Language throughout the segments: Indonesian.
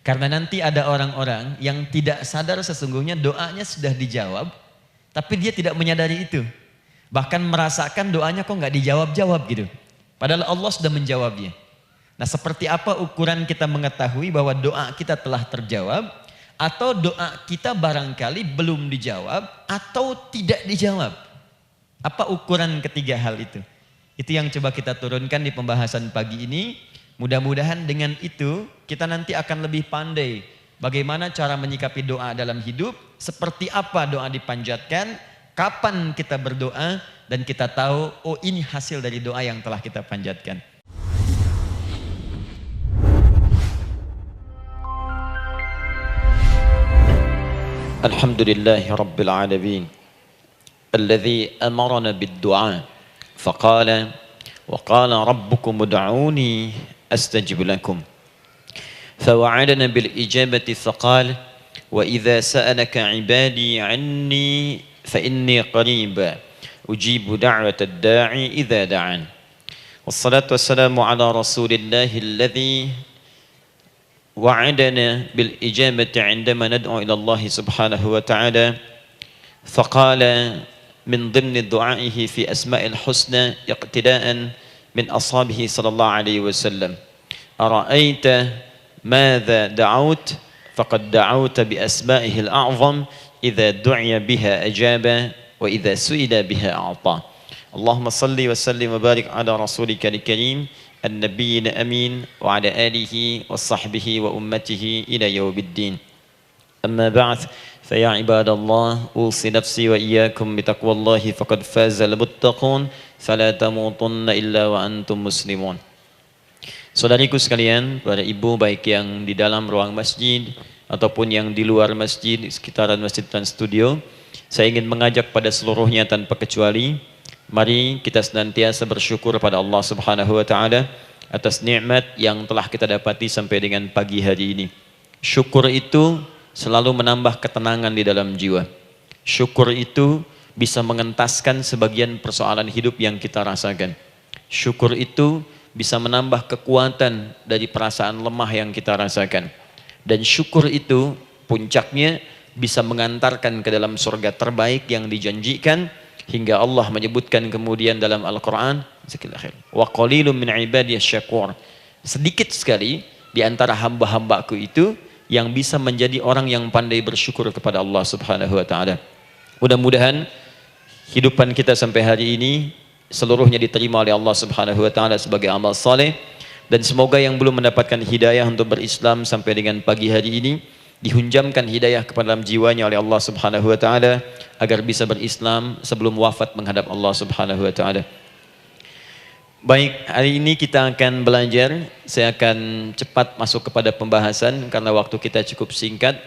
Karena nanti ada orang-orang yang tidak sadar sesungguhnya doanya sudah dijawab, tapi dia tidak menyadari itu. Bahkan merasakan doanya kok nggak dijawab-jawab gitu. Padahal Allah sudah menjawabnya. Nah, seperti apa ukuran kita mengetahui bahwa doa kita telah terjawab, atau doa kita barangkali belum dijawab, atau tidak dijawab? Apa ukuran ketiga hal itu? Itu yang coba kita turunkan di pembahasan pagi ini. Mudah-mudahan dengan itu kita nanti akan lebih pandai bagaimana cara menyikapi doa dalam hidup, seperti apa doa dipanjatkan, kapan kita berdoa, dan kita tahu oh ini hasil dari doa yang telah kita panjatkan. Alhamdulillahi Rabbil Alamin alladhi amarana bid-du'a faqala wa qala rabbukum ud'uni astajib lakum fawa'adana bil ijabati faqala wa idza sa'alaka 'ibadi 'anni fa inni qarib ujibu da'watad da'i idza da'an wassalatu wassalamu ala rasulillahi alladhi wa'adana bil ijabati 'indama nad'u ila Allah subhanahu wa ta'ala faqala min dhimni du'aihi fi asma'il husna iqtida'an min ashabihi sallallahu alaihi wasallam ara'aita madza da'awt faqad da'awta bi asma'ihi al-a'zam idza du'iya biha ajaba wa idza su'ila biha a'ta. Allahumma salli wa sallim wa barik ala rasulika al-karim an-nabiyyin amin wa ala alihi wa sahbihi wa ummatihi ila yaumiddin. Amma ba'd, فيا عباد الله أوصي نفسي وإياكم بتقوى الله فقد فاز المتقون فلا تموتن إلا وأنتم مسلمون. Saudariku sekalian, para ibu baik yang di dalam ruang masjid ataupun yang di luar masjid, di sekitaran Masjid Trans Studio, saya ingin mengajak pada seluruhnya tanpa kecuali, mari kita senantiasa bersyukur pada Allah Subhanahu wa taala atas nikmat yang telah kita dapati sampai dengan pagi hari ini. Syukur itu selalu menambah ketenangan di dalam jiwa. Syukur itu bisa mengentaskan sebagian persoalan hidup yang kita rasakan. Syukur itu bisa menambah kekuatan dari perasaan lemah yang kita rasakan. Dan syukur itu puncaknya bisa mengantarkan ke dalam surga terbaik yang dijanjikan, hingga Allah menyebutkan kemudian dalam Al-Quran, wa qalilun min ibadiyasy syakur. Sedikit sekali di antara hamba-hambaku itu yang bisa menjadi orang yang pandai bersyukur kepada Allah Subhanahu wa taala. Mudah-mudahan hidupan kita sampai hari ini seluruhnya diterima oleh Allah Subhanahu wa taala sebagai amal saleh, dan semoga yang belum mendapatkan hidayah untuk berislam sampai dengan pagi hari ini dihunjamkan hidayah kepada dalam jiwanya oleh Allah Subhanahu wa taala agar bisa berislam sebelum wafat menghadap Allah Subhanahu wa taala. Baik, hari ini kita akan belajar. Saya akan cepat masuk kepada pembahasan karena waktu kita cukup singkat,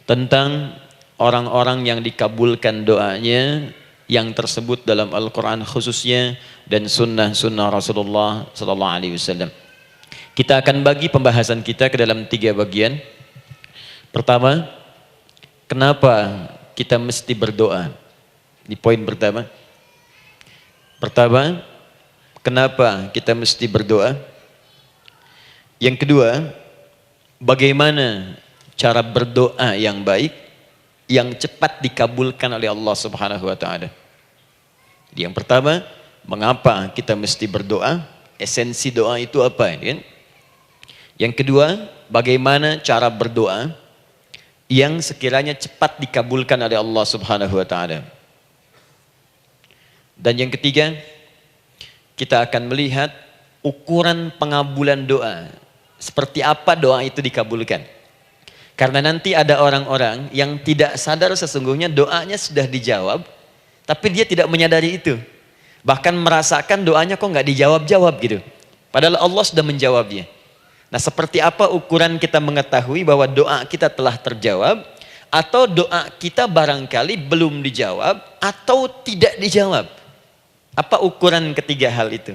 tentang orang-orang yang dikabulkan doanya yang tersebut dalam Al-Quran khususnya dan sunnah Rasulullah Sallallahu Alaihi Wasallam. Kita akan bagi pembahasan kita ke dalam 3 bagian. Pertama, kenapa kita mesti berdoa? Di poin pertama, kenapa kita mesti berdoa? Yang kedua, bagaimana cara berdoa yang baik, yang cepat dikabulkan oleh Allah Subhanahu wa taala. Yang pertama, mengapa kita mesti berdoa? Esensi doa itu apa, kan? Yang kedua, bagaimana cara berdoa yang sekiranya cepat dikabulkan oleh Allah Subhanahu wa taala. Dan yang ketiga, kita akan melihat ukuran pengabulan doa. Seperti apa doa itu dikabulkan. Karena nanti ada orang-orang yang tidak sadar sesungguhnya doanya sudah dijawab, tapi dia tidak menyadari itu. Bahkan merasakan doanya kok nggak dijawab-jawab gitu. Padahal Allah sudah menjawabnya. Nah, seperti apa ukuran kita mengetahui bahwa doa kita telah terjawab, atau doa kita barangkali belum dijawab, atau tidak dijawab? Apa ukuran ketiga hal itu?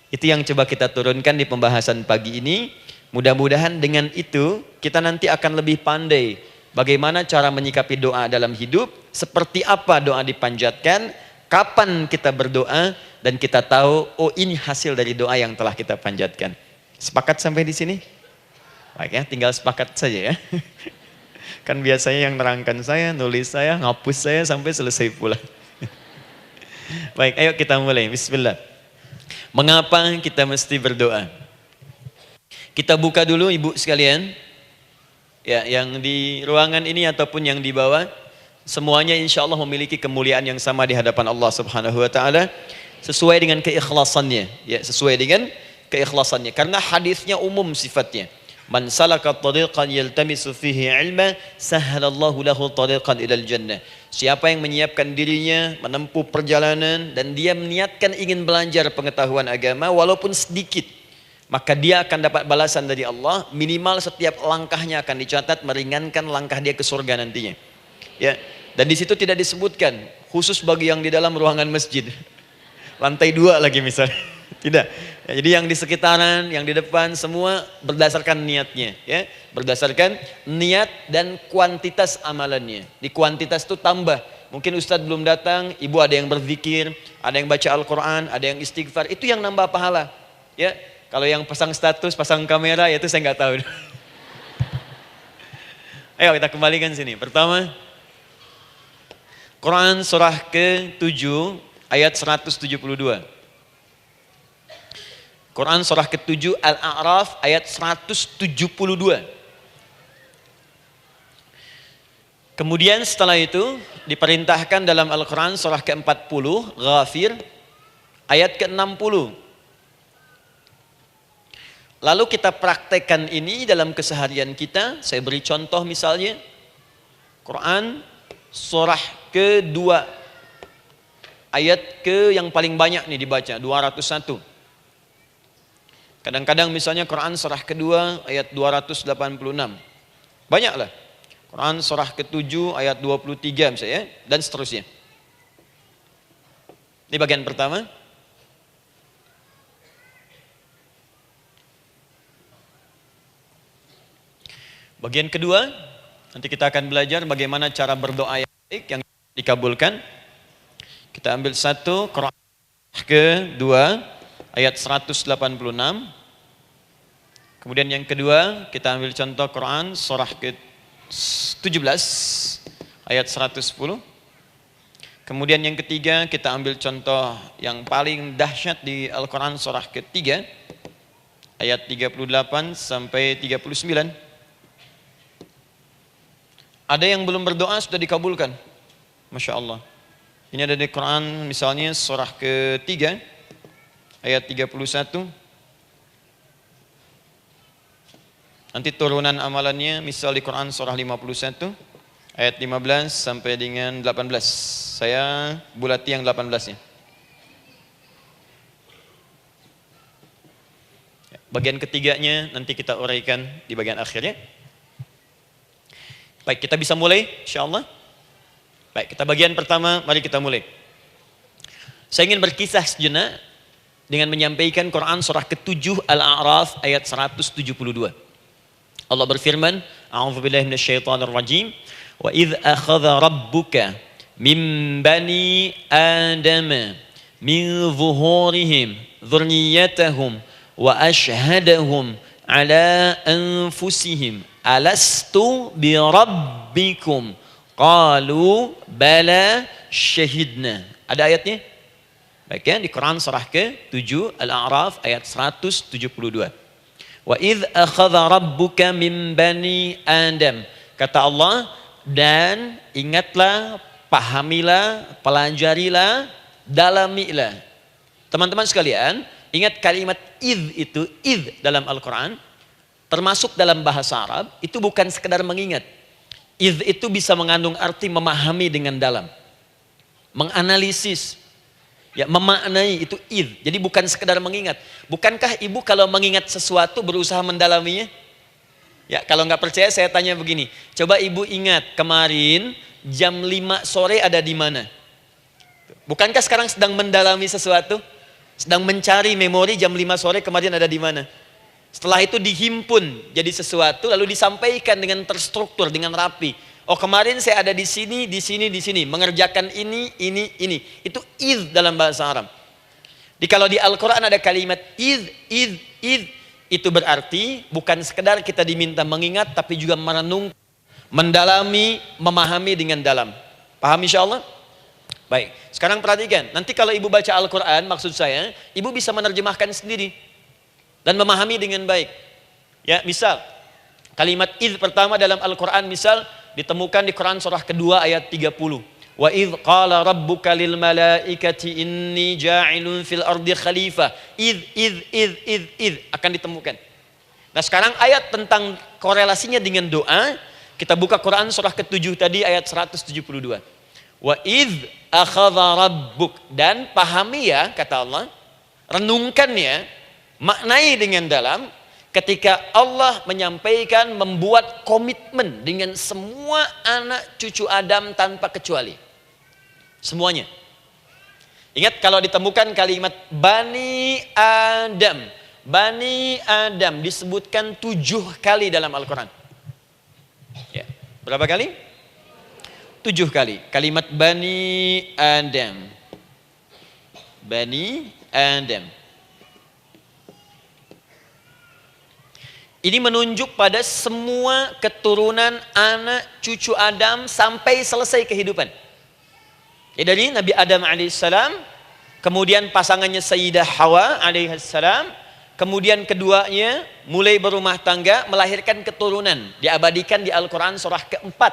Itu yang coba kita turunkan di pembahasan pagi ini. Mudah-mudahan dengan itu kita nanti akan lebih pandai bagaimana cara menyikapi doa dalam hidup, seperti apa doa dipanjatkan, kapan kita berdoa, dan kita tahu oh ini hasil dari doa yang telah kita panjatkan. Sepakat sampai di sini? Baik ya, tinggal sepakat saja ya. Kan biasanya yang nerangkan saya, nulis saya, ngapus saya sampai selesai pula. Baik, ayo kita mulai. Bismillah. Mengapa kita mesti berdoa? Kita buka dulu ibu sekalian. Ya, yang di ruangan ini ataupun yang di bawah, semuanya insya Allah memiliki kemuliaan yang sama di hadapan Allah Subhanahu wa taala sesuai dengan keikhlasannya, ya, sesuai dengan keikhlasannya. Karena hadisnya umum sifatnya. Man salaka tariqan yaltamisu fihi ilma, sahhalallahu lahu tariqan ilal jannah. Siapa yang menyiapkan dirinya menempuh perjalanan dan dia meniatkan ingin belajar pengetahuan agama walaupun sedikit, maka dia akan dapat balasan dari Allah, minimal setiap langkahnya akan dicatat meringankan langkah dia ke surga nantinya. Ya, dan di situ tidak disebutkan khusus bagi yang di dalam ruangan masjid. Lantai 2 lagi misalnya. Tidak. Ya, jadi yang di sekitaran, yang di depan semua berdasarkan niatnya, ya. Berdasarkan niat dan kuantitas amalannya. Di kuantitas itu tambah. Mungkin Ustadz belum datang, ibu ada yang berzikir, ada yang baca Al-Qur'an, ada yang istighfar, itu yang nambah pahala. Ya. Kalau yang pasang status, pasang kamera, ya itu saya nggak tahu. Ayo kita kembalikan sini. Pertama, Quran surah ke-7 ayat 172. Quran surah ke-7 Al-A'raf ayat 172. Kemudian setelah itu diperintahkan dalam Al-Quran surah ke-40 Ghafir ayat ke-60. Lalu kita praktekkan ini dalam keseharian kita. Saya beri contoh misalnya Quran surah ke-2 ayat ke yang paling banyak nih dibaca 201. Kadang-kadang misalnya Quran surah ke-2 ayat 286. Banyaklah. Quran surah ke-7 ayat 23 misalnya dan seterusnya. Ini bagian pertama. Bagian kedua, nanti kita akan belajar bagaimana cara berdoa yang baik yang dikabulkan. Kita ambil satu, Quran ke-2 ayat 186. Kemudian yang kedua, kita ambil contoh Quran surah ke-17 ayat 110. Kemudian yang ketiga, kita ambil contoh yang paling dahsyat di Al-Quran surah ke-3 ayat 38 sampai 39. Ada yang belum berdoa sudah dikabulkan. Masya Allah. Ini ada di Quran misalnya surah ke-3 ayat 31. Nanti turunan amalannya misal di Quran surah 51 ayat 15 sampai dengan 18. Saya bulati yang 18-nya. Bagian ketiganya nanti kita uraikan di bagian akhirnya. Baik, kita bisa mulai insyaallah. Baik, kita bagian pertama, mari kita mulai. Saya ingin berkisah sejenak dengan menyampaikan Quran surah ke-7 Al-A'raf ayat 172. Allah berfirman, A'udzubillahi minasyaitonirrajim, wa idz akhadha rabbuka min bani adama min zuhurihim dzurriyyatahum wa ashhadahum ala anfusihim alastu bi rabbikum qalu bala syahidna. Ada ayatnya? Baik ya, di Quran surah ke-7 Al-A'raf ayat 172. Wa idz akhadha rabbuka min bani Adam. Kata Allah, dan ingatlah, pahamilah, pelajarilah, dalamilah. Teman-teman sekalian, ingat kalimat idz itu, idz dalam Al-Quran termasuk dalam bahasa Arab, itu bukan sekedar mengingat. Idz itu bisa mengandung arti memahami dengan dalam. Menganalisis. Ya, memaknai itu idz. Jadi bukan sekedar mengingat. Bukankah ibu kalau mengingat sesuatu berusaha mendalaminya? Ya, kalau nggak percaya saya tanya begini. Coba ibu ingat kemarin jam 5 sore ada di mana? Bukankah sekarang sedang mendalami sesuatu? Sedang mencari memori jam 5 sore kemarin ada di mana? Setelah itu dihimpun jadi sesuatu lalu disampaikan dengan terstruktur, dengan rapi. Oh, kemarin saya ada di sini, di sini, di sini, mengerjakan ini. Itu idz dalam bahasa Arab. Kalau di Al-Quran ada kalimat idz. Itu berarti bukan sekedar kita diminta mengingat, tapi juga merenung, mendalami, memahami dengan dalam. Paham insyaallah? Baik, sekarang perhatikan. Nanti kalau ibu baca Al-Quran, maksud saya, ibu bisa menerjemahkan sendiri dan memahami dengan baik. Ya, misal kalimat idz pertama dalam Al-Quran misal ditemukan di Quran surah kedua ayat 30. Wa idz qala rabbuka lil malaikati inni ja'ilun fil ardi khalifah. Idz akan ditemukan. Nah, sekarang ayat tentang korelasinya dengan doa, kita buka Quran surah ke-7 tadi ayat 172. Wa idz akhadha rabbuk, dan pahami ya kata Allah, renungkan ya, maknai dengan dalam ketika Allah menyampaikan, membuat komitmen dengan semua anak cucu Adam tanpa kecuali. Semuanya. Ingat kalau ditemukan kalimat Bani Adam. Bani Adam disebutkan 7 kali dalam Al-Quran. Ya. Berapa kali? 7 kali. Kalimat Bani Adam. Bani Adam. Ini menunjuk pada semua keturunan anak cucu Adam sampai selesai kehidupan. Ya, dari Nabi Adam alaihissalam, kemudian pasangannya Sayyidah Hawa alaihissalam, kemudian keduanya mulai berumah tangga, melahirkan keturunan, diabadikan di Al-Quran surah keempat,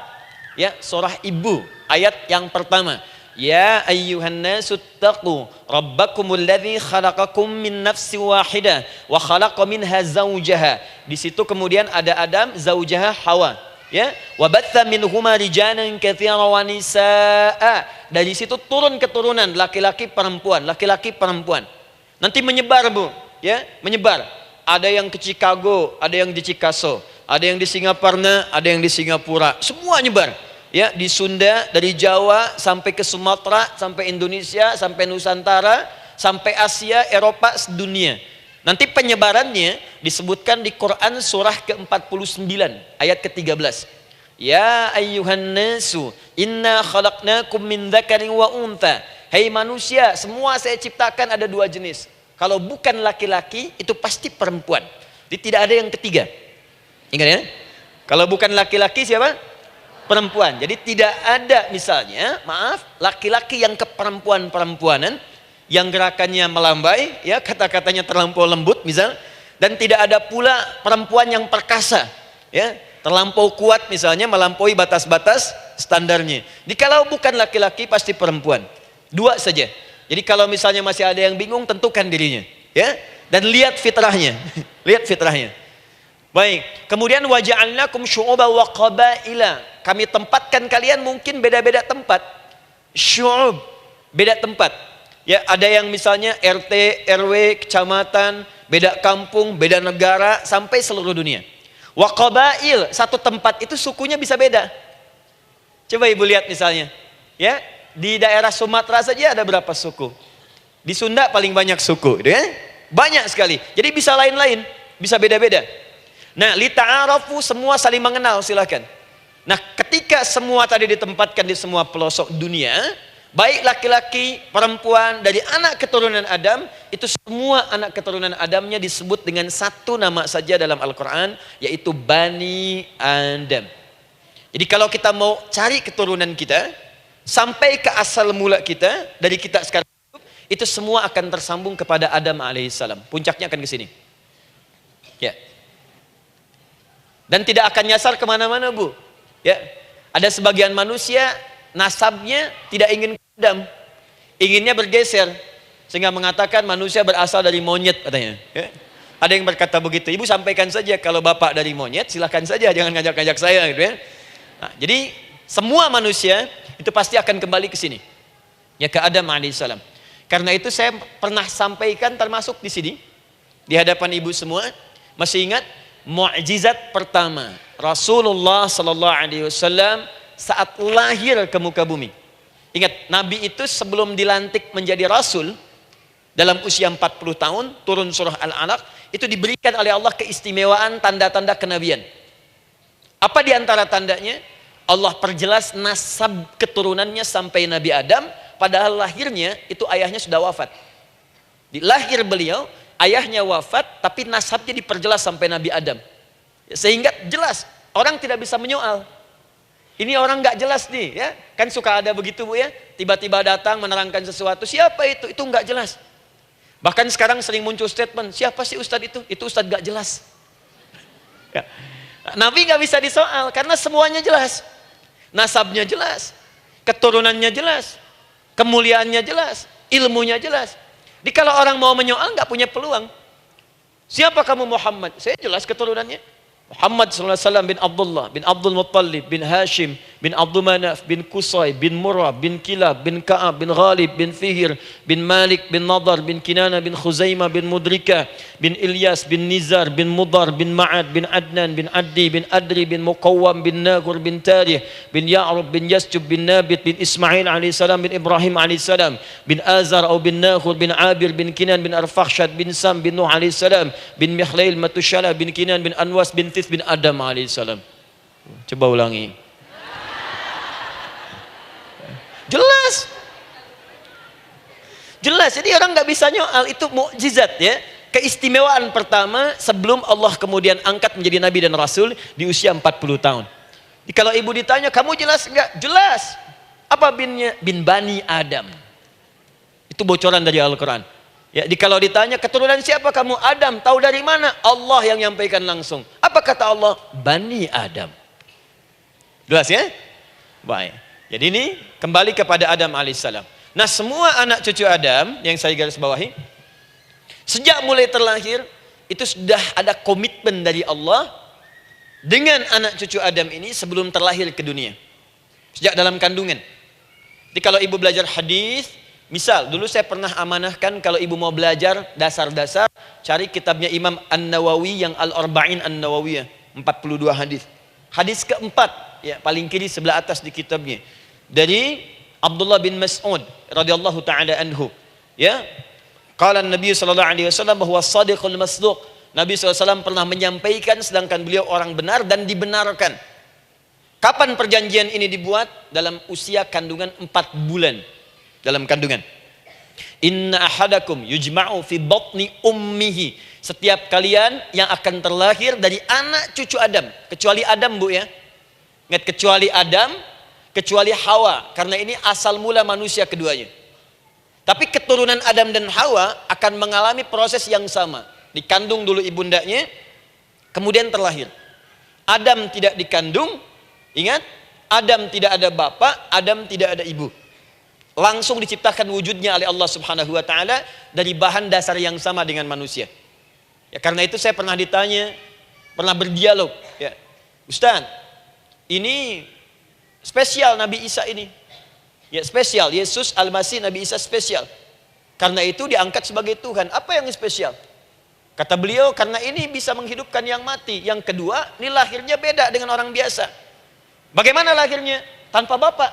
ya, surah Ibu, ayat yang pertama. Ya ayyuhan nasu taqu rabbakumul ladzi khalaqakum min nafsin wahidah wa khalaqa minha zawjaha. Di situ kemudian ada Adam, zawjaha Hawa, ya. Wa batha minhuma rijalan katsiran wa nisaa. Dari situ turun keturunan laki-laki perempuan, laki-laki perempuan. Nanti menyebar, Bu, ya, menyebar. Ada yang ke Chicago, ada yang di Chicago, ada yang di Singaparna, ada yang di Singapura. Semua nyebar. Ya, di Sunda, dari Jawa sampai ke Sumatera, sampai Indonesia, sampai Nusantara, sampai Asia, Eropa, sedunia. Nanti penyebarannya disebutkan di Quran surah ke-49 ayat ke-13. Ya ayyuhan nasu inna khalaqnakum min dzakarin wa untha. Hai manusia, semua saya ciptakan ada 2 jenis. Kalau bukan laki-laki itu pasti perempuan. Jadi tidak ada yang ketiga. Ingat ya? Kalau bukan laki-laki siapa? Perempuan. Jadi tidak ada misalnya, maaf, laki-laki yang keperempuan-perempuanan, yang gerakannya melambai, ya, kata-katanya terlampau lembut misal, dan tidak ada pula perempuan yang perkasa, ya, terlampau kuat misalnya, melampaui batas-batas standarnya. Jadi kalau bukan laki-laki pasti perempuan. 2 saja. Jadi kalau misalnya masih ada yang bingung, tentukan dirinya, ya, dan lihat fitrahnya. Lihat fitrahnya. Baik, kemudian waja'alnakum syu'uban wa qabaila. Kami tempatkan kalian mungkin beda-beda tempat. Syu'ub, beda tempat. Ya, ada yang misalnya RT, RW, kecamatan, beda kampung, beda negara, sampai seluruh dunia. Wa qabail, satu tempat itu sukunya bisa beda. Coba Ibu lihat misalnya, ya, di daerah Sumatera saja ada berapa suku? Di Sunda paling banyak suku, gitu ya? Banyak sekali. Jadi bisa lain-lain, bisa beda-beda. Nah, lita'arafu, semua saling mengenal, silakan. Nah, ketika semua tadi ditempatkan di semua pelosok dunia, baik laki-laki, perempuan, dari anak keturunan Adam, itu semua anak keturunan Adamnya disebut dengan satu nama saja dalam Al-Quran, yaitu Bani Adam. Jadi kalau kita mau cari keturunan kita, sampai ke asal mula kita, dari kita sekarang, itu semua akan tersambung kepada Adam alaihissalam. Puncaknya akan ke sini. Ya. Dan tidak akan nyasar kemana-mana, Bu. Ya, ada sebagian manusia nasabnya tidak ingin ke Adam, inginnya bergeser, sehingga mengatakan manusia berasal dari monyet katanya. Ya. Ada yang berkata begitu. Ibu sampaikan saja kalau bapak dari monyet, silahkan saja, jangan ngajak-ngajak saya, gitu ya. Nah, jadi semua manusia itu pasti akan kembali ke sini, ya, ke Adam alaihissalam. Karena itu saya pernah sampaikan termasuk di sini di hadapan ibu semua, masih ingat? Mukjizat pertama Rasulullah sallallahu alaihi wasallam saat lahir ke muka bumi. Ingat, Nabi itu sebelum dilantik menjadi Rasul dalam usia 40 tahun, turun surah Al-Alaq, itu diberikan oleh Allah keistimewaan tanda-tanda kenabian. Apa di antara tandanya? Allah perjelas nasab keturunannya sampai Nabi Adam, padahal lahirnya itu ayahnya sudah wafat. Di lahir beliau ayahnya wafat tapi nasabnya diperjelas sampai Nabi Adam. Sehingga jelas, orang tidak bisa menyoal. Ini orang nggak jelas nih, ya. Kan suka ada begitu, Bu, ya. Tiba-tiba datang menerangkan sesuatu, siapa itu? Itu nggak jelas. Bahkan sekarang sering muncul statement, siapa sih ustadz itu? Itu ustadz nggak jelas. Ya. Nabi nggak bisa disoal karena semuanya jelas. Nasabnya jelas, keturunannya jelas, kemuliaannya jelas, ilmunya jelas. Jadi kalau orang mau menyoal nggak punya peluang. Siapa kamu Muhammad? Saya jelas keturunannya. Muhammad SAW bin Abdullah, bin Abdul Muttalib, bin Hashim, bin Abdul Manaf, bin Qusay, bin Murrah, bin Kilab, bin Ka'ab, bin Ghalib, bin Fihir, bin Malik, bin Nadar, bin Kinana, bin Khuzaimah, bin Mudrika, bin Ilyas, bin Nizar, bin Mudar, bin Ma'ad, bin Adnan, bin Addi, bin Adri, bin Muqawwam, bin Nagur, bin Tarih, bin Ya'rub, bin Yasjub, bin Nabit, bin Ismail AS, bin Ibrahim AS, bin Azar atau bin Nakhur, bin Abir, bin Kinan, bin Arfakhshad, bin Sam, bin Nuh AS, bin Mikhlail, Matushala, bin Kinan, bin Anwas, bin bin Adam alaihissalam. Coba ulangi. Jelas. Jelas. Jadi orang nggak bisa nyoal, itu mukjizat, ya. Keistimewaan pertama sebelum Allah kemudian angkat menjadi nabi dan rasul di usia 40 tahun. Jadi kalau ibu ditanya, kamu jelas enggak? Jelas. Apa binnya? Bin Bani Adam. Itu bocoran dari Al-Quran. Ya, kalau ditanya keturunan siapa kamu? Adam. Tahu dari mana? Allah yang nyampaikan langsung. Apa kata Allah? Bani Adam. Jelas, ya? Baik. Jadi ini kembali kepada Adam alaihissalam. Nah, semua anak cucu Adam yang saya garis bawahi, sejak mulai terlahir itu sudah ada komitmen dari Allah dengan anak cucu Adam ini sebelum terlahir ke dunia. Sejak dalam kandungan. Jadi kalau ibu belajar hadis, misal, dulu saya pernah amanahkan kalau ibu mau belajar dasar-dasar, cari kitabnya Imam An-Nawawi yang Al-Arba'in An-Nawawiyah, 42 hadis. Hadis keempat, ya, paling kiri sebelah atas di kitabnya. Dari Abdullah bin Mas'ud radhiyallahu taala anhu, ya. Qala Nabi sallallahu alaihi wasallam bahwa shadiqul masduq. Nabi SAW pernah menyampaikan sedangkan beliau orang benar dan dibenarkan. Kapan perjanjian ini dibuat? Dalam usia kandungan 4 bulan. Dalam kandungan. Inna ahadakum yujma'u fi batni ummihi. Setiap kalian yang akan terlahir dari anak cucu Adam, kecuali Adam, Bu, ya. Ingat, kecuali Adam, kecuali Hawa, karena ini asal mula manusia keduanya. Tapi keturunan Adam dan Hawa akan mengalami proses yang sama. Dikandung dulu ibundanya, kemudian terlahir. Adam tidak dikandung, ingat, Adam tidak ada bapak, Adam tidak ada ibu. Langsung diciptakan wujudnya oleh Allah Subhanahu wa taala dari bahan dasar yang sama dengan manusia. Ya, karena itu saya pernah ditanya, pernah berdialog, ya. Ustaz, ini spesial Nabi Isa ini. Ya, spesial, Yesus Al-Masih Nabi Isa spesial. Karena itu diangkat sebagai Tuhan. Apa yang spesial? Kata beliau, karena ini bisa menghidupkan yang mati. Yang kedua, ini lahirnya beda dengan orang biasa. Bagaimana lahirnya? Tanpa bapak.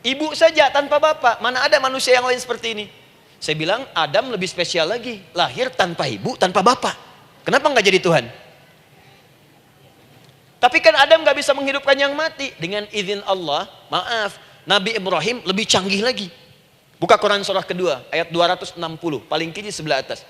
Ibu saja tanpa bapak. Mana ada manusia yang lain seperti ini? Saya bilang Adam lebih spesial lagi. Lahir tanpa ibu, tanpa bapak. Kenapa nggak jadi Tuhan? Tapi kan Adam nggak bisa menghidupkan yang mati. Dengan izin Allah, maaf, Nabi Ibrahim lebih canggih lagi. Buka Quran surah kedua, ayat 260. Paling kiri sebelah atas.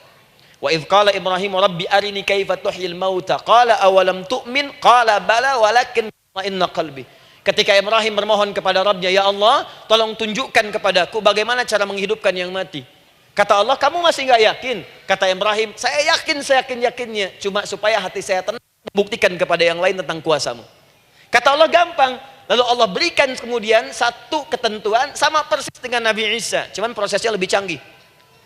Wa idh qala Ibrahim Rabbi arini kaifa tuhyil mauta. Qala awalam tu'min. Qala bala walakin inna qalbi. Ketika Ibrahim bermohon kepada Rabbnya, ya Allah, tolong tunjukkan kepadaku bagaimana cara menghidupkan yang mati. Kata Allah, kamu masih nggak yakin? Kata Ibrahim, saya yakin-yakinnya. Cuma supaya hati saya tenang, buktikan kepada yang lain tentang kuasamu. Kata Allah, gampang. Lalu Allah berikan kemudian satu ketentuan sama persis dengan Nabi Isa. Cuman prosesnya lebih canggih.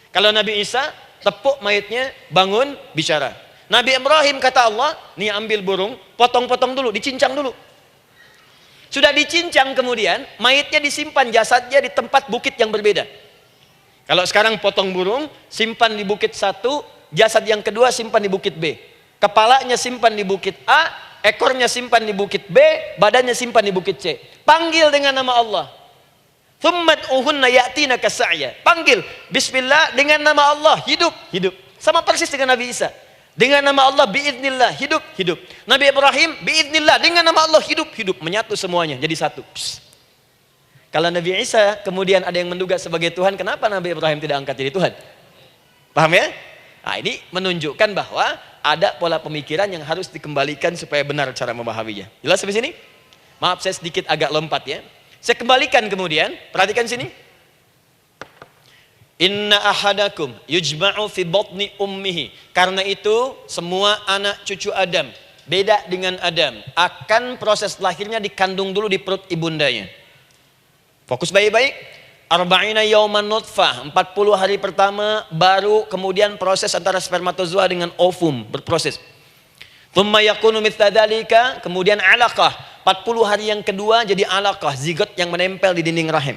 Kalau Nabi Isa, tepuk mayatnya, bangun, bicara. Nabi Ibrahim kata Allah, nih ambil burung, potong-potong dulu, dicincang dulu. Sudah dicincang kemudian, mayatnya disimpan, jasadnya di tempat bukit yang berbeda. Kalau sekarang potong burung, simpan di bukit satu, jasad yang kedua simpan di bukit B. Kepalanya simpan di bukit A, ekornya simpan di bukit B, badannya simpan di bukit C. Panggil dengan nama Allah. Thummat uhunna ya'tina kasa'ya. Panggil, bismillah, dengan nama Allah, hidup. Sama persis dengan Nabi Isa. Dengan nama Allah biiznillah, hidup. Nabi Ibrahim biiznillah, dengan nama Allah hidup. Menyatu semuanya jadi satu. Psst. Kalau Nabi Isa kemudian ada yang menduga sebagai Tuhan, kenapa Nabi Ibrahim tidak angkat jadi Tuhan? Paham ya? Nah, ini menunjukkan bahwa ada pola pemikiran yang harus dikembalikan supaya benar cara memahaminya. Jelas sampai sini? Maaf saya sedikit agak lompat ya. Saya kembalikan kemudian, perhatikan sini. Inna ahadakum yujma'u fi batni ummihi. Karena itu semua anak cucu Adam, beda dengan Adam, akan proses lahirnya dikandung dulu di perut ibundanya. Fokus baik-baik. Arba'ina yauman nutfah, 40 hari pertama baru kemudian proses antara spermatozoa dengan ovum berproses. Thumma yakunu mithla dzalika, kemudian alaqah. 40 hari yang kedua jadi alaqah, zigot yang menempel di dinding rahim.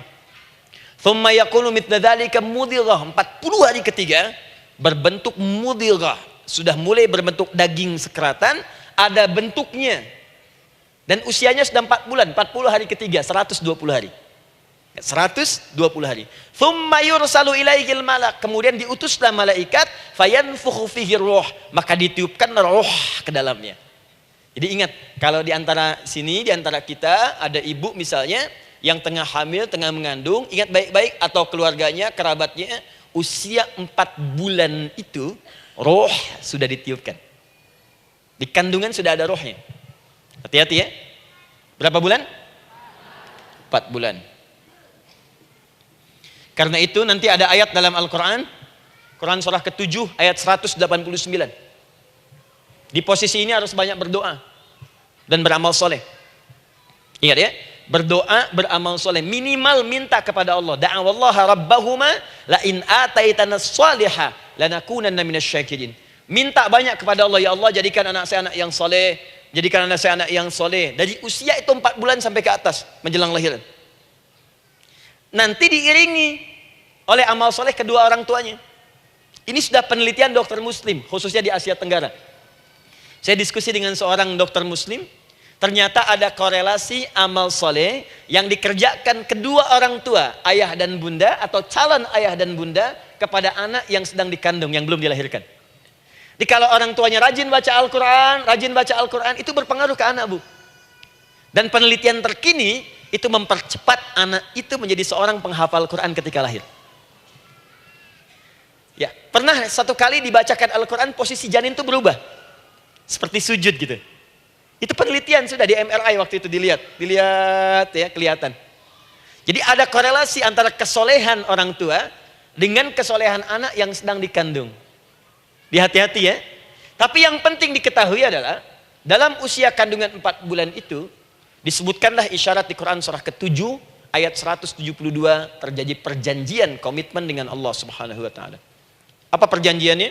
Thumma yakunu mithla dzalika mudghah. 40 hari ketiga berbentuk mudghah, sudah mulai berbentuk daging sekeratan, ada bentuknya. Dan usianya sudah 4 bulan, 40 hari ketiga, 120 hari. 120 hari. Thumma yursalu ilaihil malak, kemudian diutuslah malaikat, fayanfukhu fihi ruh, maka ditiupkan roh ke dalamnya. Jadi ingat, kalau di antara sini, di antara kita ada ibu misalnya yang tengah hamil, tengah mengandung, ingat baik-baik, atau keluarganya, kerabatnya, usia 4 bulan itu roh sudah ditiupkan. Di kandungan sudah ada rohnya. Hati-hati ya. Berapa bulan? 4 bulan. Karena itu nanti ada ayat dalam Al-Quran, Quran surah ke-7 ayat 189. Di posisi ini harus banyak berdoa dan beramal soleh. Ingat ya, berdoa, beramal soleh, minimal minta kepada Allah. Da'awallaha rabbahuma la in ataitana salihah lanakunanna minasyakirin. Minta banyak kepada Allah, ya Allah jadikan anak saya anak yang soleh, jadikan anak saya anak yang soleh. Dari usia itu 4 bulan sampai ke atas menjelang lahiran. Nanti diiringi oleh amal soleh kedua orang tuanya. Ini sudah penelitian dokter muslim, khususnya di Asia Tenggara. Saya diskusi dengan seorang dokter muslim, ternyata ada korelasi amal soleh yang dikerjakan kedua orang tua, ayah dan bunda, atau calon ayah dan bunda, kepada anak yang sedang dikandung, yang belum dilahirkan. Jadi kalau orang tuanya rajin baca Al-Quran, itu berpengaruh ke anak, Bu. Dan penelitian terkini, itu mempercepat anak itu menjadi seorang penghafal Quran ketika lahir. Ya, pernah satu kali dibacakan Al-Quran, posisi janin itu berubah. Seperti sujud gitu. Itu penelitian sudah di MRI waktu itu dilihat ya, kelihatan. Jadi ada korelasi antara kesolehan orang tua dengan kesolehan anak yang sedang dikandung. Hati-hati ya. Tapi yang penting diketahui adalah dalam usia kandungan 4 bulan itu disebutkanlah isyarat di Quran surah ke-7 ayat 172 terjadi perjanjian komitmen dengan Allah Subhanahu wa taala. Apa perjanjiannya?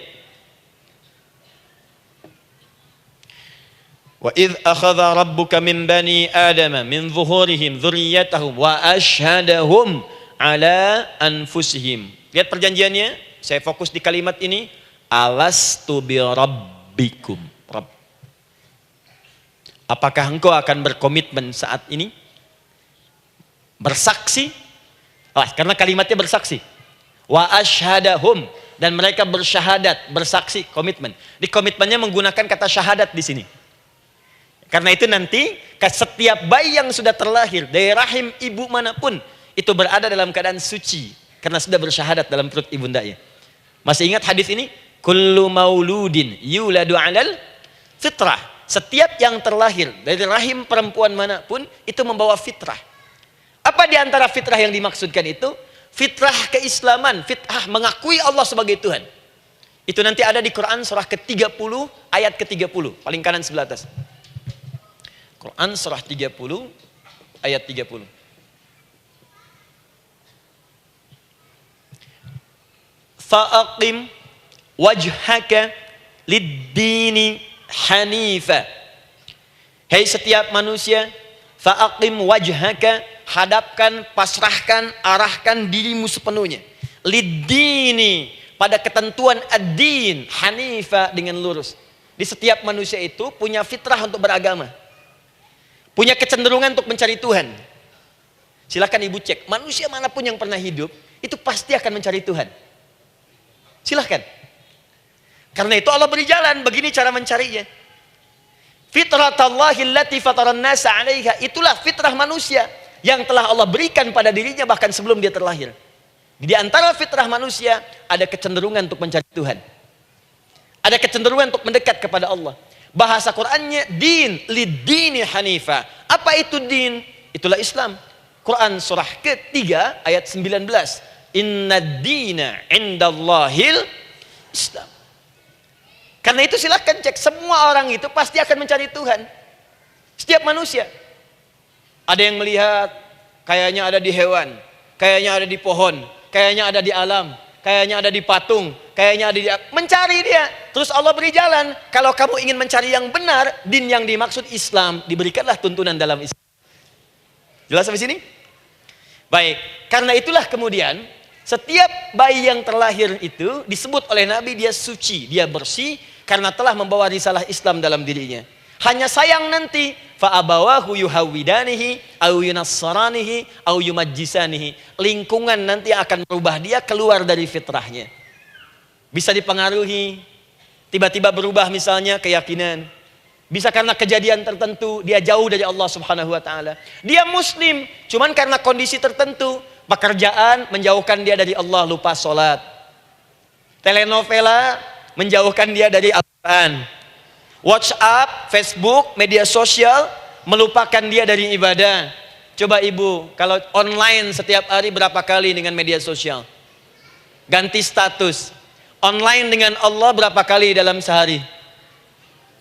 Wa idz akhadha rabbuka min bani adama min zuhurihim dzurriyyatahum wa asyhadahum ala anfusihim. Lihat perjanjiannya, saya fokus di kalimat ini, alastu bi rabbikum. Rabb. Apakah engkau akan berkomitmen saat ini? Bersaksi? Karena kalimatnya bersaksi. Wa asyhadahum, dan mereka bersyahadat, bersaksi, komitmen. Di komitmennya menggunakan kata syahadat di sini. Karena itu nanti setiap bayi yang sudah terlahir dari rahim ibu manapun itu berada dalam keadaan suci karena sudah bersyahadat dalam perut ibundanya. Masih ingat hadis ini? Kullu mauludin yuladu 'alal fitrah. Setiap yang terlahir dari rahim perempuan manapun itu membawa fitrah. Apa di antara fitrah yang dimaksudkan itu? Fitrah keislaman, fitrah mengakui Allah sebagai Tuhan. Itu nanti ada di Quran surah ke-30 ayat ke-30, paling kanan sebelah atas. Quran surah 30 ayat 30. Fa'aqim wajhaka lid-dini hanifa. Hei setiap manusia, fa'aqim wajhaka, hadapkan, pasrahkan, arahkan dirimu sepenuhnya. Lid-dini, pada ketentuan ad-din, hanifa, dengan lurus. Di setiap manusia itu punya fitrah untuk beragama. Punya kecenderungan untuk mencari Tuhan. Silakan ibu cek, manusia manapun yang pernah hidup, itu pasti akan mencari Tuhan. Silakan. Karena itu Allah beri jalan, begini cara mencarinya. Fitratallahi allati fataran nasa 'alaiha, itulah fitrah manusia yang telah Allah berikan pada dirinya bahkan sebelum dia terlahir. Di antara fitrah manusia ada kecenderungan untuk mencari Tuhan. Ada kecenderungan untuk mendekat kepada Allah. Bahasa Qur'annya din lidini hanifa. Apa itu din? Itulah Islam. Quran surah ketiga ayat 19. Inna dina indallahil Islam. Karena itu silakan cek, semua orang itu pasti akan mencari Tuhan. Setiap manusia. Ada yang melihat kayaknya ada di hewan, kayaknya ada di pohon, kayaknya ada di alam, kayaknya ada di patung, kayaknya ada di... Mencari dia. Terus Allah beri jalan. Kalau kamu ingin mencari yang benar, din yang dimaksud Islam, diberikanlah tuntunan dalam Islam. Jelas sampai sini? Baik. Karena itulah kemudian setiap bayi yang terlahir itu disebut oleh Nabi dia suci, dia bersih karena telah membawa risalah Islam dalam dirinya. Hanya sayang nanti fa'abawahu yuhawwidanihi au yunassaranihi au yumajjisanihi. Lingkungan nanti akan merubah dia keluar dari fitrahnya. Bisa dipengaruhi, tiba-tiba berubah misalnya keyakinan. Bisa karena kejadian tertentu dia jauh dari Allah Subhanahu wa taala. Dia muslim, cuman karena kondisi tertentu, pekerjaan menjauhkan dia dari Allah, lupa sholat. Telenovela menjauhkan dia dari Al-Quran. WhatsApp, Facebook, media sosial melupakan dia dari ibadah. Coba ibu, kalau online setiap hari berapa kali dengan media sosial? Ganti status. Online dengan Allah berapa kali dalam sehari?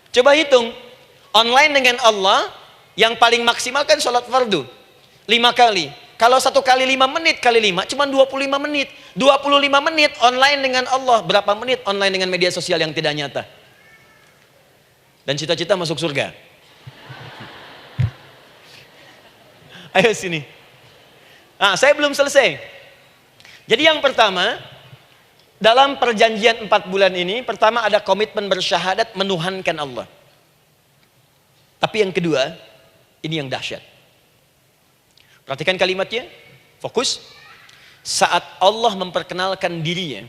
Coba hitung. Online dengan Allah yang paling maksimal kan sholat fardu 5 kali. Kalau 1 kali 5 menit kali 5 cuma 25 menit. 25 menit online dengan Allah. Berapa menit online dengan media sosial yang tidak nyata? Dan cita-cita masuk surga. Ayo sini. Nah, saya belum selesai. Jadi yang pertama, dalam perjanjian 4 bulan ini, pertama ada komitmen bersyahadat menuhankan Allah. Tapi yang kedua, ini yang dahsyat. Perhatikan kalimatnya, fokus. Saat Allah memperkenalkan dirinya,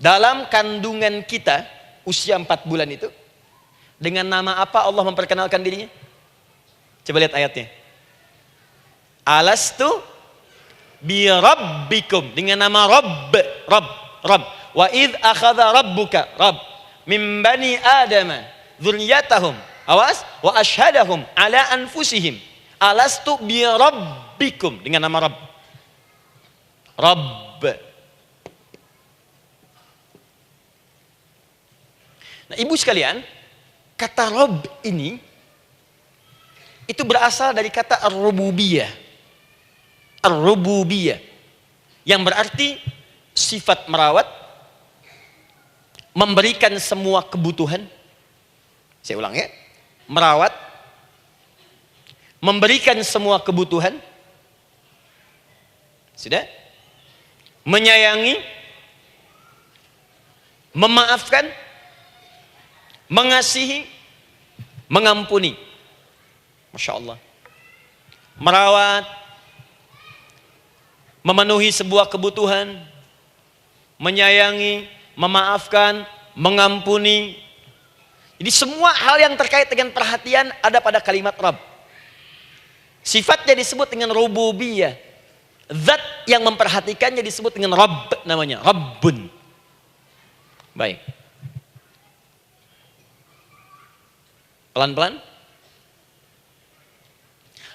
dalam kandungan kita, usia 4 bulan itu, dengan nama apa Allah memperkenalkan dirinya? Coba lihat ayatnya. Alastu bi rabbikum, dengan nama Rabb. Wa idh akhadha rabbuka min bani Adama dzurriyyatahum. Awas, wa ashhadahum ala anfusihim. Alastu bi rabbikum, dengan nama Rabb. Nah, ibu sekalian, kata Rabb ini itu berasal dari kata ar-rububiyah. Ar-rububiyah yang berarti sifat merawat, memberikan semua kebutuhan. Saya ulang ya. Merawat, memberikan semua kebutuhan. Sudah? Menyayangi, memaafkan, mengasihi, mengampuni. Masya Allah. Merawat, memenuhi sebuah kebutuhan, menyayangi, memaafkan, mengampuni. Jadi semua hal yang terkait dengan perhatian ada pada kalimat Rabb. Sifatnya disebut dengan rububiyah. Zat yang memperhatikannya disebut dengan Rabb, namanya Rabbun. Baik. Pelan-pelan.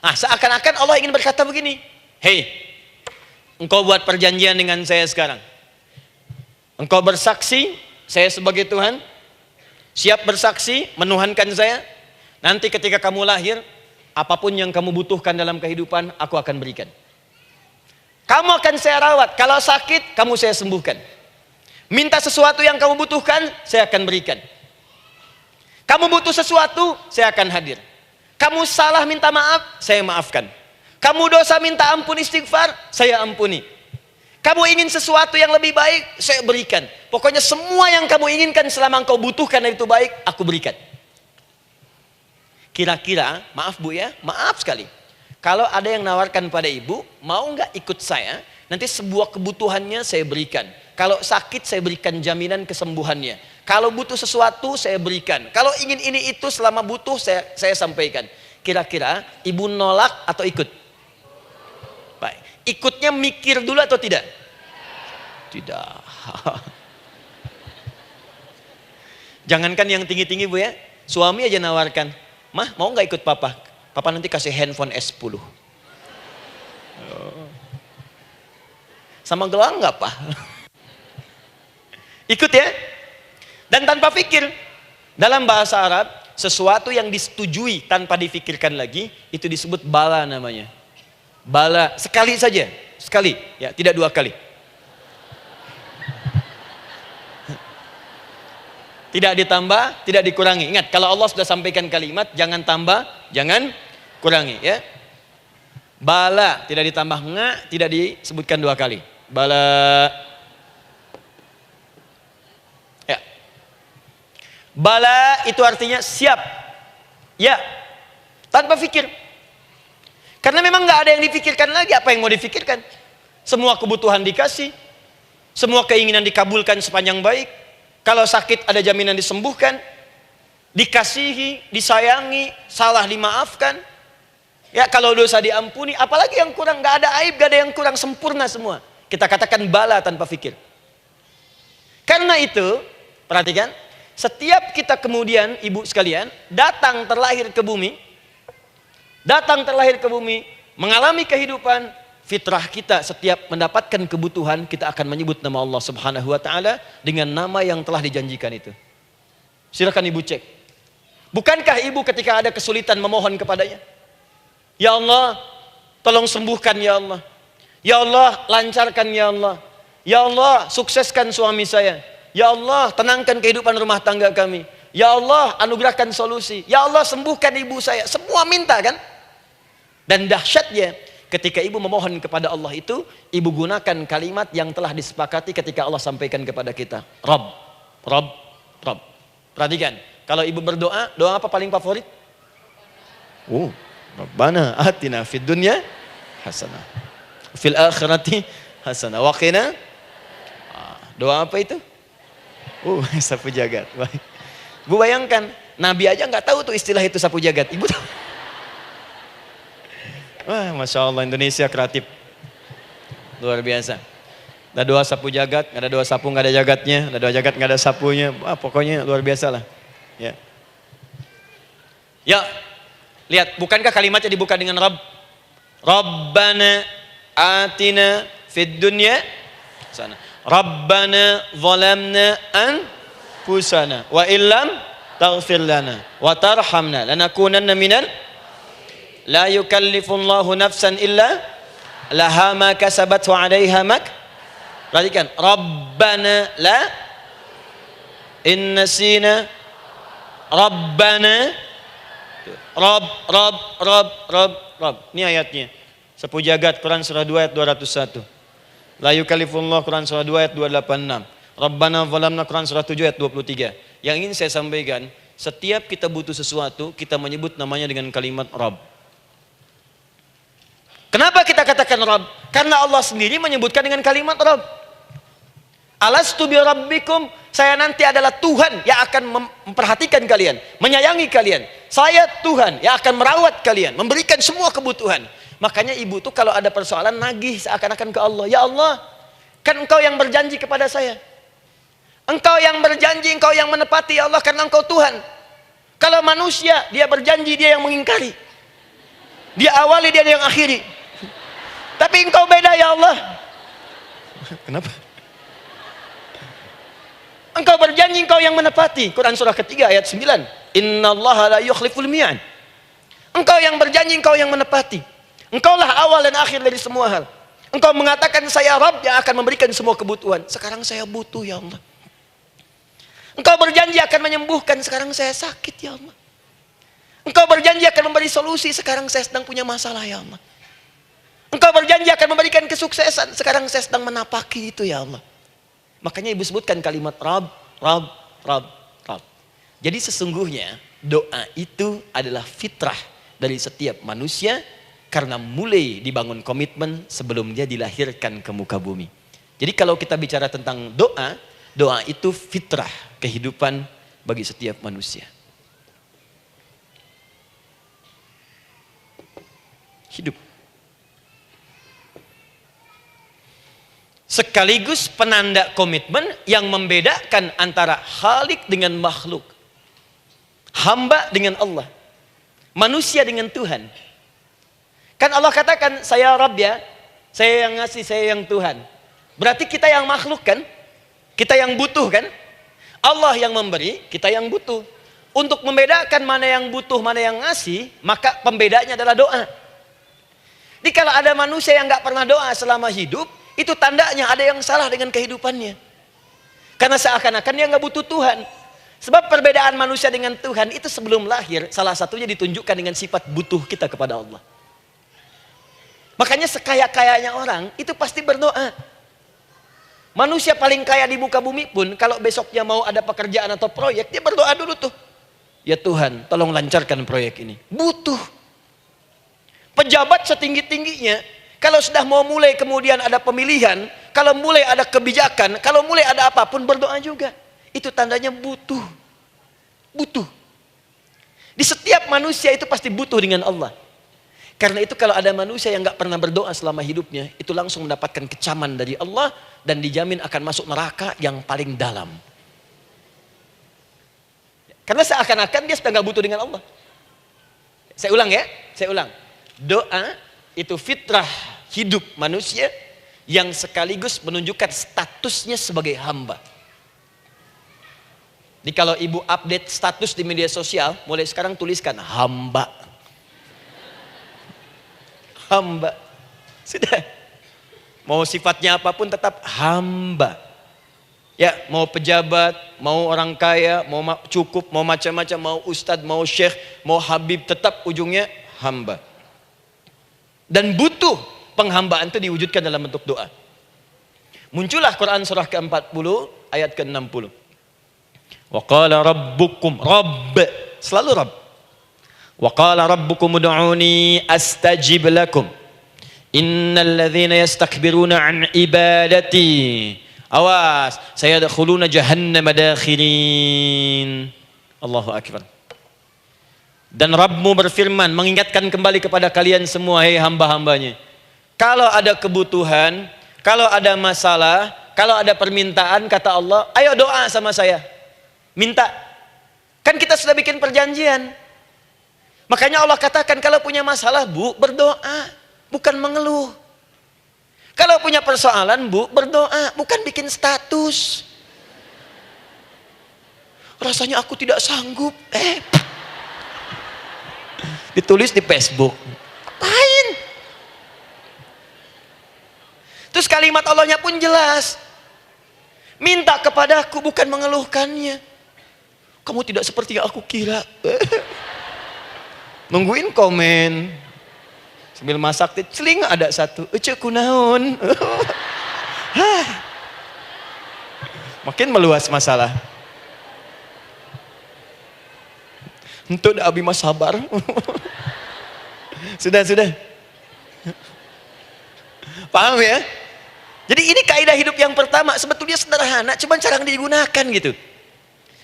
Nah, seakan-akan Allah ingin berkata begini, hei, engkau buat perjanjian dengan saya sekarang. Engkau bersaksi, saya sebagai Tuhan, siap bersaksi, menuhankan saya. Nanti ketika kamu lahir, apapun yang kamu butuhkan dalam kehidupan, aku akan berikan. Kamu akan saya rawat, kalau sakit, kamu saya sembuhkan. Minta sesuatu yang kamu butuhkan, saya akan berikan. Kamu butuh sesuatu, saya akan hadir. Kamu salah minta maaf, saya maafkan. Kamu dosa minta ampun istighfar, saya ampuni. Kamu ingin sesuatu yang lebih baik, saya berikan. Pokoknya semua yang kamu inginkan selama engkau butuhkan itu baik, aku berikan. Kira-kira, maaf Bu ya, maaf sekali. Kalau ada yang nawarkan pada ibu, mau nggak ikut saya? Nanti sebuah kebutuhannya saya berikan. Kalau sakit saya berikan jaminan kesembuhannya. Kalau butuh sesuatu saya berikan. Kalau ingin ini itu selama butuh saya sampaikan. Kira-kira ibu nolak atau ikut? Baik. Ikutnya mikir dulu atau tidak? Tidak. Jangankan yang tinggi-tinggi Bu ya, suami aja nawarkan, "Mah, mau nggak ikut papa? Papa nanti kasih handphone S10. Sama gelang nggak Pak? Ikut ya. Dan tanpa pikir. Dalam bahasa Arab, sesuatu yang disetujui tanpa difikirkan lagi, itu disebut bala namanya. Bala, sekali saja. Sekali, ya, tidak dua kali. Tidak ditambah, tidak dikurangi. Ingat, kalau Allah sudah sampaikan kalimat, jangan tambah, jangan kurangi. Ya. Bala, tidak ditambah nga, tidak disebutkan dua kali. Bala. Ya. Bala itu artinya siap. Ya. Tanpa pikir. Karena memang nggak ada yang dipikirkan lagi. Apa yang mau dipikirkan? Semua kebutuhan dikasih. Semua keinginan dikabulkan sepanjang baik. Kalau sakit ada jaminan disembuhkan, dikasihi, disayangi, salah dimaafkan. Ya, kalau dosa diampuni, apalagi yang kurang, nggak ada aib, nggak ada yang kurang, sempurna semua. Kita katakan bala tanpa fikir. Karena itu, perhatikan, setiap kita kemudian, ibu sekalian, datang terlahir ke bumi, mengalami kehidupan, fitrah kita setiap mendapatkan kebutuhan, kita akan menyebut nama Allah Subhanahu wa Ta'ala dengan nama yang telah dijanjikan itu. Silakan ibu cek. Bukankah ibu ketika ada kesulitan memohon kepadanya? Ya Allah, tolong sembuhkan ya Allah. Ya Allah, lancarkan ya Allah. Ya Allah, sukseskan suami saya. Ya Allah, tenangkan kehidupan rumah tangga kami. Ya Allah, anugerahkan solusi. Ya Allah, sembuhkan ibu saya. Semua minta kan? Dan dahsyatnya, ketika ibu memohon kepada Allah itu, ibu gunakan kalimat yang telah disepakati ketika Allah sampaikan kepada kita. Rabb, Rabb, Rabb. Perhatikan, kalau ibu berdoa, doa apa paling favorit? Rabbana atina fid dunya hasanah. Fil akhirati hasanah. Wa qina. Doa apa itu? Sapu jagat. Bu bayangkan, Nabi aja nggak tahu tuh istilah itu sapu jagat. Ibu tahu? Wah, Masya Allah, Indonesia kreatif. Luar biasa. Ada doa sapu jagat, nggak ada doa sapu nggak ada jagatnya, ada doa jagat nggak ada sapunya. Wah, pokoknya luar biasa lah. Ya. Ya, lihat, bukankah kalimatnya dibuka dengan Rabb? Rabbana atina fid dunya sana. Rabbana zalamna anfusana wa illam taghfir lana wa tarhamna lanakunanna minal la yukallifullahu nafsan illa laha ma kasabat wa 'alaiha mak. Perhatikan, Rabbana la innasina Rabbana Rabb. Ini ayatnya. Sapu jagat Quran surah 2 ayat 201. La yukallifullahu Quran surah 2 ayat 286. Rabbana zalamna Quran surah 7 ayat 23. Yang ingin saya sampaikan, setiap kita butuh sesuatu, kita menyebut namanya dengan kalimat Rabb. Kenapa kita katakan Rabb? Karena Allah sendiri menyebutkan dengan kalimat Rabb. Alastu bi rabbikum, saya nanti adalah Tuhan yang akan memperhatikan kalian, menyayangi kalian. Saya Tuhan yang akan merawat kalian, memberikan semua kebutuhan. Makanya ibu tuh kalau ada persoalan nagih seakan-akan ke Allah. Ya Allah, kan engkau yang berjanji kepada saya. Engkau yang berjanji, engkau yang menepati ya Allah, karena engkau Tuhan. Kalau manusia, dia berjanji, dia yang mengingkari. Dia awali, dia yang akhiri. Tapi engkau beda ya Allah. Kenapa? Engkau berjanji, engkau yang menepati. Quran surah ketiga ayat 9. Innallaha la yukhliful mi'ad. Engkau yang berjanji, engkau yang menepati. Engkaulah awal dan akhir dari semua hal. Engkau mengatakan saya Rabb yang akan memberikan semua kebutuhan. Sekarang saya butuh ya Allah. Engkau berjanji akan menyembuhkan, sekarang saya sakit ya Allah. Engkau berjanji akan memberi solusi, sekarang saya sedang punya masalah ya Allah. Engkau berjanji akan memberikan kesuksesan, sekarang saya sedang menapaki itu ya Allah. Makanya ibu sebutkan kalimat Rabb, Rabb, Rabb, Rabb. Jadi sesungguhnya doa itu adalah fitrah dari setiap manusia, karena mulai dibangun komitmen sebelum dia dilahirkan ke muka bumi. Jadi kalau kita bicara tentang doa, doa itu fitrah kehidupan bagi setiap manusia. Hidup. sekaligus penanda komitmen yang membedakan antara Khalik dengan makhluk, hamba dengan Allah, manusia dengan Tuhan. Kan Allah katakan, saya Rabb ya, saya yang ngasih, saya yang Tuhan. Berarti kita yang makhluk kan? Kita yang butuh kan? Allah yang memberi, kita yang butuh. Untuk membedakan mana yang butuh, mana yang ngasih, maka pembedanya adalah doa. Jadi kalau ada manusia yang nggak pernah doa selama hidup, itu tandanya ada yang salah dengan kehidupannya. Karena seakan-akan dia nggak butuh Tuhan. Sebab perbedaan manusia dengan Tuhan itu sebelum lahir, salah satunya ditunjukkan dengan sifat butuh kita kepada Allah. Makanya sekaya-kayanya orang itu pasti berdoa. Manusia paling kaya di muka bumi pun kalau besoknya mau ada pekerjaan atau proyek, dia berdoa dulu tuh. Ya Tuhan, tolong lancarkan proyek ini. Butuh. Pejabat setinggi-tingginya, kalau sudah mau mulai kemudian ada pemilihan, kalau mulai ada kebijakan, kalau mulai ada apapun berdoa juga. Itu tandanya butuh. Butuh. Di setiap manusia itu pasti butuh dengan Allah. Karena itu kalau ada manusia yang nggak pernah berdoa selama hidupnya, itu langsung mendapatkan kecaman dari Allah dan dijamin akan masuk neraka yang paling dalam. Karena seakan-akan dia sudah nggak butuh dengan Allah. Saya ulang ya, saya ulang. Doa itu fitrah hidup manusia yang sekaligus menunjukkan statusnya sebagai hamba. Jadi kalau ibu update status di media sosial, mulai sekarang tuliskan hamba. Hamba. Sudah. Mau sifatnya apapun tetap hamba. Ya, mau pejabat, mau orang kaya, mau cukup, mau macam-macam, mau ustadz, mau syekh, mau habib, tetap ujungnya hamba. Dan butuh penghambaan itu diwujudkan dalam bentuk doa. Muncullah Quran surah ke-40 ayat ke-60. Wa qala rabbukum, Rabb, selalu Rabb. Wa qala rabbukum ud'uni astajib lakum. Innal ladzina yastakbiruna an ibadati, awas, sayadkhuluna jahannama dakhirin. Allahu akbar. Dan Rabbmu berfirman, mengingatkan kembali kepada kalian semua, hei hamba-hambanya. Kalau ada kebutuhan, kalau ada masalah, kalau ada permintaan, kata Allah, ayo doa sama saya. Minta. Kan kita sudah bikin perjanjian. Makanya Allah katakan, kalau punya masalah, Bu, berdoa. Bukan mengeluh. Kalau punya persoalan, Bu, berdoa. Bukan bikin status. Rasanya aku tidak sanggup. Ditulis di Facebook. Apain? Terus kalimat Allahnya pun jelas. Minta kepadaku, bukan mengeluhkannya. Kamu tidak seperti yang aku kira. Nungguin komen. Sambil masak, celing ada satu. Ece kunaon. Makin meluas masalah. Untuk abi mas sabar. Sudah. Paham ya? Jadi ini kaidah hidup yang pertama. Sebetulnya sederhana, cuman jarang digunakan gitu.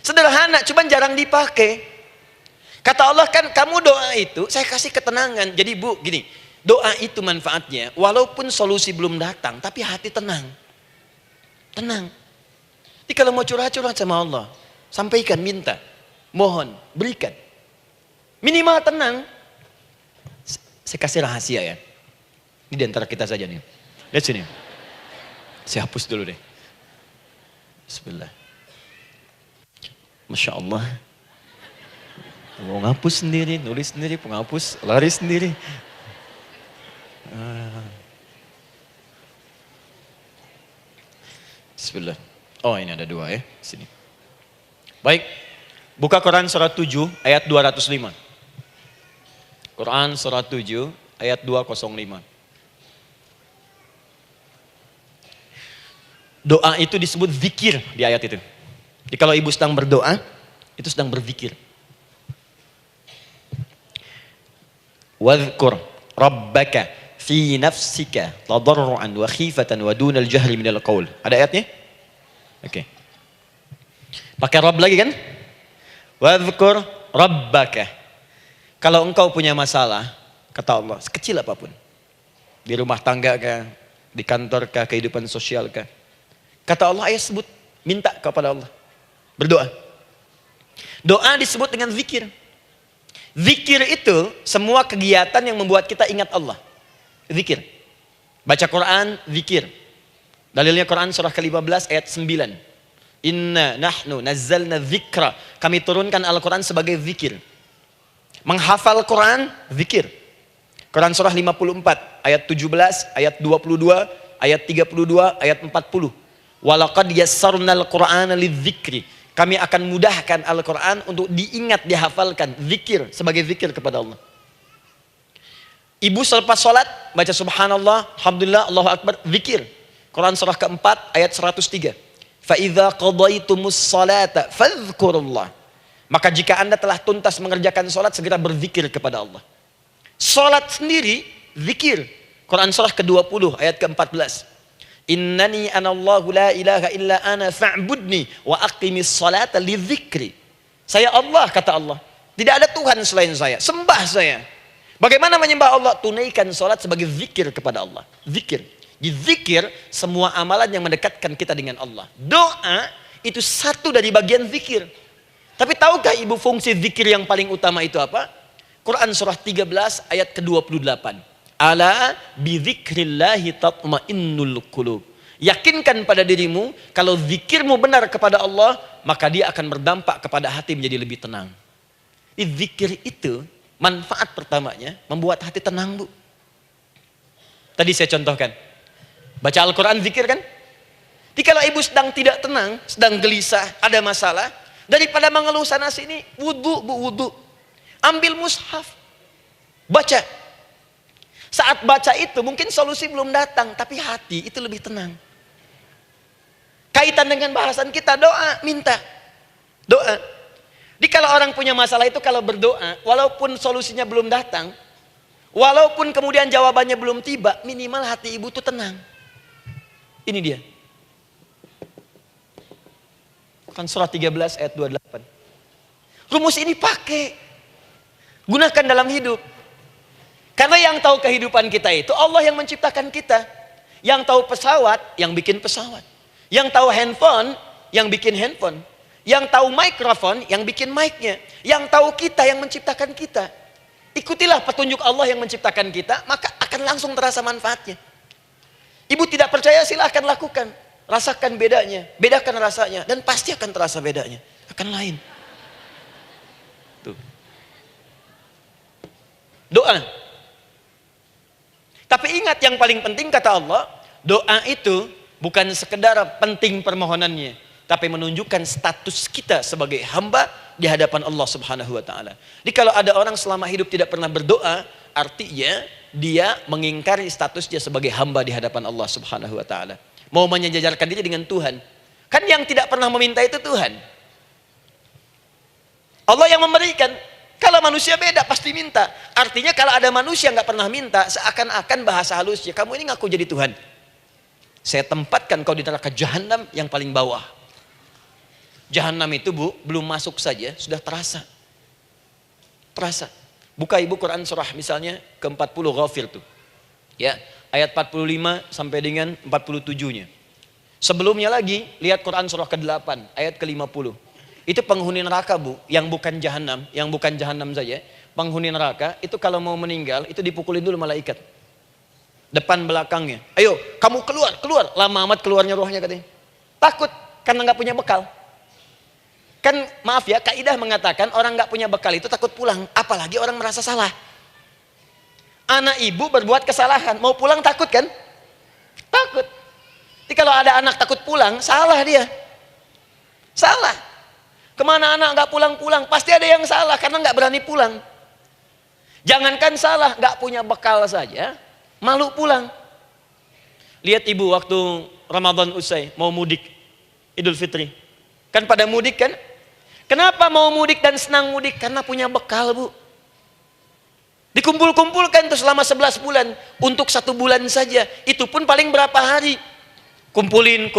Sederhana, cuman jarang dipakai. Kata Allah kan, kamu doa itu, saya kasih ketenangan. Jadi Bu, gini, doa itu manfaatnya, walaupun solusi belum datang, tapi hati tenang. Tenang. Jadi kalau mau curhat-curhat sama Allah, sampaikan, minta, mohon, berikan. Minimal tenang. Saya kasih rahasia ya. Ini di antara kita saja nih. Lihat sini. Saya hapus dulu deh. Bismillah. Masya Allah. Mau ngapus sendiri, nulis sendiri, penghapus, lari sendiri. Bismillah. Oh ini ada dua ya. Sini. Baik. Buka Quran surat 7 ayat 205. Quran surat 7 ayat 205. Doa itu disebut zikir di ayat itu. Jadi kalau ibu sedang berdoa, itu sedang berzikir. Wadhkur rabbaka fi nafsika tadarruan wa khifatan wa dunal jahri minal qaul. Ada ayatnya? Oke. Pakai Rabb lagi kan? Wadhkur rabbaka. Kalau engkau punya masalah, kata Allah, sekecil apapun. Di rumah tangga kah, Di kantor kah, kehidupan sosial kah? Kata Allah, ayat sebut, minta kepada Allah. Berdoa. Doa disebut dengan zikir. Zikir itu semua kegiatan yang membuat kita ingat Allah. Zikir. Baca Quran, zikir. Dalilnya Quran surah ke-15 ayat 9. Inna nahnu nazzalna dzikra. Kami turunkan Al-Quran sebagai zikir. Menghafal Quran, zikir. Quran surah 54 ayat 17, ayat 22, ayat 32, ayat 40. Walaqad yassarnal Qur'ana lidzikri. Kami akan mudahkan Al-Quran untuk diingat, dihafalkan. Zikir, sebagai zikir kepada Allah. Ibu selepas sholat, baca subhanallah, alhamdulillah, Allahu Akbar, zikir. Quran surah keempat, ayat 103. فَإِذَا قَضَيْتُمُ الصَّلَاةَ فَاذْكُرُوا اللَّهَ. Maka jika anda telah tuntas mengerjakan sholat, segera berzikir kepada Allah. Sholat sendiri, zikir. Quran surah ke-20, ayat ke-14. Innani anallahu la ilaha illa ana fa'budni wa aqimis salata li dzikri. Saya Allah, kata Allah. Tidak ada Tuhan selain saya. Sembah saya. Bagaimana menyembah Allah? Tunaikan sholat sebagai zikir kepada Allah. Zikir. Di zikir, semua amalan yang mendekatkan kita dengan Allah. Doa, itu satu dari bagian zikir. Tapi tahukah ibu fungsi zikir yang paling utama itu apa? Quran surah 13 ayat ke-28. Ala bizikrillahi tatma'innul qulub. Yakinkan pada dirimu, kalau zikirmu benar kepada Allah, maka dia akan berdampak kepada hati menjadi lebih tenang. Zikir itu, manfaat pertamanya, membuat hati tenang, Bu. Tadi saya contohkan. Baca Al-Quran, zikir kan? Jadi kalau ibu sedang tidak tenang, sedang gelisah, ada masalah, daripada mengeluh sana sini, wudu, Bu, wudu. Ambil mushaf, baca. Saat baca itu mungkin solusi belum datang, tapi hati itu lebih tenang. Kaitan dengan bahasan kita, doa, minta. Doa. Jadi kalau orang punya masalah itu kalau berdoa, walaupun solusinya belum datang, walaupun kemudian jawabannya belum tiba, minimal hati ibu itu tenang. Ini dia. Kan surah 13 ayat 28. Rumus ini pakai. Gunakan dalam hidup. Karena yang tahu kehidupan kita itu Allah yang menciptakan kita. Yang tahu pesawat, yang bikin pesawat. Yang tahu handphone, yang bikin handphone. Yang tahu mikrofon, yang bikin mic-nya. Yang tahu kita, yang menciptakan kita. Ikutilah petunjuk Allah yang menciptakan kita, maka akan langsung terasa manfaatnya. Ibu tidak percaya, silahkan lakukan. Rasakan bedanya, bedakan rasanya, dan pasti akan terasa bedanya. Akan lain. Tuh. Doa. Tapi ingat yang paling penting kata Allah, doa itu bukan sekedar penting permohonannya, tapi menunjukkan status kita sebagai hamba di hadapan Allah Subhanahu wa taala. Jadi kalau ada orang selama hidup tidak pernah berdoa, artinya dia mengingkari status dia sebagai hamba di hadapan Allah Subhanahu wa taala. Mau menyejajarkan diri dengan Tuhan. Kan yang tidak pernah meminta itu Tuhan. Allah yang memberikan. Kalau manusia beda pasti minta. Artinya kalau ada manusia nggak pernah minta, seakan-akan bahasa halusnya, kamu ini ngaku jadi Tuhan. Saya tempatkan kau di neraka jahanam yang paling bawah. Jahanam itu, Bu, belum masuk saja sudah terasa. Terasa. Buka ibu Quran surah misalnya ke-40 Ghafir tuh. Ya, ayat 45 sampai dengan 47-nya. Sebelumnya lagi, lihat Quran surah ke-8 ayat ke-50. Itu penghuni neraka, Bu, yang bukan jahanam saja. Penghuni neraka itu kalau mau meninggal itu dipukulin dulu malaikat. Depan belakangnya. Ayo, kamu keluar. Lama amat keluarnya rohnya katanya. Takut karena nggak punya bekal. Kan maaf ya, kaidah mengatakan orang nggak punya bekal itu takut pulang, apalagi orang merasa salah. Anak ibu berbuat kesalahan, mau pulang takut kan? Takut. Jadi kalau ada anak takut pulang, salah dia. Salah. Kemana anak nggak pulang-pulang? Pasti ada yang salah karena nggak berani pulang. Jangankan salah, nggak punya bekal saja, malu pulang. Lihat ibu waktu Ramadan usai, mau mudik, Idul Fitri. Kan pada mudik kan? Kenapa mau mudik dan senang mudik? Karena punya bekal, Bu. Dikumpul-kumpulkan tuh selama 11 bulan. Untuk 1 bulan saja. Itu pun paling berapa hari. Kumpulin.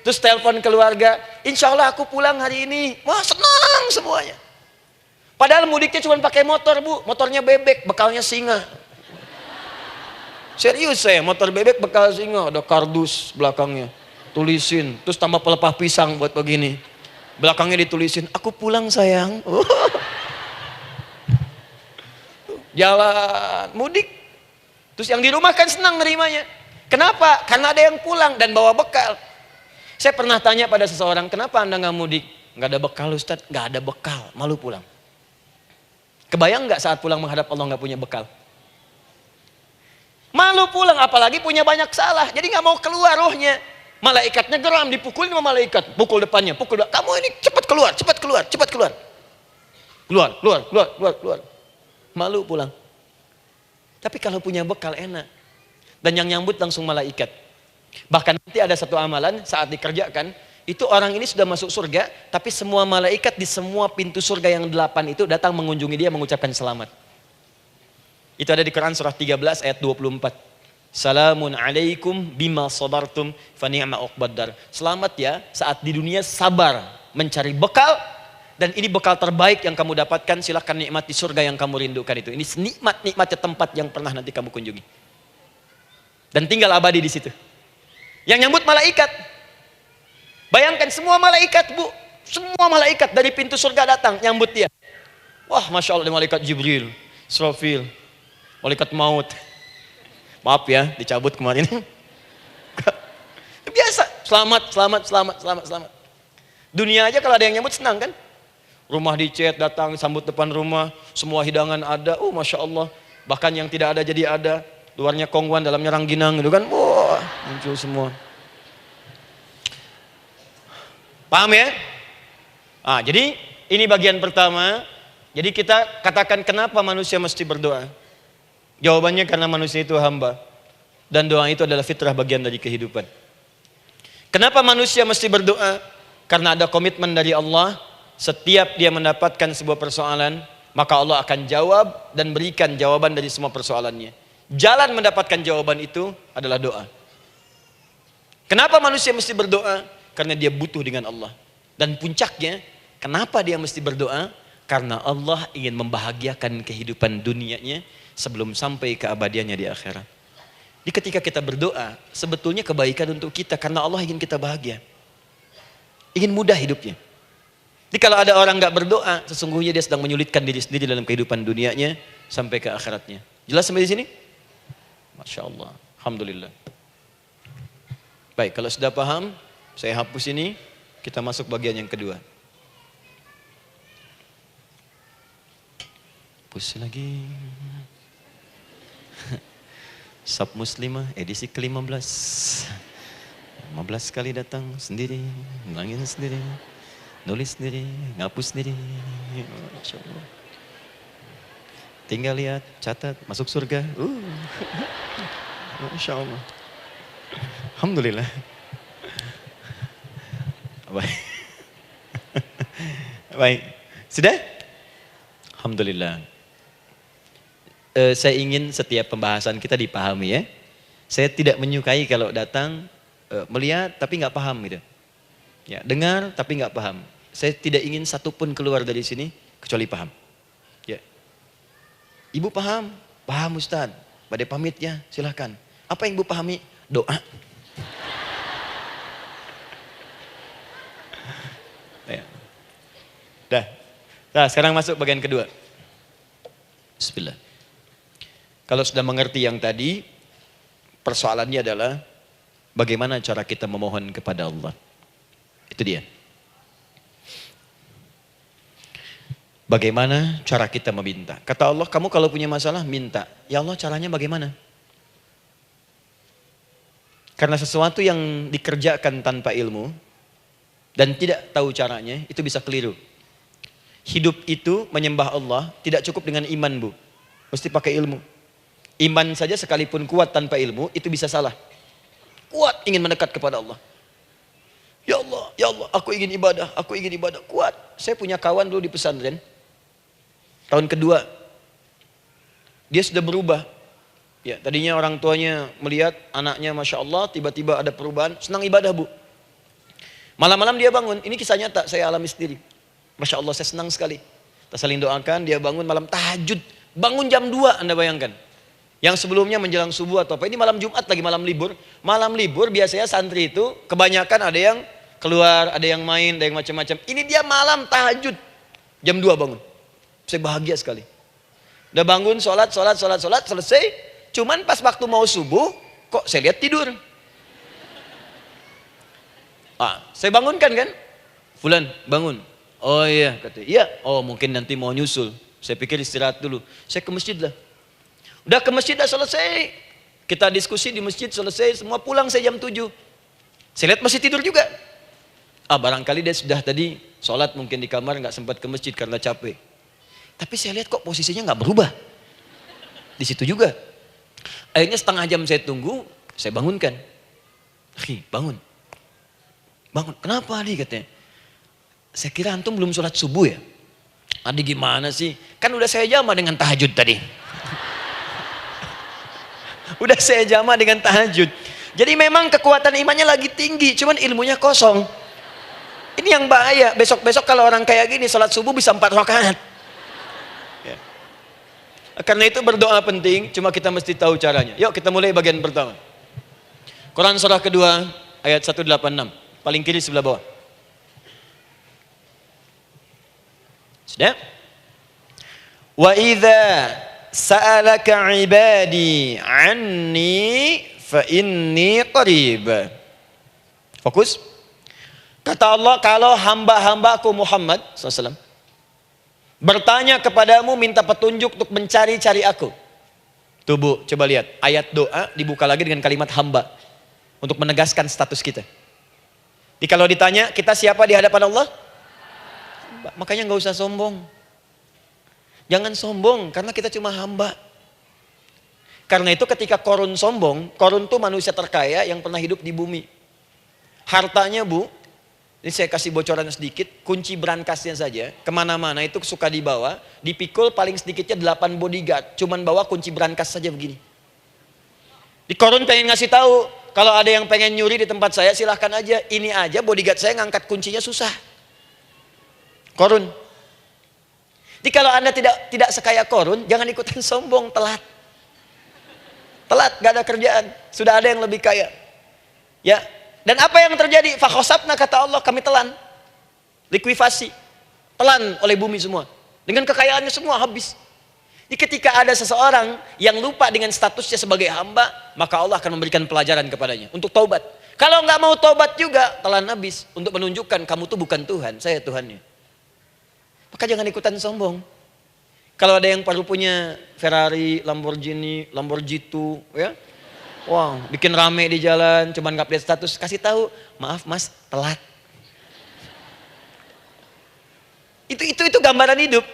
Terus telepon keluarga. Insya Allah aku pulang hari ini. Wah, senang semuanya. Padahal mudiknya cuma pakai motor, Bu. Motornya bebek, bekalnya singa. Serius saya, motor bebek bekal singa, ada kardus belakangnya. Tulisin, terus tambah pelepah pisang buat begini. Belakangnya ditulisin, aku pulang sayang. Jalan, mudik. Terus yang di rumah kan senang nerimanya. Kenapa? Karena ada yang pulang dan bawa bekal. Saya pernah tanya pada seseorang, kenapa anda nggak mudik? Nggak ada bekal Ustadz, nggak ada bekal, malu pulang. Kebayang nggak saat pulang menghadap Allah nggak punya bekal? Malu pulang, apalagi punya banyak salah. Jadi nggak mau keluar rohnya. Malaikatnya geram, dipukulin sama malaikat. Pukul depannya, pukul depan. Kamu ini cepat keluar, cepat keluar, cepat keluar. Keluar, keluar, keluar, keluar, keluar. Malu pulang. Tapi kalau punya bekal enak. Dan yang nyambut langsung malaikat. Bahkan nanti ada satu amalan saat dikerjakan. Itu orang ini sudah masuk surga. Tapi semua malaikat di semua pintu surga yang 8 itu datang mengunjungi dia mengucapkan selamat. Itu ada di Quran surah 13 ayat 24. Salamun alaikum bima sabartum fa ni'ma uqbaddar. Selamat ya saat di dunia sabar mencari bekal. Dan ini bekal terbaik yang kamu dapatkan. Silahkan nikmati surga yang kamu rindukan itu. Ini nikmat-nikmatnya tempat yang pernah nanti kamu kunjungi. Dan tinggal abadi di situ. Yang nyambut malaikat. Bayangkan semua malaikat bu. Semua malaikat dari pintu surga datang nyambut dia. Wah Masya Allah, malaikat Jibril, Israfil, malaikat maut. Maaf ya dicabut kemarin. Biasa. Selamat, selamat, selamat, selamat, selamat. Dunia aja kalau ada yang nyambut senang kan. Rumah dicet, datang, sambut depan rumah. Semua hidangan ada, Masya Allah. Bahkan yang tidak ada jadi ada. Luarnya kongwan, dalamnya rangginang gitu kan. Wah, muncul semua. Paham ya? Jadi ini bagian pertama. Jadi kita katakan kenapa manusia mesti berdoa. Jawabannya karena manusia itu hamba. Dan doa itu adalah fitrah bagian dari kehidupan. Kenapa manusia mesti berdoa? Karena ada komitmen dari Allah. Setiap dia mendapatkan sebuah persoalan, maka Allah akan jawab dan berikan jawaban dari semua persoalannya. Jalan mendapatkan jawaban itu adalah doa. Kenapa manusia mesti berdoa? Karena dia butuh dengan Allah. Dan puncaknya, kenapa dia mesti berdoa? Karena Allah ingin membahagiakan kehidupan dunianya sebelum sampai keabadiannya di akhirat. Jadi ketika kita berdoa, sebetulnya kebaikan untuk kita karena Allah ingin kita bahagia. Ingin mudah hidupnya. Jadi kalau ada orang nggak berdoa, sesungguhnya dia sedang menyulitkan diri sendiri dalam kehidupan dunianya sampai ke akhiratnya. Jelas sampai di sini? Masya Allah. Alhamdulillah. Baik, kalau sudah paham, saya hapus ini, kita masuk bagian yang kedua. Hapus lagi. Sab Muslimah edisi ke-15. 15 kali datang sendiri, ngulangin sendiri. Nulis sendiri, ngapus sendiri. Masya Allah. Tinggal lihat, catat, masuk surga. Masya Allah. Alhamdulillah. Baik. Baik. Sudah? Alhamdulillah. Saya ingin setiap pembahasan kita dipahami ya. Saya tidak menyukai kalau datang melihat tapi nggak paham gitu. Ya, dengar tapi nggak paham. Saya tidak ingin satupun keluar dari sini kecuali paham. Ya. Ibu paham? Paham Ustaz. Badai pamit ya, silahkan. Apa yang ibu pahami? Doa. Ya. Dah. Nah, sekarang masuk bagian kedua. Bismillah. Kalau sudah mengerti yang tadi, persoalannya adalah bagaimana cara kita memohon kepada Allah. Itu dia. Bagaimana cara kita meminta? Kata Allah, kamu kalau punya masalah, minta. Ya Allah, caranya bagaimana? Karena sesuatu yang dikerjakan tanpa ilmu dan tidak tahu caranya, itu bisa keliru. Hidup itu menyembah Allah tidak cukup dengan iman, Bu. Mesti pakai ilmu. Iman saja sekalipun kuat tanpa ilmu, itu bisa salah. Kuat ingin mendekat kepada Allah. Ya Allah, aku ingin ibadah, kuat. Saya punya kawan dulu di pesantren. Tahun kedua, dia sudah berubah. Ya, tadinya orang tuanya melihat anaknya Masya Allah, tiba-tiba ada perubahan, senang ibadah Bu. Malam-malam dia bangun, ini kisah nyata, saya alami sendiri. Masya Allah, saya senang sekali. Kita saling doakan, dia bangun malam tahajud. Bangun jam 2, Anda bayangkan. Yang sebelumnya menjelang subuh atau apa. Ini malam Jumat lagi, malam libur. Malam libur biasanya santri itu kebanyakan ada yang keluar, ada yang main, ada yang macam-macam. Ini dia malam tahajud. Jam 2 bangun. Saya bahagia sekali. Udah bangun, sholat, selesai. Cuman pas waktu mau subuh, kok saya lihat tidur. Saya bangunkan kan. Fulan, bangun. Oh iya, kata. Iya, oh mungkin nanti mau nyusul. Saya pikir istirahat dulu. Saya ke masjid lah. Udah ke masjid, dah selesai. Kita diskusi di masjid, selesai. Semua pulang saya jam 7. Saya lihat masih tidur juga. Barangkali dia sudah tadi sholat mungkin di kamar, nggak sempat ke masjid karena capek. Tapi saya lihat kok posisinya nggak berubah. Di situ juga. Akhirnya setengah jam saya tunggu, saya bangunkan. Bangun. Bangun. Kenapa Adi katanya? Saya kira antum belum sholat subuh ya? Adi gimana sih? Kan udah saya jama dengan tahajud tadi. Udah saya jama dengan tahajud. Jadi memang kekuatan imannya lagi tinggi, cuman ilmunya kosong. Ini yang bahaya. Besok-besok kalau orang kayak gini sholat subuh bisa 4 rakaat. Ya. Karena itu berdoa penting, cuma kita mesti tahu caranya. Yuk kita mulai bagian pertama. Quran surah kedua ayat 186. Paling kiri sebelah bawah. Sudah? Wa idza sa'alaka ibadi anni fa inni qarib. Fokus. Kata Allah, kalau hamba-hambaku Muhammad SAW bertanya kepadamu, minta petunjuk untuk mencari-cari aku. Tuh Bu, coba lihat. Ayat doa dibuka lagi dengan kalimat hamba. Untuk menegaskan status kita. Jadi kalau ditanya, kita siapa di hadapan Allah? Makanya nggak usah sombong. Jangan sombong, karena kita cuma hamba. Karena itu ketika Korun sombong, Korun tuh manusia terkaya yang pernah hidup di bumi. Hartanya Bu, ini saya kasih bocoran sedikit, kunci berangkasnya saja, kemana-mana itu suka dibawa, dipikul paling sedikitnya 8 bodyguard, cuman bawa kunci berangkas saja begini. Di Korun pengen ngasih tahu, kalau ada yang pengen nyuri di tempat saya silahkan aja, ini aja bodyguard saya ngangkat kuncinya susah. Korun. Jadi kalau Anda tidak sekaya Korun, jangan ikutan sombong, telat. Telat, gak ada kerjaan. Sudah ada yang lebih kaya. Ya. Dan apa yang terjadi? Fakhosabna, kata Allah, kami telan. Likuifasi. Telan oleh bumi semua. Dengan kekayaannya semua habis. Jadi ketika ada seseorang yang lupa dengan statusnya sebagai hamba, maka Allah akan memberikan pelajaran kepadanya. Untuk taubat. Kalau nggak mau taubat juga, telan habis. Untuk menunjukkan kamu tuh bukan Tuhan, saya Tuhannya. Maka jangan ikutan sombong. Kalau ada yang baru punya Ferrari, Lamborghini, Lamborghini, ya, wow, bikin rame di jalan, cuman nggak update status, kasih tahu, maaf mas, telat. Itu gambaran hidup.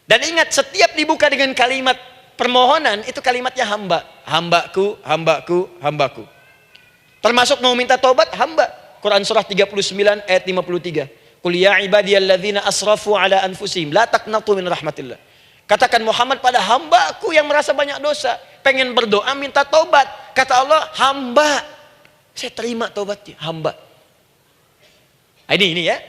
Dan ingat, setiap dibuka dengan kalimat permohonan, itu kalimatnya hamba, hambaku, hambaku, hambaku. Termasuk mau minta tobat, hamba. Quran surah 39 ayat 53. Qul ya ibadiyalladzina asrafu ala anfusihim la taqnatu min rahmatillah. Katakan Muhammad pada hambaku yang merasa banyak dosa, pengen berdoa minta taubat. Kata Allah, hamba. Saya terima taubatnya, hamba. Ini ya.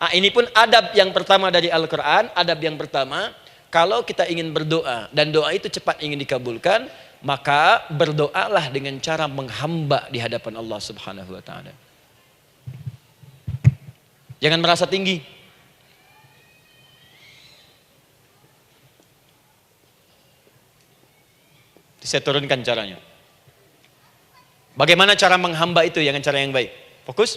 Ini pun adab yang pertama dari Al-Qur'an, adab yang pertama, kalau kita ingin berdoa dan doa itu cepat ingin dikabulkan, maka berdoalah dengan cara menghamba di hadapan Allah Subhanahu wa taala. Jangan merasa tinggi. Saya turunkan caranya. Bagaimana cara menghamba itu dengan cara yang baik? Fokus.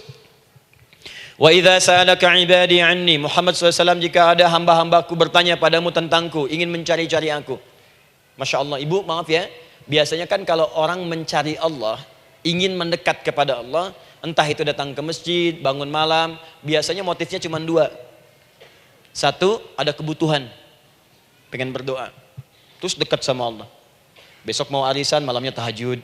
Wa idza sa'alaka ibadi anni, Muhammad SAW, jika ada hamba-hambaku bertanya padamu tentangku, ingin mencari-cari aku. Masya Allah, ibu maaf ya, biasanya kan kalau orang mencari Allah, ingin mendekat kepada Allah, entah itu datang ke masjid, bangun malam, biasanya motifnya cuma 2. Satu, ada kebutuhan, pengen berdoa, terus dekat sama Allah. Besok mau arisan, malamnya tahajud.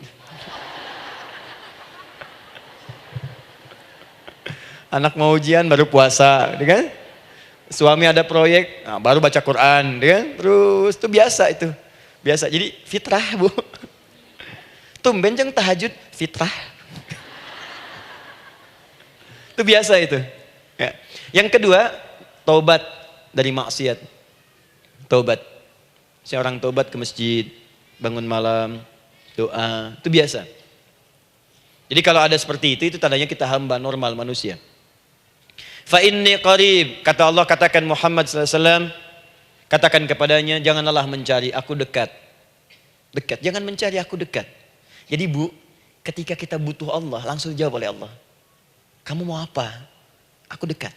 Anak mau ujian, baru puasa, kan? Suami ada proyek, baru baca Quran, kan? Terus itu biasa itu, biasa. Jadi fitrah bu. Tumben jeng tahajud, fitrah. Itu biasa itu. Ya. Yang kedua, taubat dari maksiat. Taubat. Seorang taubat ke masjid, bangun malam, doa, itu biasa. Jadi kalau ada seperti itu tandanya kita hamba normal manusia. Fa inni qarib, kata Allah, katakan Muhammad SAW, katakan kepadanya, janganlah mencari, aku dekat. Dekat, jangan mencari, aku dekat. Jadi Bu, ketika kita butuh Allah, langsung jawab oleh Allah. Kamu mau apa? Aku dekat.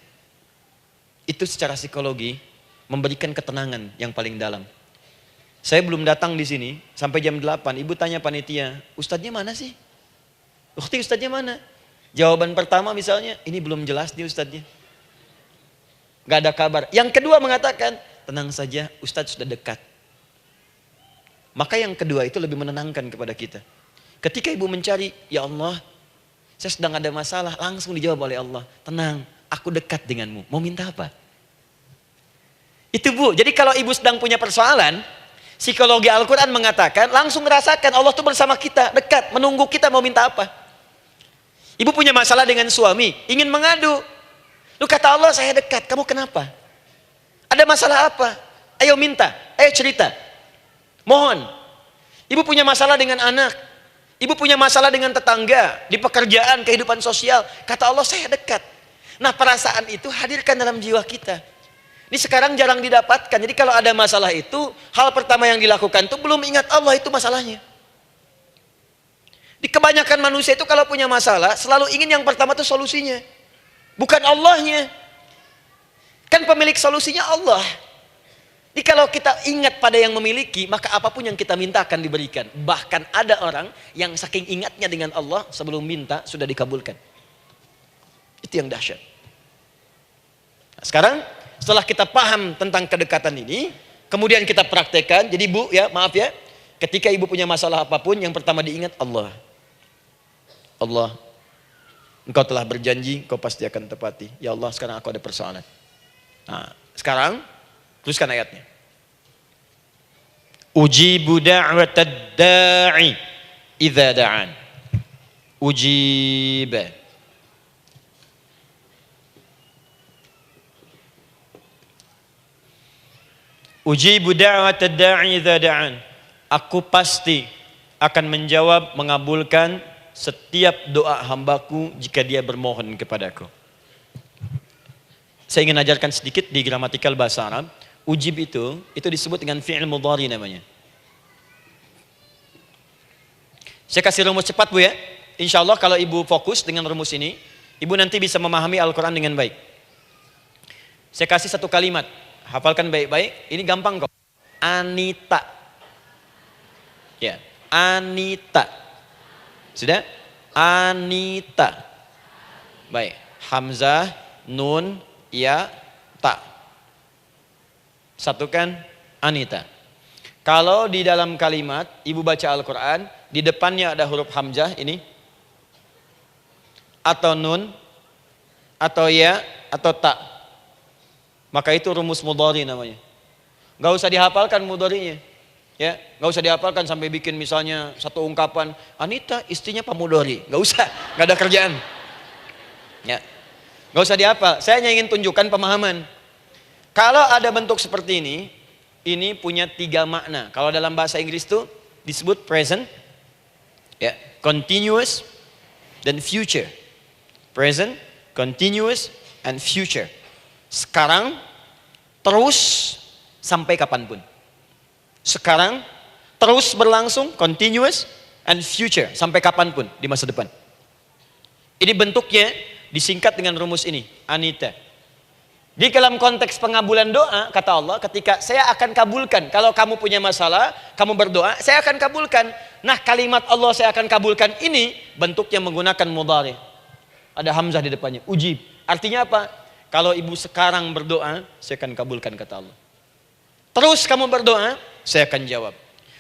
Itu secara psikologi memberikan ketenangan yang paling dalam. Saya belum datang di sini sampai jam 8. Ibu tanya panitia, ustadznya mana sih? Ukti, ustadznya mana? Jawaban pertama misalnya, ini belum jelas nih ustadznya. Gak ada kabar. Yang kedua mengatakan, tenang saja, ustadz sudah dekat. Maka yang kedua itu lebih menenangkan kepada kita. Ketika ibu mencari, ya Allah, saya sedang ada masalah, langsung dijawab oleh Allah. Tenang, aku dekat denganmu. Mau minta apa? Itu Bu, jadi kalau ibu sedang punya persoalan, psikologi Al-Quran mengatakan, langsung rasakan Allah tuh bersama kita, dekat, menunggu kita mau minta apa. Ibu punya masalah dengan suami, ingin mengadu. Lu kata Allah, saya dekat, kamu kenapa? Ada masalah apa? Ayo minta, ayo cerita. Mohon. Ibu punya masalah dengan anak. Ibu punya masalah dengan tetangga, di pekerjaan, kehidupan sosial. Kata Allah, saya dekat. Nah, perasaan itu hadirkan dalam jiwa kita. Ini sekarang jarang didapatkan. Jadi kalau ada masalah itu, hal pertama yang dilakukan itu belum ingat Allah itu masalahnya. Di kebanyakan manusia itu kalau punya masalah, selalu ingin yang pertama itu solusinya. Bukan Allahnya. Kan pemilik solusinya Allah. Jadi kalau kita ingat pada yang memiliki, maka apapun yang kita minta akan diberikan. Bahkan ada orang yang saking ingatnya dengan Allah, sebelum minta sudah dikabulkan. Itu yang dahsyat. Nah, sekarang setelah kita paham tentang kedekatan ini, kemudian kita praktekkan. Jadi Bu, ya maaf ya, ketika ibu punya masalah apapun, yang pertama diingat Allah. Allah, Engkau telah berjanji, Engkau pasti akan tepati. Ya Allah, sekarang aku ada persoalan. Nah, sekarang teruskan ayatnya. Ujibu da'watad da'i idza da'an. Ujiba. Ujibu da'watad da'i idza da'an. Aku pasti akan menjawab, mengabulkan setiap doa hambaku jika dia bermohon kepadaku. Saya ingin ajarkan sedikit di gramatikal bahasa Arab. Ujib itu disebut dengan fi'il mudhari namanya. Saya kasih rumus cepat Bu ya. Insya Allah kalau ibu fokus dengan rumus ini, ibu nanti bisa memahami Al-Quran dengan baik. Saya kasih satu kalimat. Hafalkan baik-baik. Ini gampang kok. Anita. Ya, Anita. Sudah? Anita. Baik. Hamzah, nun, ya, ta. Satukan Anita. Kalau di dalam kalimat ibu baca Al-Quran, di depannya ada huruf hamzah ini, atau nun, atau ya, atau ta, maka itu rumus mudhari namanya. Gak usah dihafalkan mudharinya. Ya, gak usah dihafalkan sampai bikin misalnya satu ungkapan, Anita istrinya Pak Mudhari. Gak usah, gak ada kerjaan. Ya, gak usah dihafal. Saya hanya ingin tunjukkan pemahaman. Kalau ada bentuk seperti ini punya 3 makna. Kalau dalam bahasa Inggris itu disebut present, ya, continuous, dan future. Present, continuous, and future. Sekarang, terus, sampai kapanpun. Sekarang, terus berlangsung, continuous, and future, sampai kapanpun di masa depan. Ini bentuknya disingkat dengan rumus ini, Anita. Di dalam konteks pengabulan doa, kata Allah, ketika saya akan kabulkan. Kalau kamu punya masalah, kamu berdoa, saya akan kabulkan. Nah, kalimat Allah saya akan kabulkan ini, bentuknya menggunakan mudhari. Ada hamzah di depannya, ujib. Artinya apa? Kalau ibu sekarang berdoa, saya akan kabulkan, kata Allah. Terus kamu berdoa, saya akan jawab.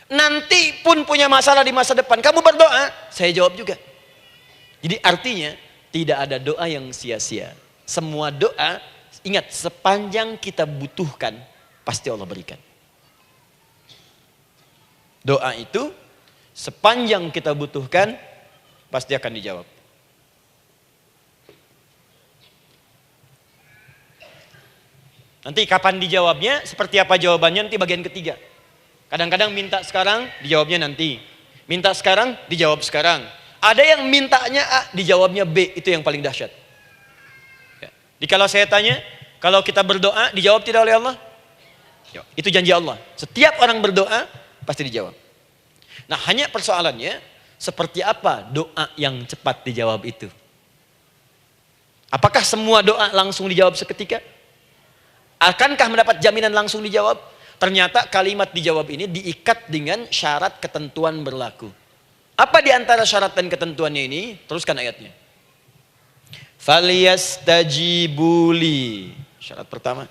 Nanti pun punya masalah di masa depan, kamu berdoa, saya jawab juga. Jadi artinya, tidak ada doa yang sia-sia. Semua doa, ingat, sepanjang kita butuhkan, pasti Allah berikan. Doa itu, sepanjang kita butuhkan, pasti akan dijawab. Nanti kapan dijawabnya, seperti apa jawabannya, nanti bagian ketiga. Kadang-kadang minta sekarang, dijawabnya nanti. Minta sekarang, dijawab sekarang. Ada yang mintanya A, dijawabnya B. Itu yang paling dahsyat. Ya. Jadi kalau saya tanya, kalau kita berdoa, dijawab tidak oleh Allah? Ya. Itu janji Allah. Setiap orang berdoa, pasti dijawab. Nah, hanya persoalannya, seperti apa doa yang cepat dijawab itu? Apakah semua doa langsung dijawab seketika? Akankah mendapat jaminan langsung dijawab? Ternyata kalimat dijawab ini diikat dengan syarat ketentuan berlaku. Apa di antara syarat dan ketentuannya ini? Teruskan ayatnya. Falyastajibuli. Syarat pertama.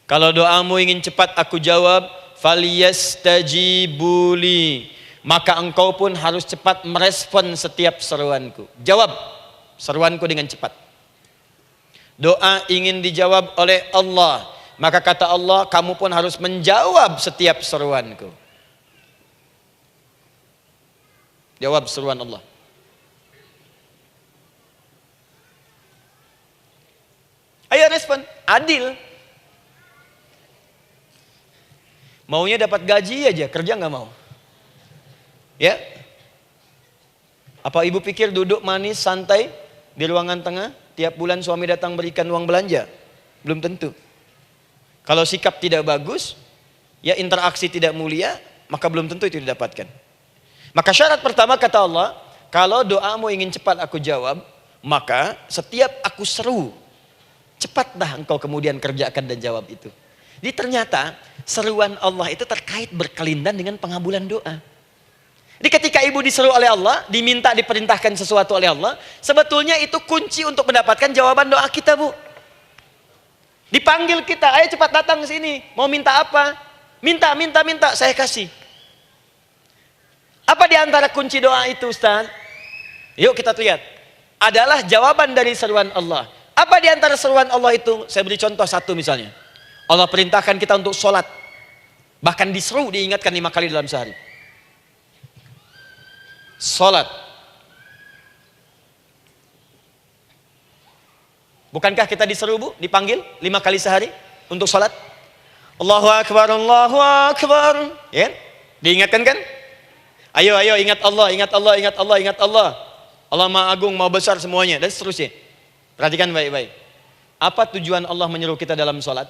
Kalau doamu ingin cepat aku jawab, falyastajibuli. Maka engkau pun harus cepat merespon setiap seruanku. Jawab seruanku dengan cepat. Doa ingin dijawab oleh Allah. Maka kata Allah, kamu pun harus menjawab setiap seruanku. Jawab seruan Allah. Ayo respon, adil. Maunya dapat gaji aja, kerja nggak mau. Ya? Apa ibu pikir duduk manis, santai di ruangan tengah, tiap bulan suami datang berikan uang belanja? Belum tentu. Kalau sikap tidak bagus, ya interaksi tidak mulia, maka belum tentu itu didapatkan. Maka syarat pertama kata Allah, kalau doamu ingin cepat aku jawab, maka setiap aku seru, cepatlah engkau kemudian kerjakan dan jawab itu. Jadi ternyata seruan Allah itu terkait berkelindan dengan pengabulan doa. Jadi ketika ibu diseru oleh Allah, diminta diperintahkan sesuatu oleh Allah, sebetulnya itu kunci untuk mendapatkan jawaban doa kita, Bu. Dipanggil kita, ayo cepat datang ke sini. Mau minta apa? Minta, saya kasih. Apa di antara kunci doa itu, Ustaz? Yuk kita lihat. Adalah jawaban dari seruan Allah. Apa di antara seruan Allah itu? Saya beri contoh satu misalnya. Allah perintahkan kita untuk sholat. Bahkan diseru, diingatkan 5 kali dalam sehari. Sholat. Bukankah kita diseru, Bu? Dipanggil 5 kali sehari untuk sholat? Allahu Akbar, Allahu Akbar. Ya? Diingatkan kan? Ayo ingat Allah, ingat Allah, ingat Allah, ingat Allah. Allah Maha Agung, Maha Besar semuanya. Dan seterusnya. Perhatikan baik-baik. Apa tujuan Allah menyeru kita dalam sholat?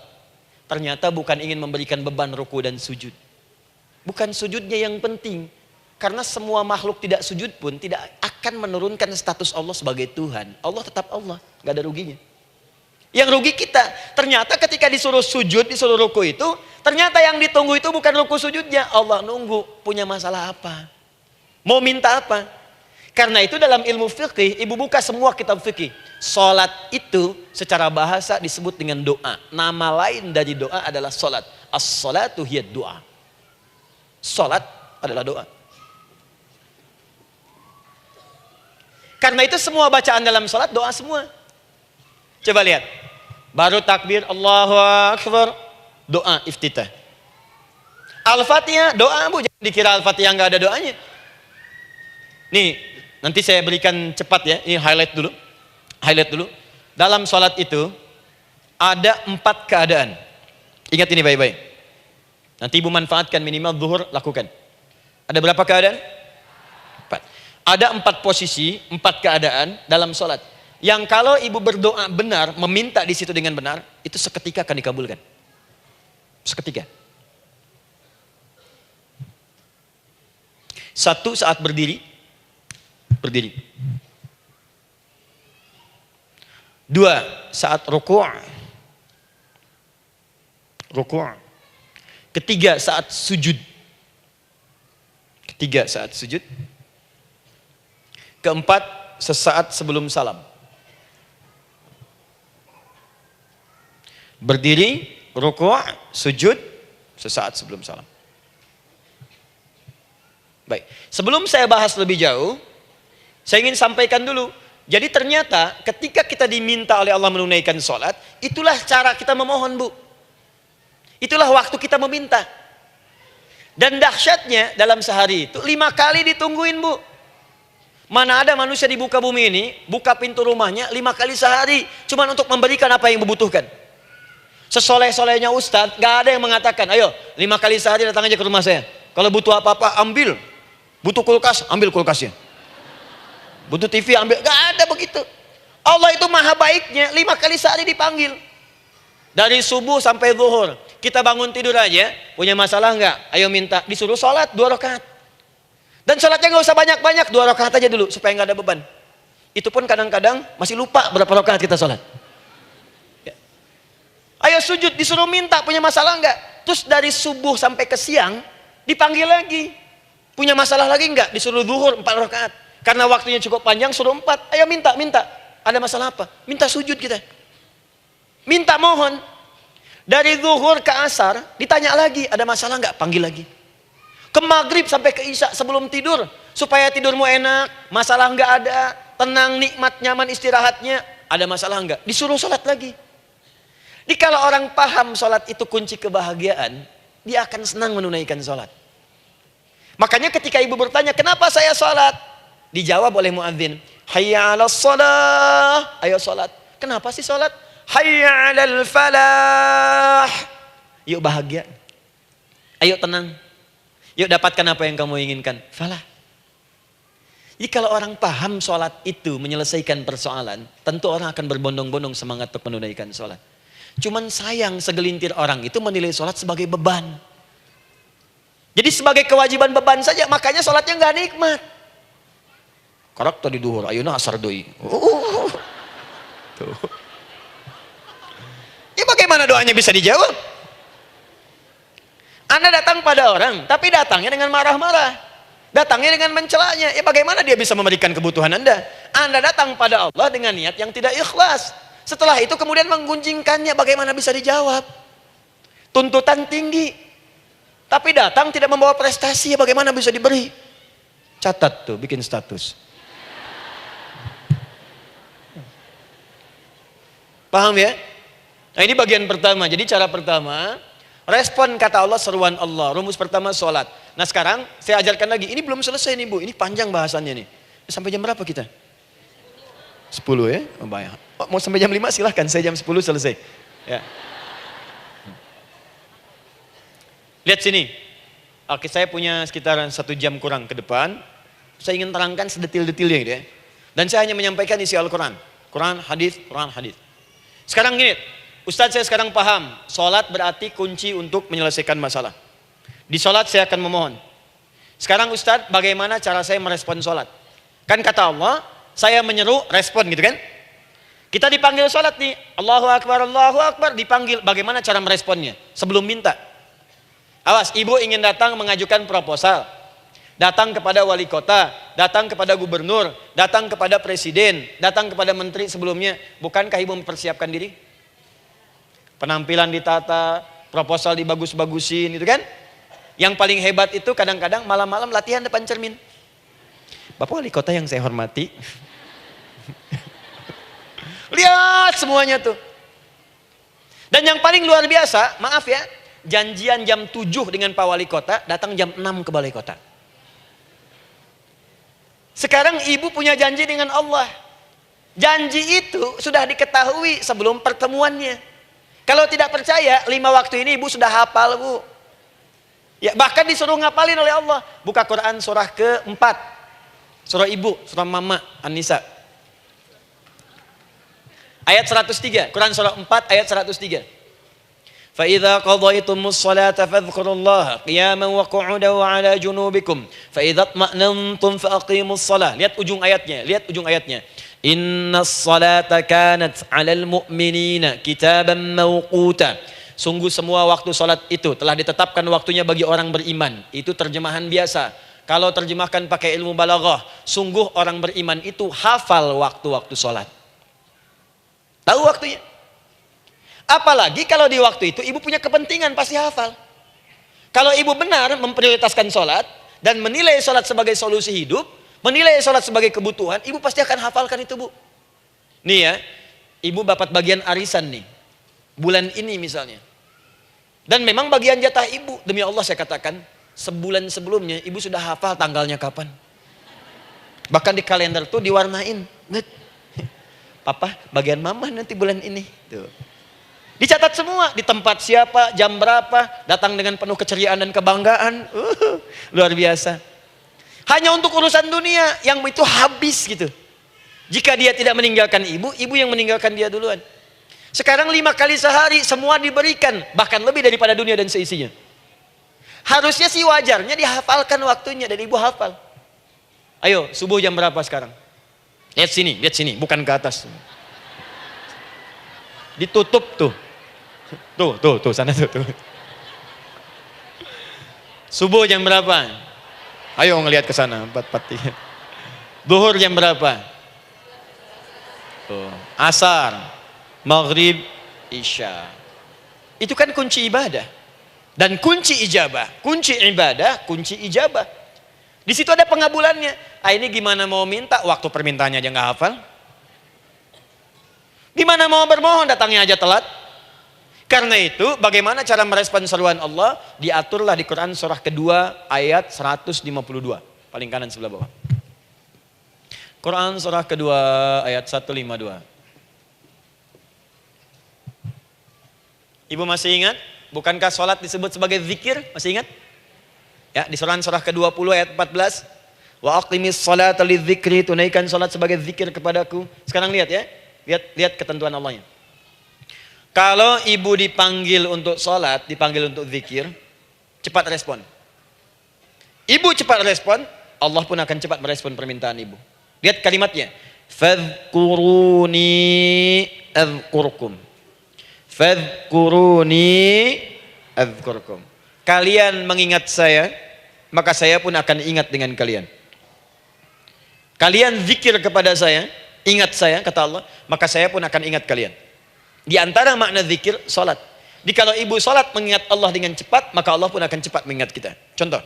Ternyata bukan ingin memberikan beban ruku dan sujud. Bukan sujudnya yang penting. Karena semua makhluk tidak sujud pun tidak akan menurunkan status Allah sebagai Tuhan. Allah tetap Allah, gak ada ruginya. Yang rugi kita. Ternyata ketika disuruh sujud, disuruh ruku itu, ternyata yang ditunggu itu bukan ruku sujudnya. Allah nunggu, punya masalah apa? Mau minta apa? Karena itu dalam ilmu fikih, ibu buka semua kitab fikih. Salat itu secara bahasa disebut dengan doa. Nama lain dari doa adalah salat. As-salatu hiya doa. Salat adalah doa. Karena itu semua bacaan dalam salat doa semua. Coba lihat. Baru takbir Allahu Akbar, doa iftitah. Al-Fatihah doa, Bu, jangan dikira Al-Fatihah enggak ada doanya. Nih, nanti saya berikan cepat ya. Ini highlight dulu. Highlight dulu. Dalam salat itu ada 4 keadaan. Ingat ini baik-baik. Nanti Ibu manfaatkan minimal zuhur lakukan. Ada berapa keadaan? 4. Ada 4 posisi, 4 keadaan dalam salat. Yang kalau ibu berdoa benar, meminta di situ dengan benar, itu seketika akan dikabulkan. Seketika. 1 saat berdiri. 2 saat ruku'. 3 saat sujud. 4 sesaat sebelum salam. Berdiri, ruku', sujud, sesaat sebelum salam. Baik, sebelum saya bahas lebih jauh, saya ingin sampaikan dulu. Jadi ternyata ketika kita diminta oleh Allah menunaikan sholat, itulah cara kita memohon, Bu. Itulah waktu kita meminta. Dan dahsyatnya dalam sehari itu 5 kali ditungguin, Bu. Mana ada manusia di muka bumi ini buka pintu rumahnya 5 kali sehari, cuma untuk memberikan apa yang dibutuhkan. Sesoleh-solehnya Ustadz, gak ada yang mengatakan, ayo 5 kali sehari datang aja ke rumah saya. Kalau butuh apa-apa ambil. Butuh kulkas, ambil kulkasnya. Butuh TV, ambil. Gak ada begitu. Allah itu maha baiknya, 5 kali sehari dipanggil. Dari subuh sampai zuhur. Kita bangun tidur aja, punya masalah nggak? Ayo minta, disuruh sholat 2 rakaat. Dan sholatnya nggak usah banyak-banyak, 2 rakaat aja dulu supaya nggak ada beban. Itu pun kadang-kadang masih lupa berapa rakaat kita sholat. Ya. Ayo sujud, disuruh minta, punya masalah nggak? Terus dari subuh sampai ke siang dipanggil lagi. Punya masalah lagi nggak? Disuruh zuhur 4 rakaat. Karena waktunya cukup panjang, suruh 4. Ayo minta. Ada masalah apa? Minta sujud kita. Minta mohon. Dari zuhur ke asar ditanya lagi, ada masalah nggak? Panggil lagi. Ke maghrib sampai ke isya sebelum tidur, supaya tidurmu enak, masalah nggak ada, tenang, nikmat, nyaman istirahatnya. Ada masalah nggak? Disuruh sholat lagi. Jadi kalau orang paham sholat itu kunci kebahagiaan, dia akan senang menunaikan sholat. Makanya ketika ibu bertanya, kenapa saya sholat? Dijawab oleh muadzin, hayya 'alas shalah, ayo sholat. Kenapa sih sholat? Hayya 'alal falah. Yuk bahagia. Ayo tenang. Yuk dapatkan apa yang kamu inginkan. Falah. Jadi kalau orang paham sholat itu menyelesaikan persoalan, tentu orang akan berbondong-bondong semangat untuk menunaikan sholat. Cuman sayang segelintir orang itu menilai sholat sebagai beban. Jadi sebagai kewajiban beban saja, makanya sholatnya nggak nikmat. Karakter di duhur, ayeuna asar deui. Tuh. Ya bagaimana doanya bisa dijawab? Anda datang pada orang, tapi datangnya dengan marah-marah. Datangnya dengan mencelanya. Ya bagaimana dia bisa memberikan kebutuhan Anda? Anda datang pada Allah dengan niat yang tidak ikhlas. Setelah itu kemudian menggunjingkannya, bagaimana bisa dijawab? Tuntutan tinggi. Tapi datang tidak membawa prestasi, ya bagaimana bisa diberi? Catat tuh, bikin status. Paham ya? Nah ini bagian pertama. Jadi cara pertama, respon kata Allah, seruan Allah. Rumus pertama sholat. Nah sekarang saya ajarkan lagi. Ini belum selesai nih Bu. Ini panjang bahasannya nih. Sampai jam berapa kita? 10 ya? Oh, banyak. Oh, mau sampai jam 5 silahkan. Saya jam 10 selesai. Ya. Lihat sini. Oke, saya punya sekitar 1 jam kurang ke depan. Saya ingin terangkan sedetil-detilnya gitu ya. Dan saya hanya menyampaikan isi Al-Quran. Quran, hadis, Quran, hadis. Sekarang gini, Ustadz saya sekarang paham, sholat berarti kunci untuk menyelesaikan masalah. Di sholat saya akan memohon. Sekarang Ustadz, bagaimana cara saya merespon sholat? Kan kata Allah, saya menyeru, respon gitu kan? Kita dipanggil sholat nih, Allahu Akbar, dipanggil. Bagaimana cara meresponnya? Sebelum minta. Awas, ibu ingin datang mengajukan proposal. Datang kepada wali kota, datang kepada gubernur, datang kepada presiden, datang kepada menteri sebelumnya. Bukankah ibu mempersiapkan diri? Penampilan ditata, proposal dibagus-bagusin, itu kan? Yang paling hebat itu kadang-kadang malam-malam latihan depan cermin. Bapak wali kota yang saya hormati. Lihat semuanya tuh. Dan yang paling luar biasa, maaf ya, janjian jam 7 dengan Pak Wali Kota, datang jam 6 ke Balai Kota. Sekarang ibu punya janji dengan Allah. Janji itu sudah diketahui sebelum pertemuannya. Kalau tidak percaya, 5 waktu ini ibu sudah hafal Bu. Ya, bahkan disuruh ngapalin oleh Allah. Buka Quran surah ke-4. Surah ibu, surah mama, An-Nisa. Ayat 103, Quran surah 4 ayat 103. فَإِذَا قَضَيْتُمُ الصَّلَاةَ فَاذْكُرُوا اللَّهَ قِيَامًا وَقُعُودًا وَعَلَى جُنُوبِكُمْ فَإِذَا اطْمَأْنَنْتُمْ فَأَقِيمُوا الصَّلَاةَ. Lihat ujung ayatnya. Inna as-salata kanat 'alal mu'minina kitaban mawquta. Sungguh semua waktu salat itu telah ditetapkan waktunya bagi orang beriman. Itu terjemahan biasa. Kalau terjemahkan pakai ilmu balaghah, sungguh orang beriman itu hafal waktu-waktu salat. Tahu waktunya. Apalagi kalau di waktu itu ibu punya kepentingan, pasti hafal. Kalau ibu benar memprioritaskan sholat dan menilai sholat sebagai solusi hidup, menilai sholat sebagai kebutuhan, ibu pasti akan hafalkan itu Bu. Nih ya, ibu dapat bagian arisan nih, bulan ini misalnya. Dan memang bagian jatah ibu, demi Allah saya katakan, sebulan sebelumnya ibu sudah hafal tanggalnya kapan. Bahkan di kalender tuh diwarnain. Papa, bagian mama nanti bulan ini. Tuh. Dicatat semua, di tempat siapa, jam berapa, datang dengan penuh keceriaan dan kebanggaan. Luar biasa. Hanya untuk urusan dunia yang itu habis gitu. Jika dia tidak meninggalkan ibu, ibu yang meninggalkan dia duluan. Sekarang 5 kali sehari semua diberikan, bahkan lebih daripada dunia dan seisinya. Harusnya sih wajarnya dihafalkan waktunya dan ibu hafal. Ayo, subuh jam berapa sekarang? Lihat sini, bukan ke atas. Ditutup tuh. Tuh, sana tuh. Subuh jam berapa? Ayo ngelihat ke sana, 4:43. Duhur jam berapa? Tuh, asar. Maghrib, isya. Itu kan kunci ibadah. Dan kunci ijabah, kunci ibadah, kunci ijabah. Di situ ada pengabulannya. Ini gimana mau minta, waktu permintaannya aja nggak hafal. Gimana mau bermohon, datangnya aja telat. Karena itu, bagaimana cara merespon seruan Allah? Diaturlah di Quran surah kedua ayat 152. Paling kanan sebelah bawah. Quran surah kedua ayat 152. Ibu masih ingat? Bukankah sholat disebut sebagai zikir? Masih ingat? Ya, di surah ke-20 ayat 14. Wa aqimis sholata lidzikri, tunaikan sholat sebagai zikir kepadaku. Sekarang lihat ya. Lihat ketentuan Allahnya. Kalau ibu dipanggil untuk sholat, dipanggil untuk zikir, cepat respon. Ibu cepat respon, Allah pun akan cepat merespon permintaan ibu. Lihat kalimatnya. Fadhkuruni adzkurkum. Fadhkuruni adzkurkum. Kalian mengingat saya, maka saya pun akan ingat dengan kalian. Kalian zikir kepada saya, ingat saya, kata Allah, maka saya pun akan ingat kalian. Di antara makna zikir, salat. Jikalau ibu salat mengingat Allah dengan cepat, maka Allah pun akan cepat mengingat kita. Contoh.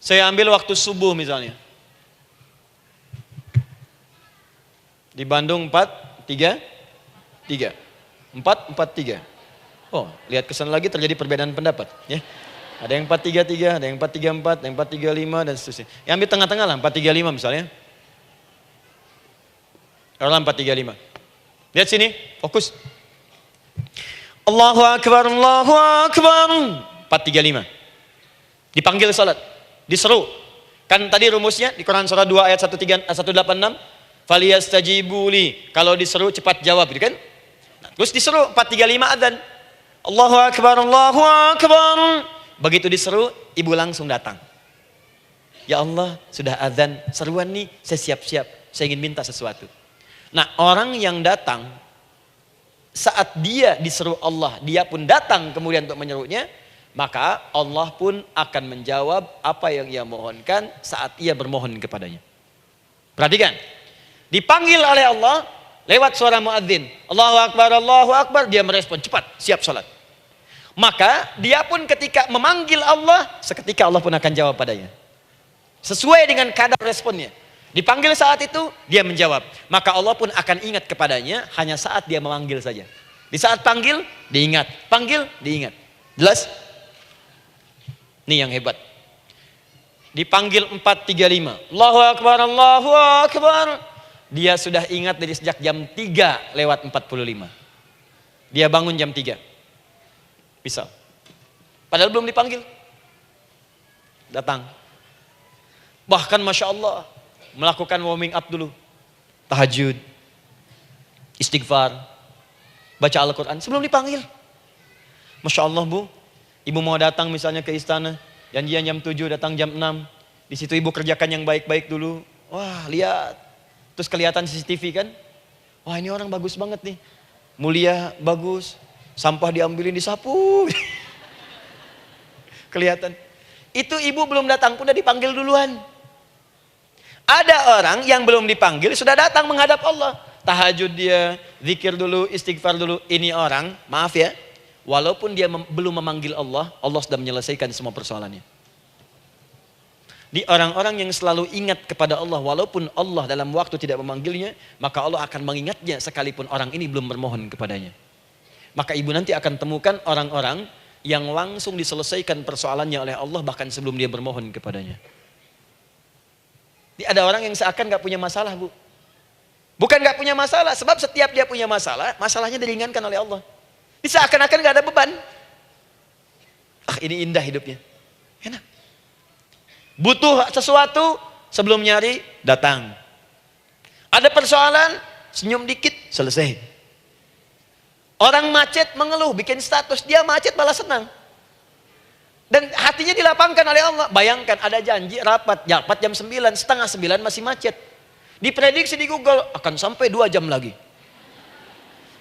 Saya ambil waktu subuh misalnya. Di Bandung 4-3-3. 4-4-3. Oh, lihat kesan lagi terjadi perbedaan pendapat. Ya. Ada yang 4-3-3, ada yang 4-3-4, ada yang 4-3-5 dan seterusnya. Yang ambil tengah-tengah lah, 4-3-5 misalnya. Orang 4-3-5. Lihat sini, fokus. Allahu Akbar, Allahu Akbar. 4-3-5. Dipanggil salat, diseru. Kan tadi rumusnya di Quran surah 2 ayat 186. Faliyastajibuli, kalau diseru cepat jawab, gitu kan? Nah, terus diseru 4-3-5 adzan. Allahu Akbar, Allahu Akbar. Begitu diseru, ibu langsung datang. Ya Allah, sudah adzan, seruan nih, saya siap-siap, saya ingin minta sesuatu. Nah, orang yang datang saat dia diseru Allah, dia pun datang kemudian untuk menyerunya, maka Allah pun akan menjawab apa yang ia mohonkan saat ia bermohon kepadanya. Perhatikan. Dipanggil oleh Allah lewat suara muadzin. Allahu Akbar, dia merespon cepat, siap salat. Maka dia pun ketika memanggil Allah, seketika Allah pun akan jawab padanya. Sesuai dengan kadar responnya. Dipanggil saat itu, dia menjawab. Maka Allah pun akan ingat kepadanya hanya saat dia memanggil saja. Di saat panggil, diingat. Panggil, diingat. Jelas? Ini yang hebat. Dipanggil 4-3-5. Allahu Akbar, Allahu Akbar. Dia sudah ingat dari sejak jam 3:45. Dia bangun jam 3. Bisa. Padahal belum dipanggil. Datang. Bahkan Masya Allah, melakukan warming up dulu. Tahajud. Istighfar. Baca Al-Quran sebelum dipanggil. Masya Allah Bu, ibu mau datang misalnya ke istana. Janjian jam 7, datang jam 6. Di situ ibu kerjakan yang baik-baik dulu. Wah, lihat. Terus kelihatan CCTV kan. Wah, ini orang bagus banget nih. Mulia, bagus. Sampah diambilin, disapu. Kelihatan. Itu ibu belum datang pun udah dipanggil duluan. Ada orang yang belum dipanggil sudah datang menghadap Allah. Tahajud dia, zikir dulu, istighfar dulu. Ini orang, maaf ya. Walaupun dia belum memanggil Allah, Allah sudah menyelesaikan semua persoalannya. Di orang-orang yang selalu ingat kepada Allah, walaupun Allah dalam waktu tidak memanggilnya, maka Allah akan mengingatnya sekalipun orang ini belum bermohon kepadanya. Maka ibu nanti akan temukan orang-orang yang langsung diselesaikan persoalannya oleh Allah bahkan sebelum dia bermohon kepadanya. Ada orang yang seakan gak punya masalah Bu. Bukan nggak punya masalah, sebab setiap dia punya masalah, masalahnya diringankan oleh Allah. Ini seakan-akan nggak ada beban. Ah, ini indah hidupnya. Enak. Butuh sesuatu, sebelum nyari, datang. Ada persoalan, senyum dikit, selesai. Orang macet mengeluh, bikin status, dia macet malah senang. Dan hatinya dilapangkan oleh Allah. Bayangkan ada janji rapat jam 9, setengah 9 masih macet. Diprediksi di Google akan sampai 2 jam lagi.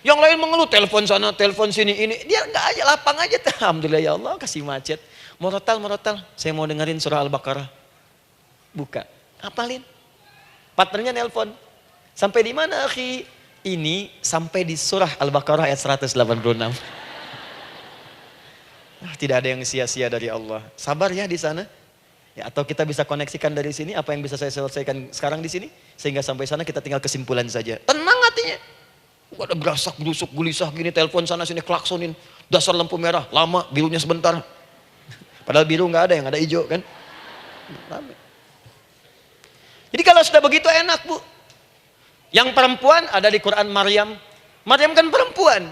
Yang lain mengeluh, telepon sana, telepon sini, ini. Dia enggak aja, lapang aja. Alhamdulillah ya Allah, kasih macet. Morotal, saya mau dengerin surah Al-Baqarah. Buka, hafalin. Partnernya nelpon. Sampai di mana, akhi? Ini sampai di surah Al-Baqarah ayat 186. Tidak ada yang sia-sia dari Allah. Sabar ya di sana. Ya, atau kita bisa koneksikan dari sini, apa yang bisa saya selesaikan sekarang di sini, sehingga sampai sana kita tinggal kesimpulan saja. Tenang hatinya. Gak ada gerasak, gerusuk, gulisah gini, telepon sana sini, klaksonin. Dasar lampu merah, lama, birunya sebentar. Padahal biru nggak ada, yang ada hijau kan. Rame. Jadi kalau sudah begitu enak, Bu. Yang perempuan ada di Quran Maryam. Maryam kan perempuan.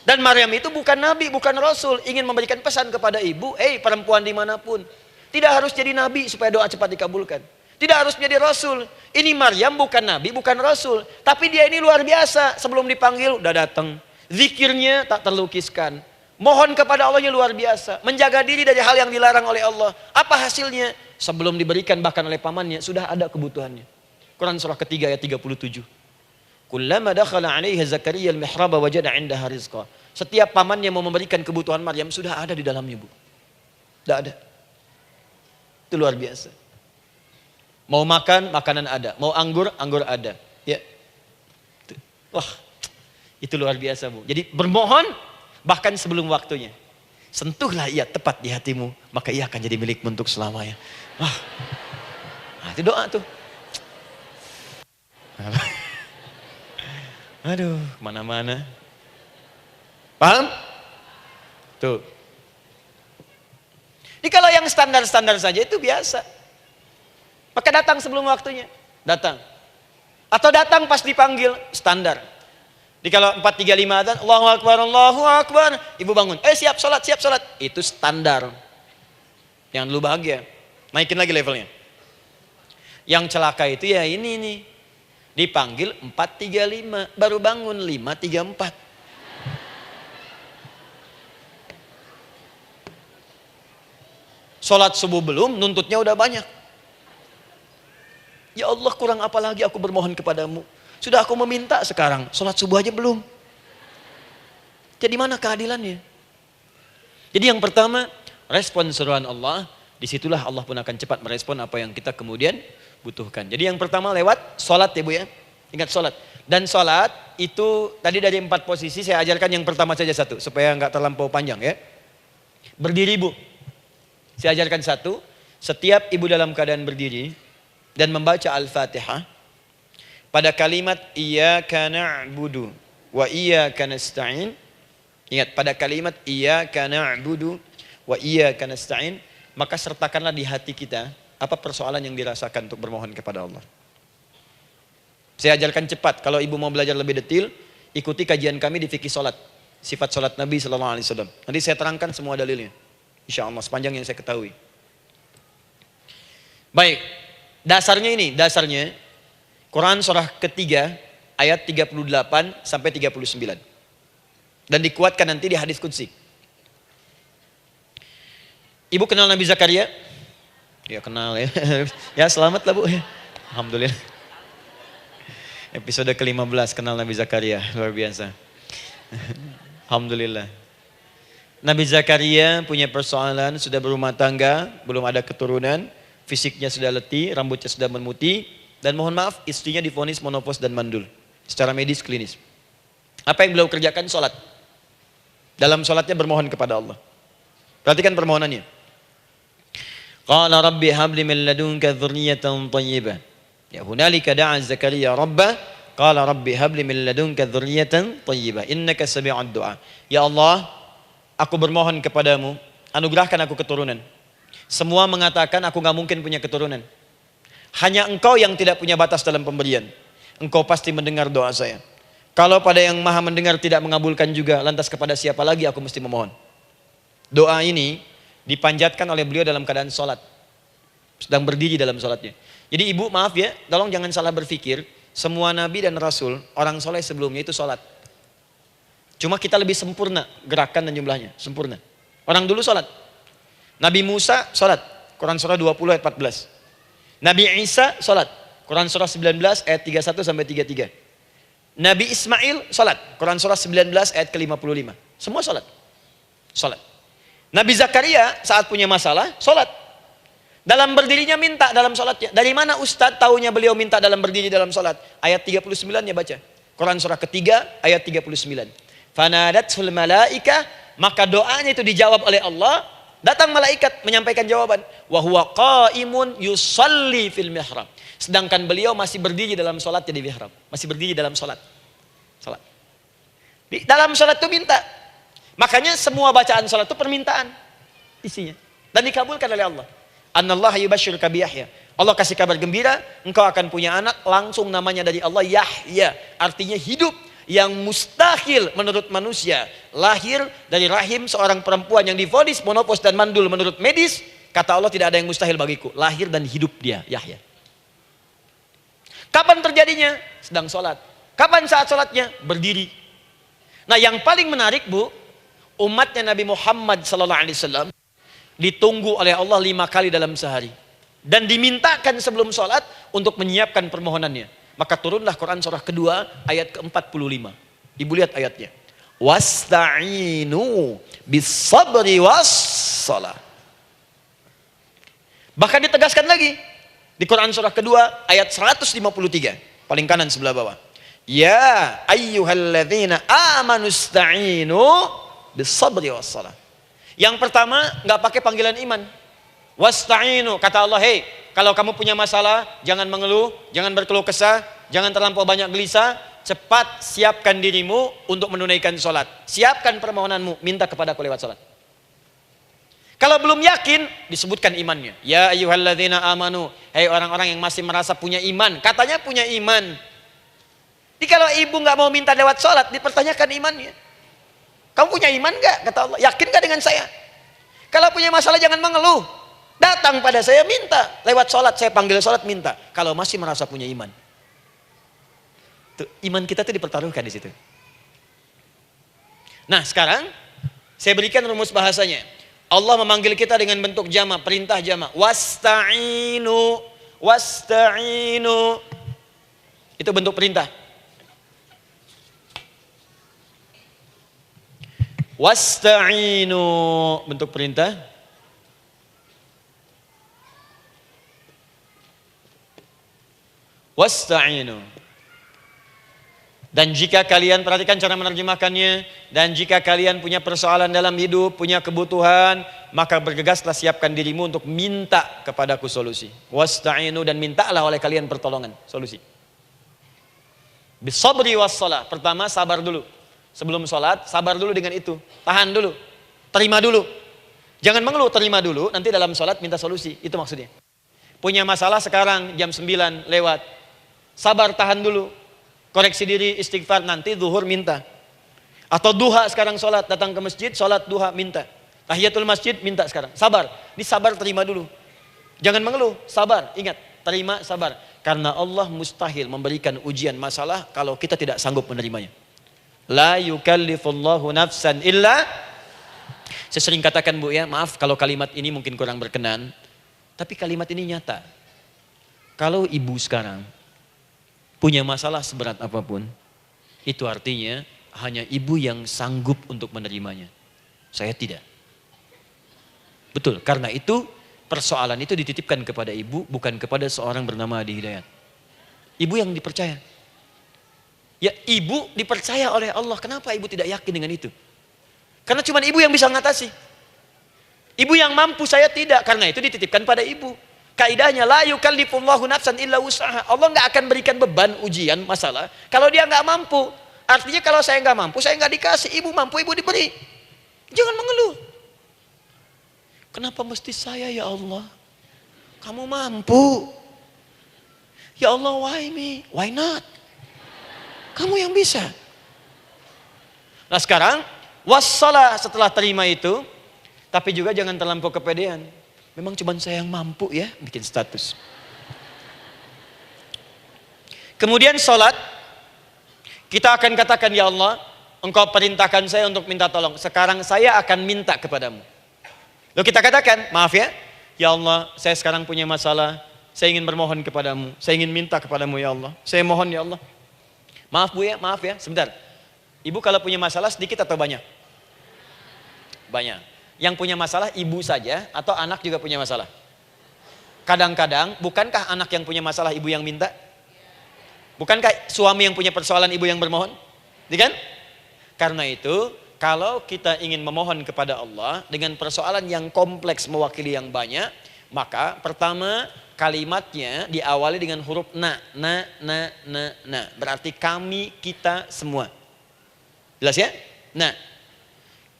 Dan Maryam itu bukan nabi, bukan rasul. Ingin memberikan pesan kepada ibu, perempuan dimanapun. Tidak harus jadi nabi supaya doa cepat dikabulkan. Tidak harus menjadi rasul. Ini Maryam bukan nabi, bukan rasul. Tapi dia ini luar biasa. Sebelum dipanggil udah datang. Zikirnya tak terlukiskan. Mohon kepada Allahnya luar biasa. Menjaga diri dari hal yang dilarang oleh Allah. Apa hasilnya? Sebelum diberikan bahkan oleh pamannya, sudah ada kebutuhannya. Quran surah ketiga ayat 37. Kullama dakhala 'alaiha Zakaria al-mihraba wajada 'indaha rizqa. Setiap pamannya mau memberikan kebutuhan Maryam sudah ada di dalamnya, Bu. Sudah ada. Itu luar biasa. Mau makan, makanan ada. Mau anggur, anggur ada. Ya. Wah, itu luar biasa, Bu. Jadi bermohon bahkan sebelum waktunya. Sentuhlah ia tepat di hatimu, maka ia akan jadi milikmu untuk selamanya. Wah. Nah, itu doa tuh. Aduh, mana-mana. Paham? Tuh. Jadi kalau yang standar-standar saja itu biasa. Maka datang sebelum waktunya. Datang. Atau datang pas dipanggil. Standar. Jadi kalau 4.35 adzan, Allahu Akbar, Allahu Akbar. Ibu bangun. Siap sholat, siap sholat. Itu standar. Jangan dulu bahagia. Naikin lagi levelnya. Yang celaka itu ya ini nih. Dipanggil 4.35. Baru bangun 5.34. Sholat subuh belum, nuntutnya udah banyak. Ya Allah, kurang apa lagi aku bermohon kepadamu. Sudah aku meminta sekarang, sholat subuh aja belum. Jadi mana keadilannya? Jadi yang pertama, respon seruan Allah. Disitulah Allah pun akan cepat merespon apa yang kita kemudian butuhkan. Jadi yang pertama lewat sholat ya Bu ya. Ingat sholat. Dan sholat itu tadi dari 4 posisi saya ajarkan yang pertama saja satu. Supaya nggak terlampau panjang ya. Berdiri Bu. Saya ajarkan satu. Setiap ibu dalam keadaan berdiri dan membaca Al-Fatihah pada kalimat iyyaka na'budu wa iyyaka nasta'in. Ingat, pada kalimat iyyaka na'budu wa iyyaka nasta'in, maka sertakanlah di hati kita apa persoalan yang dirasakan untuk bermohon kepada Allah. Saya ajarkan cepat. Kalau ibu mau belajar lebih detail, ikuti kajian kami di fikih salat, sifat salat Nabi sallallahu alaihi wasallam. Nanti saya terangkan semua dalilnya. Insyaallah sepanjang yang saya ketahui. Baik. Dasarnya ini, dasarnya Quran surah ketiga ayat 38 sampai 39. Dan dikuatkan nanti di hadis qudsi. Ibu kenal Nabi Zakaria? Ya kenal ya. Ya selamat lah Bu. Alhamdulillah. Episode ke-15 kenal Nabi Zakaria, luar biasa. Alhamdulillah. Nabi Zakaria punya persoalan, sudah berumah tangga, belum ada keturunan. Fisiknya sudah letih, rambutnya sudah memutih, dan mohon maaf istrinya divonis monopos dan mandul. Secara medis klinis. Apa yang beliau kerjakan? Sholat. Dalam sholatnya bermohon kepada Allah. Perhatikan permohonannya. Qala rabbi habli min ladunka dzurriyyatan thayyibah. Ya hunalika da'a Zakaria rabbah. Qala rabbi habli min ladunka dzurriyyatan thayyibah. Innaka sami'ud du'a. Ya Allah, aku bermohon kepadamu, anugerahkan aku keturunan. Semua mengatakan aku gak mungkin punya keturunan. Hanya engkau yang tidak punya batas dalam pemberian. engkau pasti mendengar doa saya. Kalau pada yang maha mendengar tidak mengabulkan juga, lantas kepada siapa lagi aku mesti memohon? Doa ini dipanjatkan oleh beliau dalam keadaan sholat, sedang berdiri dalam sholatnya. Jadi ibu maaf ya, tolong jangan salah berpikir, semua nabi dan rasul, orang soleh sebelumnya itu sholat. Cuma kita lebih sempurna gerakan dan jumlahnya, sempurna. Orang dulu sholat. Nabi Musa sholat, Quran surah 20 ayat 14. Nabi Isa sholat, Quran surah 19 ayat 31 sampai 33. Nabi Ismail sholat, Quran surah 19 ayat ke-55. Semua sholat. Sholat. Nabi Zakaria saat punya masalah, sholat. Dalam berdirinya minta dalam sholatnya. Dari mana Ustadz tahunya beliau minta dalam berdiri dalam sholat? Ayat 39 ya baca. Quran surah ketiga ayat 39. Fanadatul malaika, maka doanya itu dijawab oleh Allah. Datang malaikat menyampaikan jawaban. Wa huwa qaimun yusalli fil mihrab. Sedangkan beliau masih berdiri dalam sholatnya di mihrab. Masih berdiri dalam sholat. Sholat. Di dalam sholat itu minta. Makanya semua bacaan sholat itu permintaan isinya. Dan dikabulkan oleh Allah. Anallaha yubashshiruka bi Yahya. Allah kasih kabar gembira, engkau akan punya anak, langsung namanya dari Allah Yahya. Artinya hidup. Yang mustahil menurut manusia, lahir dari rahim seorang perempuan yang divonis monopos dan mandul menurut medis, kata Allah tidak ada yang mustahil bagiku, lahir dan hidup dia, Yahya. Kapan terjadinya? Sedang sholat. Kapan saat sholatnya? Berdiri. Nah yang paling menarik bu, umatnya Nabi Muhammad SAW ditunggu oleh Allah 5 kali dalam sehari, dan dimintakan sebelum sholat untuk menyiapkan permohonannya. Maka turunlah Quran surah kedua ayat ke-45. Ibu lihat ayatnya. Wasta'inu bis-sabri was-shalah. Bahkan ditegaskan lagi di Quran surah kedua ayat 153, paling kanan sebelah bawah. Ya ayyuhalladzina amanu ista'inu bis-sabri was-shalah. Yang pertama enggak pakai panggilan iman. Wasta'inu, kata Allah, hei, kalau kamu punya masalah, jangan mengeluh, jangan berkeluh kesah, jangan terlampau banyak gelisah, cepat siapkan dirimu untuk menunaikan sholat. Siapkan permohonanmu, minta kepada aku lewat sholat. Kalau belum yakin, disebutkan imannya. Ya ayyuhalladzina amanu, hei orang-orang yang masih merasa punya iman, katanya punya iman. Jadi kalau ibu nggak mau minta lewat sholat, dipertanyakan imannya. Kamu punya iman nggak? Kata Allah, yakin nggak dengan saya? Kalau punya masalah jangan mengeluh. Datang pada saya minta, lewat sholat, saya panggil sholat minta. Kalau masih merasa punya iman. Tuh, iman kita tuh dipertaruhkan di situ. Nah sekarang, saya berikan rumus bahasanya. Allah memanggil kita dengan bentuk jama, perintah jama. Wasta'inu, wasta'inu. Itu bentuk perintah. Wasta'inu, bentuk perintah. Wasta'inu. Dan jika kalian, perhatikan cara menerjemahkannya, dan jika kalian punya persoalan dalam hidup, punya kebutuhan, maka bergegaslah siapkan dirimu untuk minta kepadaku solusi. Wasta'inu, dan mintalah oleh kalian pertolongan, solusi. Bisabri wassalah. Pertama sabar dulu. Sebelum sholat, sabar dulu dengan itu. Tahan dulu. Terima dulu. Jangan mengeluh, terima dulu. Nanti dalam sholat minta solusi. Itu maksudnya. Punya masalah sekarang jam 9 lewat. Sabar, tahan dulu. Koreksi diri, istighfar, nanti zuhur minta. Atau duha sekarang sholat, datang ke masjid, sholat duha minta. Tahiyatul masjid minta sekarang. Sabar. Ini sabar, terima dulu. Jangan mengeluh, sabar. Ingat, terima, sabar. Karena Allah mustahil memberikan ujian masalah kalau kita tidak sanggup menerimanya. La yukallifullahu nafsan illa. Saya sering katakan bu ya, maaf kalau kalimat ini mungkin kurang berkenan, tapi kalimat ini nyata. Kalau ibu sekarang punya masalah seberat apapun, itu artinya hanya ibu yang sanggup untuk menerimanya. Saya tidak. Betul, karena itu persoalan itu dititipkan kepada ibu, bukan kepada seorang bernama Adi Hidayat. Ibu yang dipercaya. Ya ibu dipercaya oleh Allah. Kenapa ibu tidak yakin dengan itu? Karena cuma ibu yang bisa mengatasi. Ibu yang mampu, saya tidak. Karena itu dititipkan pada ibu. Kaidahnya la yukallifullahu nafsan illa wus'aha. Allah nggak akan berikan beban ujian masalah kalau dia nggak mampu. Artinya kalau saya nggak mampu, saya nggak dikasih. Ibu mampu, ibu diberi. Jangan mengeluh. Kenapa mesti saya ya Allah? Kamu mampu. Ya Allah, why me? Why not? Kamu yang bisa. Nah sekarang, wassalah setelah terima itu, tapi juga jangan terlampau kepedean. Memang cuma saya yang mampu ya, bikin status. Kemudian sholat, kita akan katakan, ya Allah, Engkau perintahkan saya untuk minta tolong. Sekarang saya akan minta kepadamu. Lalu kita katakan, maaf ya Allah, saya sekarang punya masalah, saya ingin bermohon kepadamu, saya ingin minta kepadamu ya Allah. Saya mohon ya Allah. Maaf Bu ya, maaf ya, sebentar. Ibu kalau punya masalah sedikit atau banyak? Banyak. Yang punya masalah ibu saja atau anak juga punya masalah? Kadang-kadang, bukankah anak yang punya masalah ibu yang minta? Bukankah suami yang punya persoalan ibu yang bermohon? Kan? Karena itu, kalau kita ingin memohon kepada Allah dengan persoalan yang kompleks mewakili yang banyak, maka pertama kalimatnya diawali dengan huruf na. Berarti kami, kita, semua. Jelas ya? Nah,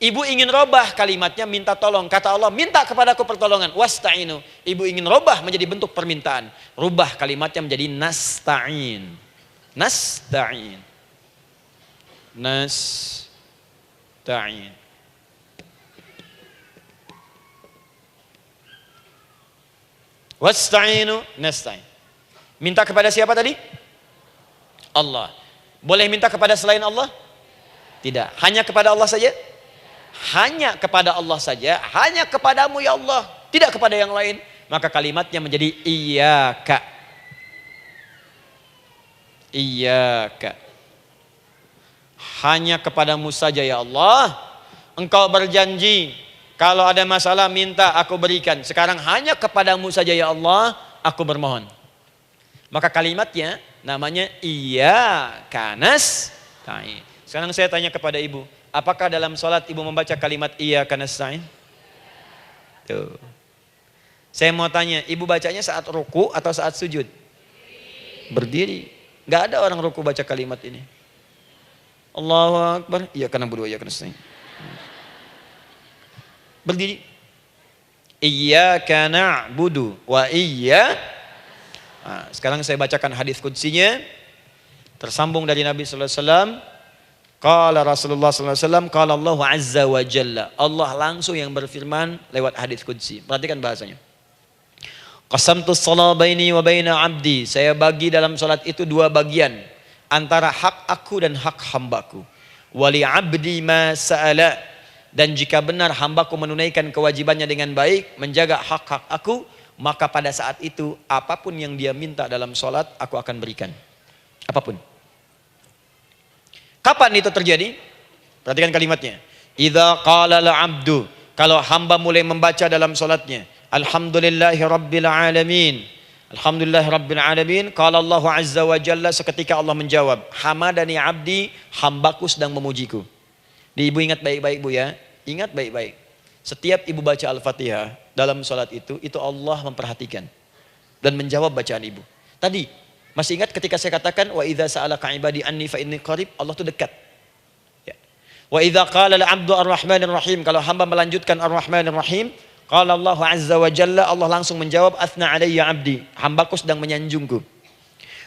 ibu ingin robah kalimatnya minta tolong. Kata Allah, minta kepadaku pertolongan. Wasta'inu. Ibu ingin robah menjadi bentuk permintaan. Rubah kalimatnya menjadi nasta'in. Nasta'in. Nasta'in. Wasta'inu nasta'in. Minta kepada siapa tadi? Allah. Boleh minta kepada selain Allah? Tidak. Hanya kepada Allah saja? Hanya kepada Allah saja. Hanya kepadamu ya Allah. Tidak kepada yang lain. Maka kalimatnya menjadi iyyaka. Iyyaka. Hanya kepadamu saja ya Allah. Engkau berjanji, kalau ada masalah minta aku berikan. Sekarang hanya kepadamu saja ya Allah, aku bermohon. Maka kalimatnya namanya iyyaka nasta'in. Sekarang saya tanya kepada ibu, apakah dalam sholat ibu membaca kalimat iyyaka nasta'in? Tuh. Saya mau tanya, ibu bacanya saat ruku atau saat sujud? Berdiri. Gak ada orang ruku baca kalimat ini. Allahu Akbar, iyyaka na'budu wa iyyaka nasta'in. Berdiri. Iyyaka na'budu wa sekarang saya bacakan hadis qudsinya. Tersambung dari Nabi sallallahu alaihi wasallam. Qala Rasulullah sallallahu alaihi wasallam, qala Allah azza wa jalla. Allah langsung yang berfirman lewat hadis qudsi. Perhatikan bahasanya. Qasamtu shalah baini wa baina 'abdi. Saya bagi dalam salat itu dua bagian, antara hak aku dan hak hambaku. Wali 'abdi ma sa'ala. Dan jika benar hambaku menunaikan kewajibannya dengan baik, menjaga hak-hak aku, maka pada saat itu apapun yang dia minta dalam salat aku akan berikan. Apapun. Kapan itu terjadi? Perhatikan kalimatnya. Idza qala al-'abdu, kalau hamba mulai membaca dalam salatnya, alhamdulillahi rabbil alamin. Alhamdulillahi rabbil alamin, qala Allah azza wa jalla, seketika Allah menjawab, hamadani 'abdi, hambaku sedang memujiku. Ibu ingat baik-baik Bu ya. Ingat baik-baik. Setiap ibu baca Al-Fatihah dalam salat itu Allah memperhatikan dan menjawab bacaan ibu. Tadi masih ingat ketika saya katakan wa idza sa'alaka 'ibadi anni fa inni qarib, Allah itu dekat. Ya. Wa idza qala al-'abdu ar-rahmanir rahim, kalau hamba melanjutkan ar-rahmanir rahim, qala Allah azza wa jalla, Allah langsung menjawab athna 'alayya 'abdi, hambaku sedang menyanjungku.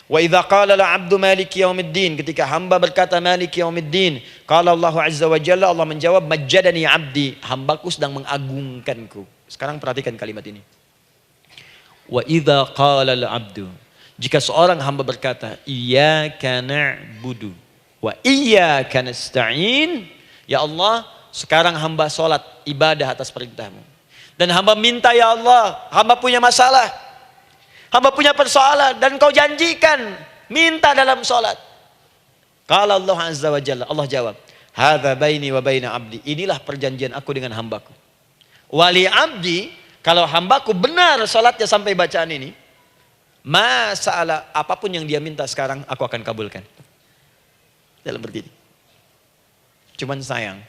Wa idza qala al-'abdu maliki yaumiddin, ketika hamba berkata maliki yaumiddin, qala Allah azza wa jalla, Allah menjawab majjadani 'abdi, hambaku sedang mengagungkanku. Sekarang perhatikan kalimat ini. Wa idza qala al-'abdu, jika seorang hamba berkata, iyyaka na'budu wa iyyaka nasta'in, ya Allah, sekarang hamba sholat ibadah atas perintahmu. Dan hamba minta ya Allah, hamba punya masalah, hamba punya persoalan, dan kau janjikan minta dalam sholat. Qala Allah azza wa jalla, Allah jawab, hadza baini wa baina abdi, inilah perjanjian aku dengan hambaku. Wali abdi, kalau hambaku benar sholatnya sampai bacaan ini, masalah apapun yang dia minta sekarang aku akan kabulkan. Dalam berdiri. Cuman sayang,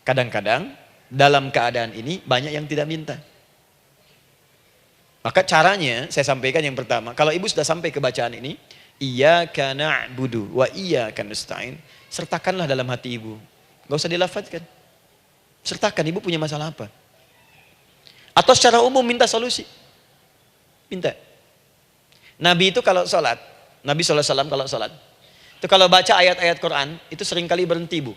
kadang-kadang dalam keadaan ini banyak yang tidak minta. Maka caranya saya sampaikan yang pertama, kalau ibu sudah sampai ke bacaan ini, iyyaka na'budu wa iyyaka nasta'in, sertakanlah dalam hati ibu. Gak usah dilafadzkan. Sertakan ibu punya masalah apa. Atau secara umum minta solusi. Minta. Nabi itu kalau sholat, Nabi SAW kalau sholat, Itu kalau baca ayat-ayat Quran, itu seringkali berhenti, Bu.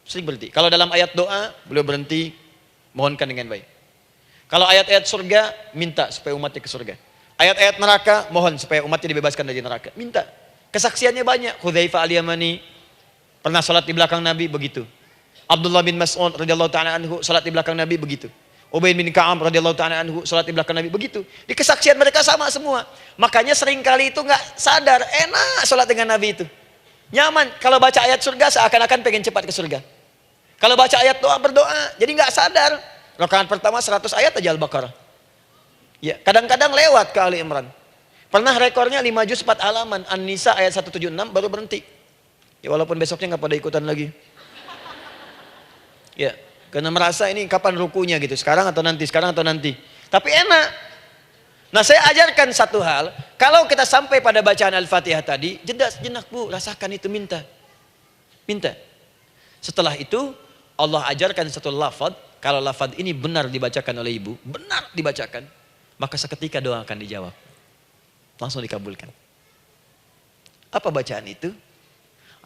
Sering berhenti. Kalau dalam ayat doa, beliau berhenti, mohonkan dengan baik. Kalau ayat-ayat surga, minta supaya umatnya ke surga. Ayat-ayat neraka, mohon supaya umatnya dibebaskan dari neraka. Minta. Kesaksiannya banyak. Hudzaifah al-Yamani pernah salat di belakang Nabi, begitu. Abdullah bin Mas'ud radhiyallahu ta'ala anhu salat di belakang Nabi, begitu. Ubay bin Ka'ab radhiyallahu ta'ala anhu salat di belakang Nabi, begitu. Di kesaksian mereka sama semua. Makanya seringkali itu nggak sadar, enak salat dengan Nabi itu. Nyaman. Kalau baca ayat surga seakan-akan pengen cepat ke surga. Kalau baca ayat doa berdoa, jadi nggak sadar. Rakaat pertama 100 ayat aja Al-Baqarah. Ya, kadang-kadang lewat ke Ali Imran. Pernah rekornya 5 juz 4 halaman, An-Nisa ayat 176 baru berhenti. Ya walaupun besoknya nggak pada ikutan lagi. Ya, karena merasa ini kapan rukunya gitu, sekarang atau nanti, sekarang atau nanti. Tapi enak. Nah, saya ajarkan satu hal, kalau kita sampai pada bacaan Al-Fatihah tadi, jeda sejenak, Bu, rasakan itu, minta. Minta. Setelah itu Allah ajarkan satu lafaz, kalau lafaz ini benar dibacakan oleh ibu, benar dibacakan, maka seketika doa akan dijawab. Langsung dikabulkan. Apa bacaan itu?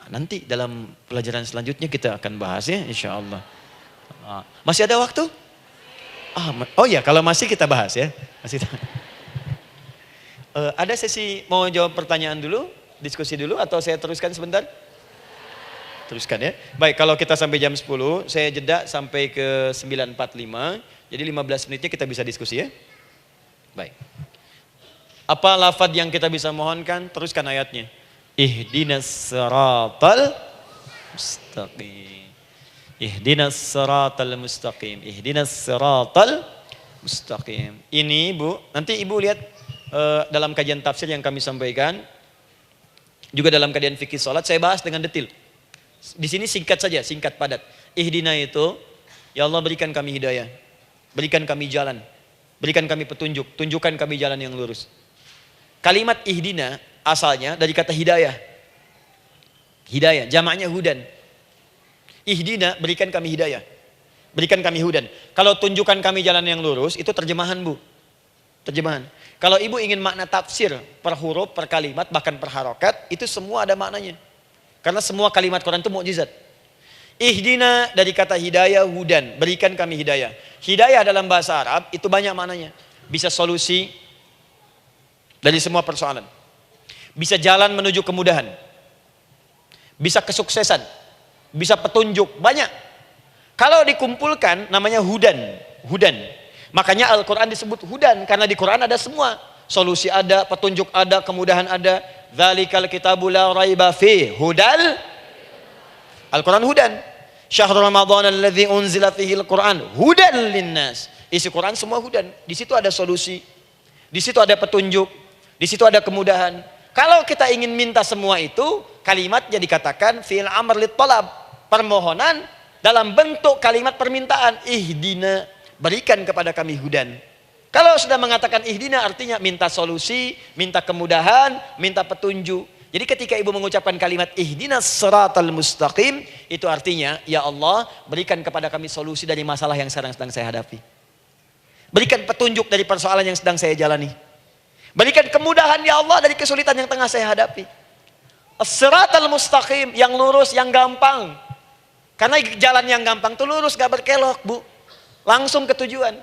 Nanti dalam pelajaran selanjutnya kita akan bahas ya, insya Allah. Masih ada waktu? Oh ya, kalau masih kita bahas ya. Masih. Ada sesi mau jawab pertanyaan dulu, diskusi dulu, atau saya teruskan sebentar? Teruskan ya. Baik, kalau kita sampai jam 10, saya jeda sampai ke 9.45. Jadi 15 menitnya kita bisa diskusi ya. Baik. Apa lafaz yang kita bisa mohonkan? Teruskan ayatnya. Ihdinas siratal mustaqim. Ihdinas siratal mustaqim. Ihdinas siratal mustaqim. Ini Bu, nanti Ibu lihat dalam kajian tafsir yang kami sampaikan. Juga dalam kajian fikih salat saya bahas dengan detail. Di sini singkat saja, singkat padat. Ihdina itu, ya Allah berikan kami hidayah, berikan kami jalan, berikan kami petunjuk, tunjukkan kami jalan yang lurus. Kalimat ihdina asalnya dari kata hidayah. Hidayah, jamaknya hudan. Ihdina, berikan kami hidayah, berikan kami hudan. Kalau tunjukkan kami jalan yang lurus, itu terjemahan Bu. Terjemahan. Kalau Ibu ingin makna tafsir per huruf, per kalimat, bahkan per harokat, itu semua ada maknanya. Karena semua kalimat Quran itu mukjizat. Ihdina dari kata hidayah, hudan, berikan kami hidayah. Hidayah dalam bahasa Arab itu banyak maknanya. Bisa solusi dari semua persoalan. Bisa jalan menuju kemudahan. Bisa kesuksesan. Bisa petunjuk, banyak. Kalau dikumpulkan namanya hudan, hudan. Makanya Al-Quran disebut hudan karena di Quran ada semua. Solusi ada, petunjuk ada, kemudahan ada. Dzalikal kitabu la raiba fi hudal. Al-Quran hudan. Syahrul Ramadan alladzi unzila fihi al-Quran hudan linnas. Isi Quran semua hudan. Di situ ada solusi. Di situ ada petunjuk. Di situ ada kemudahan. Kalau kita ingin minta semua itu, kalimatnya dikatakan fi'il amr lit talab, permohonan dalam bentuk kalimat permintaan. Ihdina, berikan kepada kami hudan. Kalau sudah mengatakan ihdina artinya minta solusi, minta kemudahan, minta petunjuk. Jadi ketika Ibu mengucapkan kalimat ihdinas siratal mustaqim, itu artinya ya Allah berikan kepada kami solusi dari masalah yang sedang saya hadapi. Berikan petunjuk dari persoalan yang sedang saya jalani. Berikan kemudahan ya Allah dari kesulitan yang tengah saya hadapi. As-siratal mustaqim, yang lurus, yang gampang. Karena jalan yang gampang itu lurus, gak berkelok Bu. Langsung ke tujuan.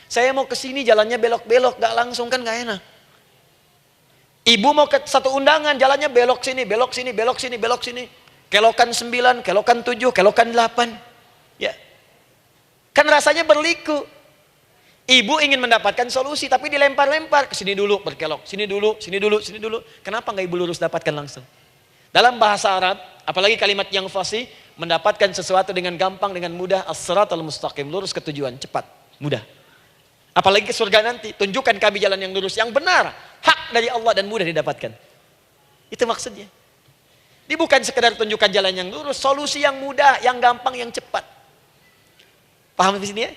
Saya mau ke sini jalannya belok-belok, gak langsung kan gak enak. Ibu mau ke satu undangan, jalannya belok sini, belok sini, belok sini, belok sini. Kelokan 9, kelokan 7, kelokan 8. Ya. Kan rasanya berliku. Ibu ingin mendapatkan solusi, tapi dilempar-lempar. Ke sini dulu, berkelok. Sini dulu, sini dulu, sini dulu. Kenapa gak Ibu lurus dapatkan langsung? Dalam bahasa Arab, apalagi kalimat yang fasih, mendapatkan sesuatu dengan gampang, dengan mudah. As-siratal mustaqim, lurus ke tujuan, cepat, mudah. Apalagi ke surga nanti, tunjukkan kami jalan yang lurus, yang benar, hak dari Allah dan mudah didapatkan. Itu maksudnya. Ini bukan sekedar tunjukkan jalan yang lurus, solusi yang mudah, yang gampang, yang cepat. Paham di sini ya?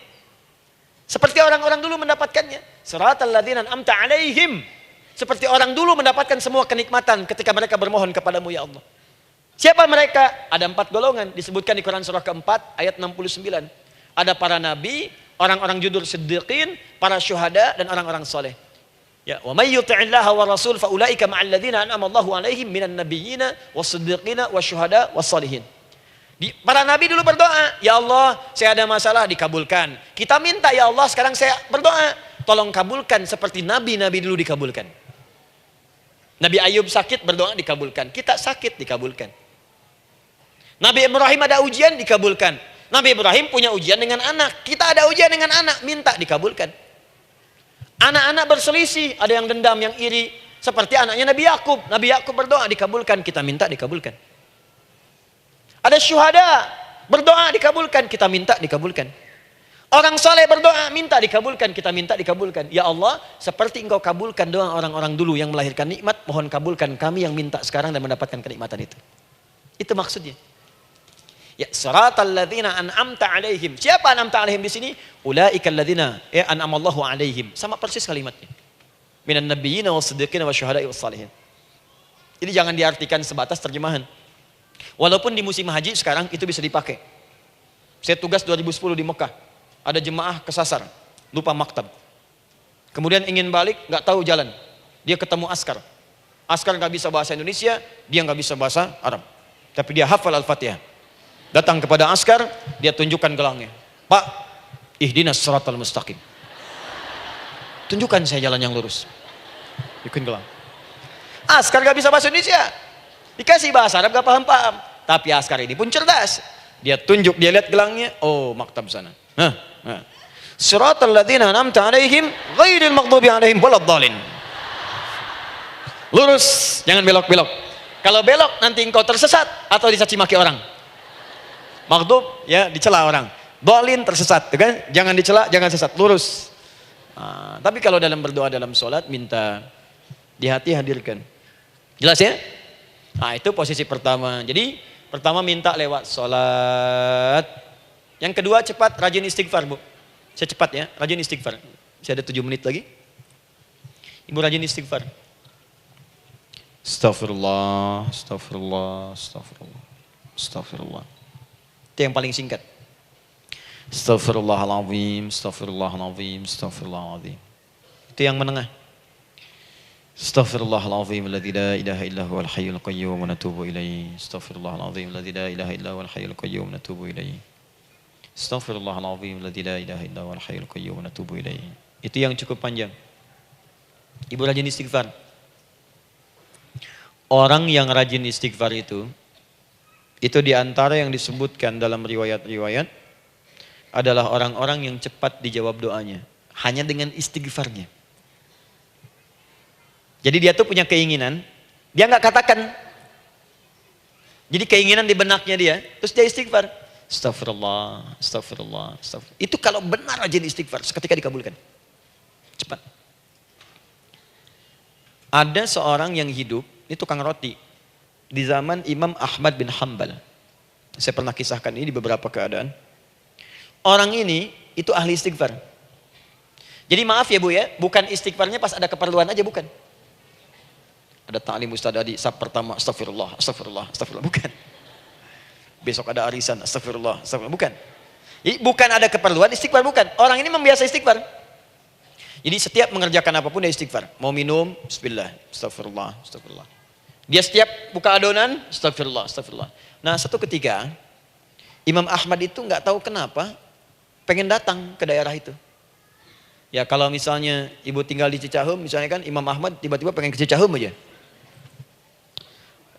Seperti orang-orang dulu mendapatkannya. Siratal ladzina an'amta 'alaihim. Seperti orang dulu mendapatkan semua kenikmatan ketika mereka bermohon kepadamu ya Allah. Siapa mereka? Ada 4 golongan disebutkan di Quran surah keempat ayat 69. Ada para nabi, orang-orang jujur siddiqin, para syuhada dan orang-orang soleh. Ya, wa may yuti'illaha wa rasul fa ulaika ma'al ladzina an'ama Allahu 'alaihim minan nabiyyina was-siddiqina wasyuhada was-shalihin. Para nabi dulu berdoa, ya Allah, saya ada masalah, dikabulkan. Kita minta, ya Allah, sekarang saya berdoa, tolong kabulkan seperti nabi-nabi dulu dikabulkan. Nabi Ayub sakit, berdoa dikabulkan. Kita sakit, dikabulkan. Nabi Ibrahim ada ujian, dikabulkan. Nabi Ibrahim punya ujian dengan anak. Kita ada ujian dengan anak, minta dikabulkan. Anak-anak berselisih, ada yang dendam, yang iri. Seperti anaknya Nabi Yakub. Nabi Yakub berdoa, dikabulkan. Kita minta, dikabulkan. Ada syuhada, berdoa, dikabulkan. Kita minta, dikabulkan. Orang soleh berdoa, minta, dikabulkan. Kita minta, dikabulkan. Ya Allah, seperti engkau kabulkan doa orang-orang dulu yang melahirkan nikmat, mohon kabulkan kami yang minta sekarang dan mendapatkan kenikmatan itu. Itu maksudnya. Ya, siratal ladzina an'amta 'alaihim. Siapa an'amta 'alaihim di sini? Ulaikal ladzina an'amallahu 'alaihim. Sama persis kalimatnya. Minan nabiyyina was-siddiqina wasyuhada'i was-shalihin. Jadi jangan diartikan sebatas terjemahan. Walaupun di musim haji sekarang itu bisa dipakai. Saya tugas 2010 di Mekah. Ada jemaah kesasar, lupa maktab. Kemudian ingin balik, nggak tahu jalan. Dia ketemu askar. Askar nggak bisa bahasa Indonesia, dia nggak bisa bahasa Arab. Tapi dia hafal Al-Fatihah. Datang kepada askar, dia tunjukkan gelangnya. Pak, ihdinas siratal mustaqim. Tunjukkan saya jalan yang lurus. Bikin gelang. Askar gak bisa bahasa Indonesia. Dikasih bahasa Arab gak paham-paham. Tapi askar ini pun cerdas. Dia tunjuk, dia lihat gelangnya. Oh, maktab sana. Siratal ladzina an'amta 'alaihim ghairil maghdubi 'alaihim waladdallin. Lurus, jangan belok-belok. Kalau belok nanti engkau tersesat atau dicaci maki orang. Maghdub ya dicela orang, dolin tersesat, kan? Jangan dicela, jangan sesat, lurus. Tapi kalau dalam berdoa dalam sholat minta di hati hadirkan. Jelas ya? Nah itu posisi pertama. Jadi pertama minta lewat sholat. Yang kedua cepat rajin istighfar bu. Saya cepat ya, rajin istighfar. Saya ada 7 menit lagi. Ibu rajin istighfar. Astaghfirullah, astaghfirullah, astaghfirullah, astaghfirullah. Itu yang paling singkat. Astaghfirullahaladzim, astaghfirullahaladzim, astaghfirullahaladzim. Itu yang menengah. Astaghfirullahaladzim, alladzi la ilaha illa huwal hayyul qayyum wa natubu ilaihi. Astaghfirullahaladzim, alladzi la ilaha illa huwal hayyul qayyum wa natubu ilaihi. Astaghfirullahaladzim, alladzi la ilaha illa huwal hayyul qayyum wa natubu ilaihi. Itu yang cukup panjang. Ibu rajin istighfar. Orang yang rajin istighfar itu diantara yang disebutkan dalam riwayat-riwayat adalah orang-orang yang cepat dijawab doanya. Hanya dengan istighfarnya. Jadi dia tuh punya keinginan, dia nggak katakan. Jadi keinginan di benaknya dia, terus dia istighfar. Astagfirullah, astagfirullah, astagfirullah. Itu kalau benar rajin istighfar, seketika dikabulkan. Cepat. Ada seorang yang hidup, ini tukang roti. Di zaman Imam Ahmad bin Hanbal. Saya pernah kisahkan ini di beberapa keadaan. Orang ini itu ahli istighfar. Jadi maaf ya bu ya, bukan istighfarnya pas ada keperluan aja, bukan. Ada ta'lim ustaz tadi, sab pertama astagfirullah, astagfirullah, astagfirullah, bukan. Besok ada arisan, astagfirullah, astagfirullah, bukan. Jadi bukan ada keperluan istighfar, bukan. Orang ini membiasa istighfar. Jadi setiap mengerjakan apapun dia istighfar. Mau minum, bismillah, astagfirullah, astagfirullah. Dia setiap buka adonan, astagfirullah, astagfirullah. Nah satu ketika, Imam Ahmad itu nggak tahu kenapa, pengen datang ke daerah itu. Ya kalau misalnya ibu tinggal di Cicahem, misalnya kan Imam Ahmad tiba-tiba pengen ke Cicahem aja.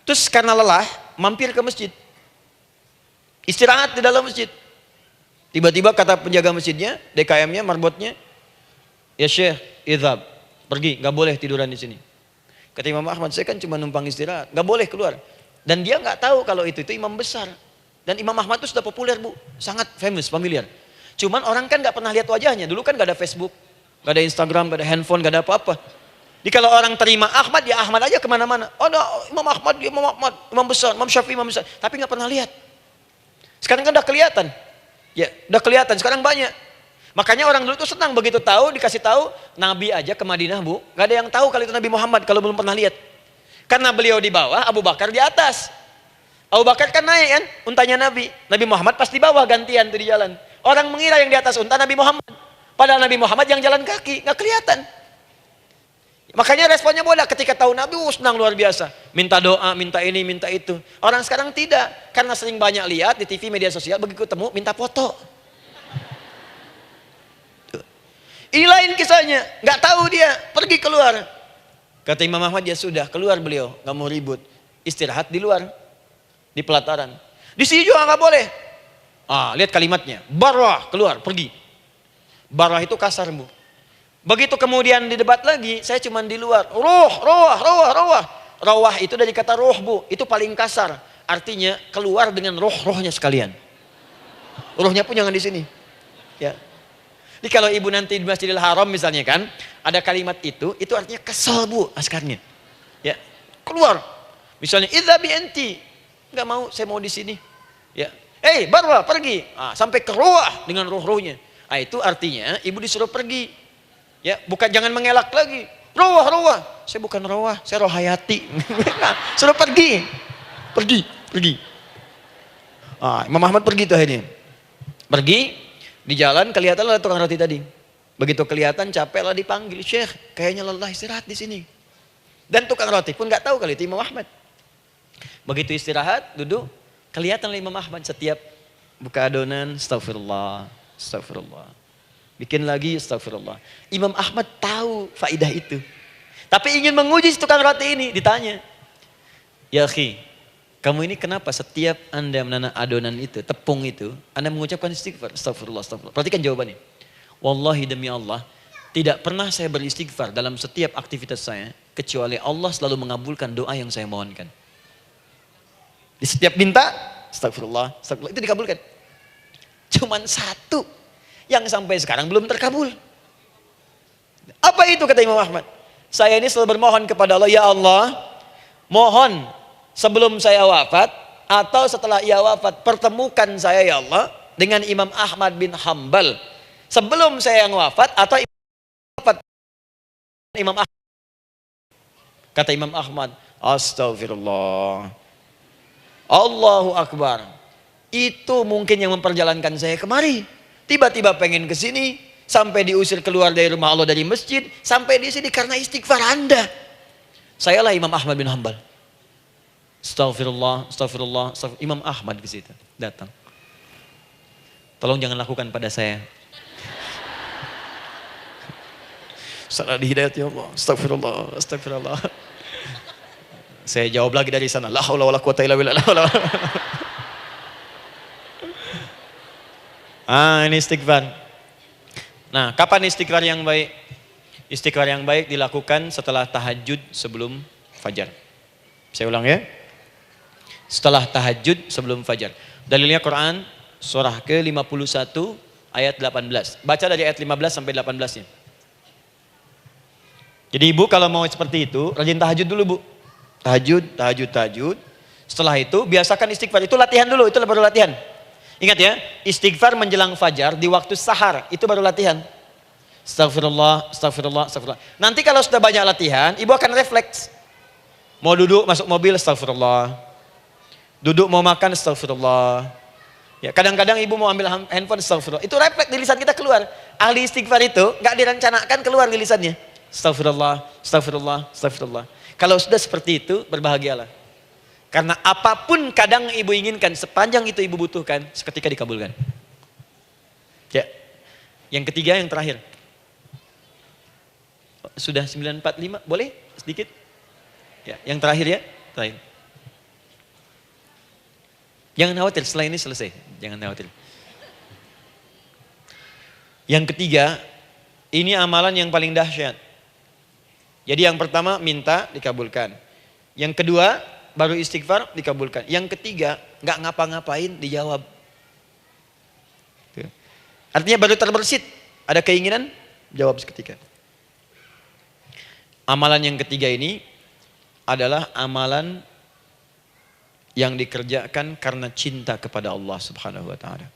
Terus karena lelah, mampir ke masjid. Istirahat di dalam masjid. Tiba-tiba kata penjaga masjidnya, DKM-nya, marbotnya, ya Syekh, idhab, pergi, nggak boleh tiduran di sini. Kata Imam Ahmad, saya kan cuma numpang istirahat, nggak boleh keluar. Dan dia nggak tahu kalau itu imam besar. Dan Imam Ahmad itu sudah populer bu, sangat famous, familiar. Cuman orang kan nggak pernah lihat wajahnya. Dulu kan nggak ada Facebook, nggak ada Instagram, nggak ada handphone, nggak ada apa-apa. Jadi kalau orang terima Ahmad, ya Ahmad aja kemana-mana. Oh, no, Imam Ahmad, dia Imam Ahmad, Imam besar, Imam Syafi'i, Imam besar. Tapi nggak pernah lihat. Sekarang kan udah kelihatan. Ya, udah kelihatan. Sekarang banyak. Makanya orang dulu tuh senang begitu tahu, dikasih tahu Nabi aja ke Madinah bu, gak ada yang tahu kalau itu Nabi Muhammad kalau belum pernah lihat. Karena beliau di bawah, Abu Bakar di atas. Abu Bakar kan naik kan, untanya Nabi. Nabi Muhammad pas di bawah gantian tuh di jalan. Orang mengira yang di atas unta Nabi Muhammad, padahal Nabi Muhammad yang jalan kaki, nggak kelihatan. Makanya responnya bola ketika tahu Nabi, senang luar biasa. Minta doa, minta ini, minta itu. Orang sekarang tidak. Karena sering banyak lihat di TV, media sosial, begitu ketemu, minta foto. Ini lain kisahnya. Nggak tahu dia, pergi keluar. Kata Imam Ahmad, ya sudah, keluar beliau. Nggak mau ribut. Istirahat di luar. Di pelataran. Di sini juga nggak boleh. Lihat kalimatnya. Barwah, keluar, pergi. Barwah itu kasar, Bu. Begitu kemudian didebat lagi, saya cuma di luar. Rawah itu dari kata roh, Bu. Itu paling kasar. Artinya keluar dengan roh-rohnya sekalian. Rohnya pun jangan di sini. Ya. Jadi kalau ibu nanti di Masjidil Haram misalnya kan, ada kalimat itu artinya kesal, Bu, askarnya. Ya. Keluar. Misalnya idzabi enti. Enggak mau, saya mau di sini. Ya. Barwa, pergi. Sampai ke rawah dengan roh-rohnya. Itu artinya ibu disuruh pergi. Ya, bukan jangan mengelak lagi. Rawah. Saya bukan rawah, saya rohayati. Suruh pergi. Pergi. Imam Ahmad pergi tuh akhirnya. Pergi, di jalan kelihatan lah tukang roti tadi. Begitu kelihatan capek lah dipanggil, Syekh, kayaknya lelah, istirahat di sini. Dan tukang roti pun nggak tahu kali itu Imam Ahmad. Begitu istirahat, duduk, kelihatan lah Imam Ahmad setiap buka adonan, astagfirullah. Bikin lagi, astagfirullah. Imam Ahmad tahu faidah itu. Tapi ingin menguji tukang roti ini, ditanya. Ya akhi, kamu ini kenapa setiap Anda menanam adonan itu, tepung itu, Anda mengucapkan istighfar, astagfirullah. Perhatikan jawabannya. Wallahi demi Allah, tidak pernah saya beristighfar dalam setiap aktivitas saya, kecuali Allah selalu mengabulkan doa yang saya mohonkan. Di setiap minta, astagfirullah, itu dikabulkan. Cuman satu yang sampai sekarang belum terkabul. Apa itu kata Imam Ahmad? Saya ini selalu bermohon kepada Allah, ya Allah, mohon sebelum saya wafat atau setelah ia wafat, pertemukan saya ya Allah dengan Imam Ahmad bin Hambal. Sebelum saya yang wafat atau Imam Ahmad. Kata Imam Ahmad, astagfirullah. Allahu Akbar. Itu mungkin yang memperjalankan saya kemari. Tiba-tiba pengen ke sini, sampai diusir keluar dari rumah Allah dari masjid, sampai di sini karena istighfar Anda. Sayalah Imam Ahmad bin Hambal. Astagfirullah. Imam Ahmad ke situ datang. Tolong jangan lakukan pada saya. Salah di hidayat ya Allah. Astagfirullah. Saya jawab lagi dari sana. La haula wala quwata illa billah. Ini istighfar. Nah, kapan istighfar yang baik? Istighfar yang baik dilakukan setelah tahajud sebelum fajar. Saya ulang ya. Setelah tahajud sebelum fajar. Dalilnya Quran surah ke-51 ayat 18. Baca dari ayat 15 sampai 18-nya. Jadi ibu kalau mau seperti itu, rajin tahajud dulu, Bu. Tahajud. Setelah itu biasakan istighfar. Itu latihan dulu, itu baru latihan. Ingat ya, istighfar menjelang fajar di waktu sahar, itu baru latihan. Astagfirullah. Nanti kalau sudah banyak latihan, ibu akan refleks. Mau duduk masuk mobil, astagfirullah. Duduk mau makan, astagfirullah. Ya, kadang-kadang ibu mau ambil handphone, astagfirullah. Itu refleks di lisan kita keluar. Ahli istighfar itu nggak direncanakan keluar di lisannya. Astagfirullah. Kalau sudah seperti itu, berbahagialah. Karena apapun kadang ibu inginkan, sepanjang itu ibu butuhkan, seketika dikabulkan. Ya. Yang ketiga, yang terakhir. Sudah 9:45, boleh sedikit? Ya, yang terakhir ya, terakhir. Jangan khawatir, setelah ini selesai. Jangan khawatir. Yang ketiga, ini amalan yang paling dahsyat. Jadi yang pertama minta dikabulkan. Yang kedua baru istighfar dikabulkan. Yang ketiga nggak ngapa-ngapain dijawab. Artinya baru terbersit, ada keinginan jawab seketika. Amalan yang ketiga ini adalah amalan yang dikerjakan karena cinta kepada Allah Subhanahu wa taala.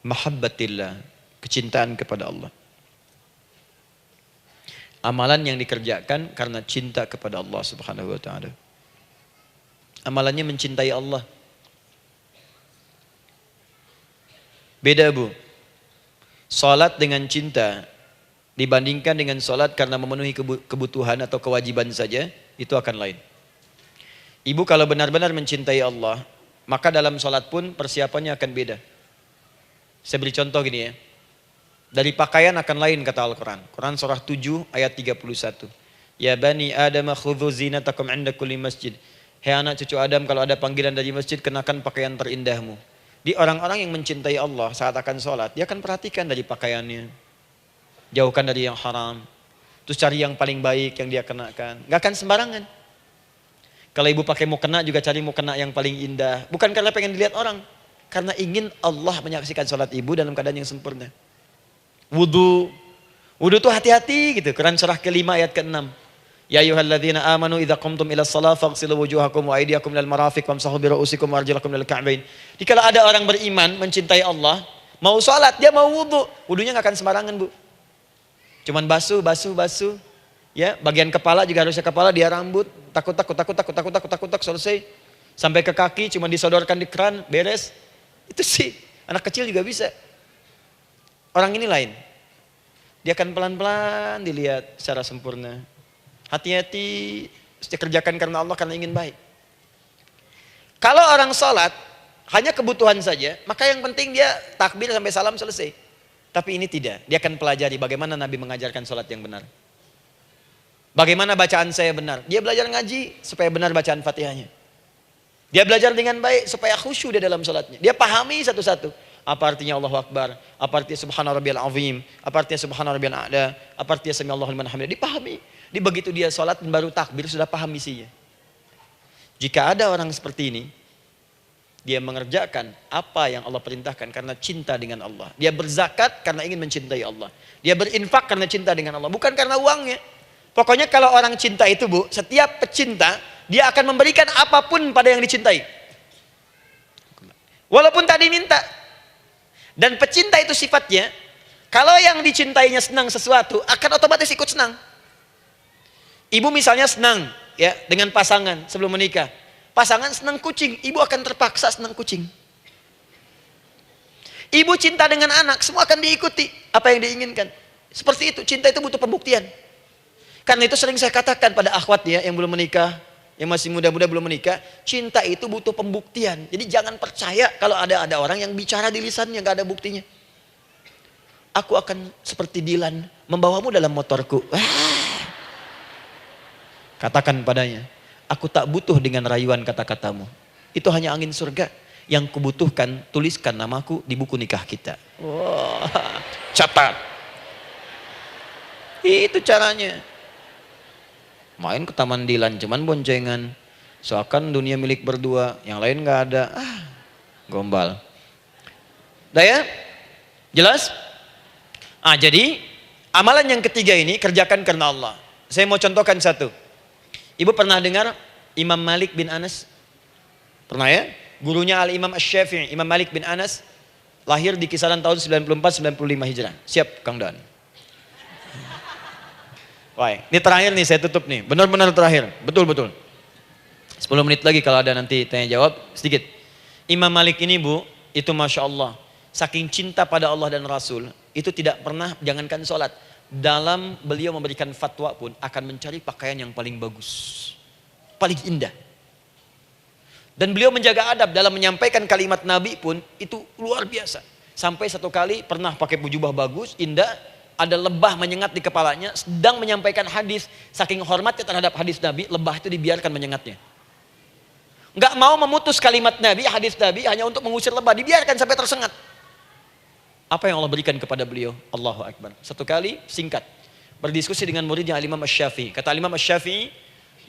Mahabbatillah, kecintaan kepada Allah. Amalan yang dikerjakan karena cinta kepada Allah Subhanahu wa taala. Amalannya mencintai Allah. Beda, Bu. Salat dengan cinta dibandingkan dengan sholat karena memenuhi kebutuhan atau kewajiban saja, itu akan lain. Ibu kalau benar-benar mencintai Allah, maka dalam sholat pun persiapannya akan beda. Saya beri contoh gini ya. Dari pakaian akan lain kata Al-Quran. Quran surah 7 ayat 31. Ya bani Adam khudhu zinatakum inda kulli masjid. Hei anak cucu Adam, kalau ada panggilan dari masjid, kenakan pakaian terindahmu. Di orang-orang yang mencintai Allah saat akan sholat, dia akan perhatikan dari pakaiannya. Jauhkan dari yang haram. Terus cari yang paling baik yang dia kenakan. Gak akan sembarangan. Kalau ibu pakai mukena juga cari mukena yang paling indah. Bukan karena pengen dilihat orang. Karena ingin Allah menyaksikan sholat ibu dalam keadaan yang sempurna. Wudu tuh hati-hati gitu. Quran surah ke-5 ayat ke-6. Ya ayyuhalladzina amanu idza qumtum ila shalah faghsilu wujuhakum wa aydiyakum ilal marafiq wamsahu bi ru'usikum wa arjulakum ilal ka'bain. Jadi kalau ada orang beriman mencintai Allah, mau sholat dia mau wudu, wudunya enggak akan sembarangan, Bu. Cuman basuh. Ya, bagian kepala juga harusnya kepala, dia rambut, takut selesai. Sampai ke kaki cuma disodorkan di keran, beres. Itu sih anak kecil juga bisa. Orang ini lain. Dia akan pelan-pelan dilihat secara sempurna. Hati-hati, kerjakan karena Allah, karena ingin baik. Kalau orang sholat hanya kebutuhan saja, maka yang penting dia takbir sampai salam selesai. Tapi ini tidak, dia akan pelajari bagaimana Nabi mengajarkan sholat yang benar. Bagaimana bacaan saya benar. Dia belajar ngaji supaya benar bacaan Fatihahnya. Dia belajar dengan baik supaya khusyuk di dalam sholatnya. Dia pahami satu-satu. Apa artinya Allahu Akbar, apa artinya Subhana Rabbiyal Azim, apa artinya Subhana Rabbiyal A'la, apa artinya Sami Allahu liman hamidah. Dipahami. Di begitu dia sholat baru takbir sudah paham misinya. Jika ada orang seperti ini, dia mengerjakan apa yang Allah perintahkan karena cinta dengan Allah. Dia berzakat karena ingin mencintai Allah. Dia berinfak karena cinta dengan Allah, bukan karena uangnya. Pokoknya kalau orang cinta itu, Bu, setiap pecinta dia akan memberikan apapun pada yang dicintai. Walaupun tak diminta. Dan pecinta itu sifatnya, kalau yang dicintainya senang sesuatu, akan otomatis ikut senang. Ibu misalnya senang ya dengan pasangan sebelum menikah. Pasangan senang kucing, ibu akan terpaksa senang kucing. Ibu cinta dengan anak, semua akan diikuti apa yang diinginkan. Seperti itu, cinta itu butuh pembuktian. Karena itu sering saya katakan pada akhwat ya yang belum menikah, yang masih muda-muda belum menikah, cinta itu butuh pembuktian. Jadi jangan percaya kalau ada orang yang bicara di lisannya nggak ada buktinya. Aku akan seperti Dilan membawamu dalam motorku. Katakan padanya, aku tak butuh dengan rayuan kata-katamu. Itu hanya angin surga. Yang kubutuhkan, tuliskan namaku di buku nikah kita. Wah, catat. Itu caranya. Main ke Taman Dilan, cuman boncengan. Seakan dunia milik berdua, yang lain nggak ada. Gombal. Udah ya? Jelas? Jadi amalan yang ketiga ini kerjakan karena Allah. Saya mau contohkan satu. Ibu pernah dengar Imam Malik bin Anas? Pernah ya? Gurunya Al-Imam Asy-Syafi'i, Imam Malik bin Anas, lahir di kisaran tahun 94-95 Hijrah. Siap, Kang Dan. Wah, ini terakhir nih, saya tutup nih. Benar-benar terakhir, betul-betul. 10 menit lagi kalau ada nanti tanya jawab, sedikit. Imam Malik ini, Bu, itu Masya Allah. Saking cinta pada Allah dan Rasul, itu tidak pernah, jangankan sholat. Dalam beliau memberikan fatwa pun akan mencari pakaian yang paling bagus. Paling indah. Dan beliau menjaga adab dalam menyampaikan kalimat Nabi pun itu luar biasa. Sampai satu kali pernah pakai jubah bagus, indah, ada lebah menyengat di kepalanya, sedang menyampaikan hadis. Saking hormatnya terhadap hadis Nabi, lebah itu dibiarkan menyengatnya. Enggak mau memutus kalimat Nabi, hadis Nabi hanya untuk mengusir lebah, dibiarkan sampai tersengat. Apa yang Allah berikan kepada beliau? Allahu Akbar. Satu kali singkat berdiskusi dengan muridnya Al-Imam Asy-Syafi'i. Kata Al-Imam Asy-Syafi'i,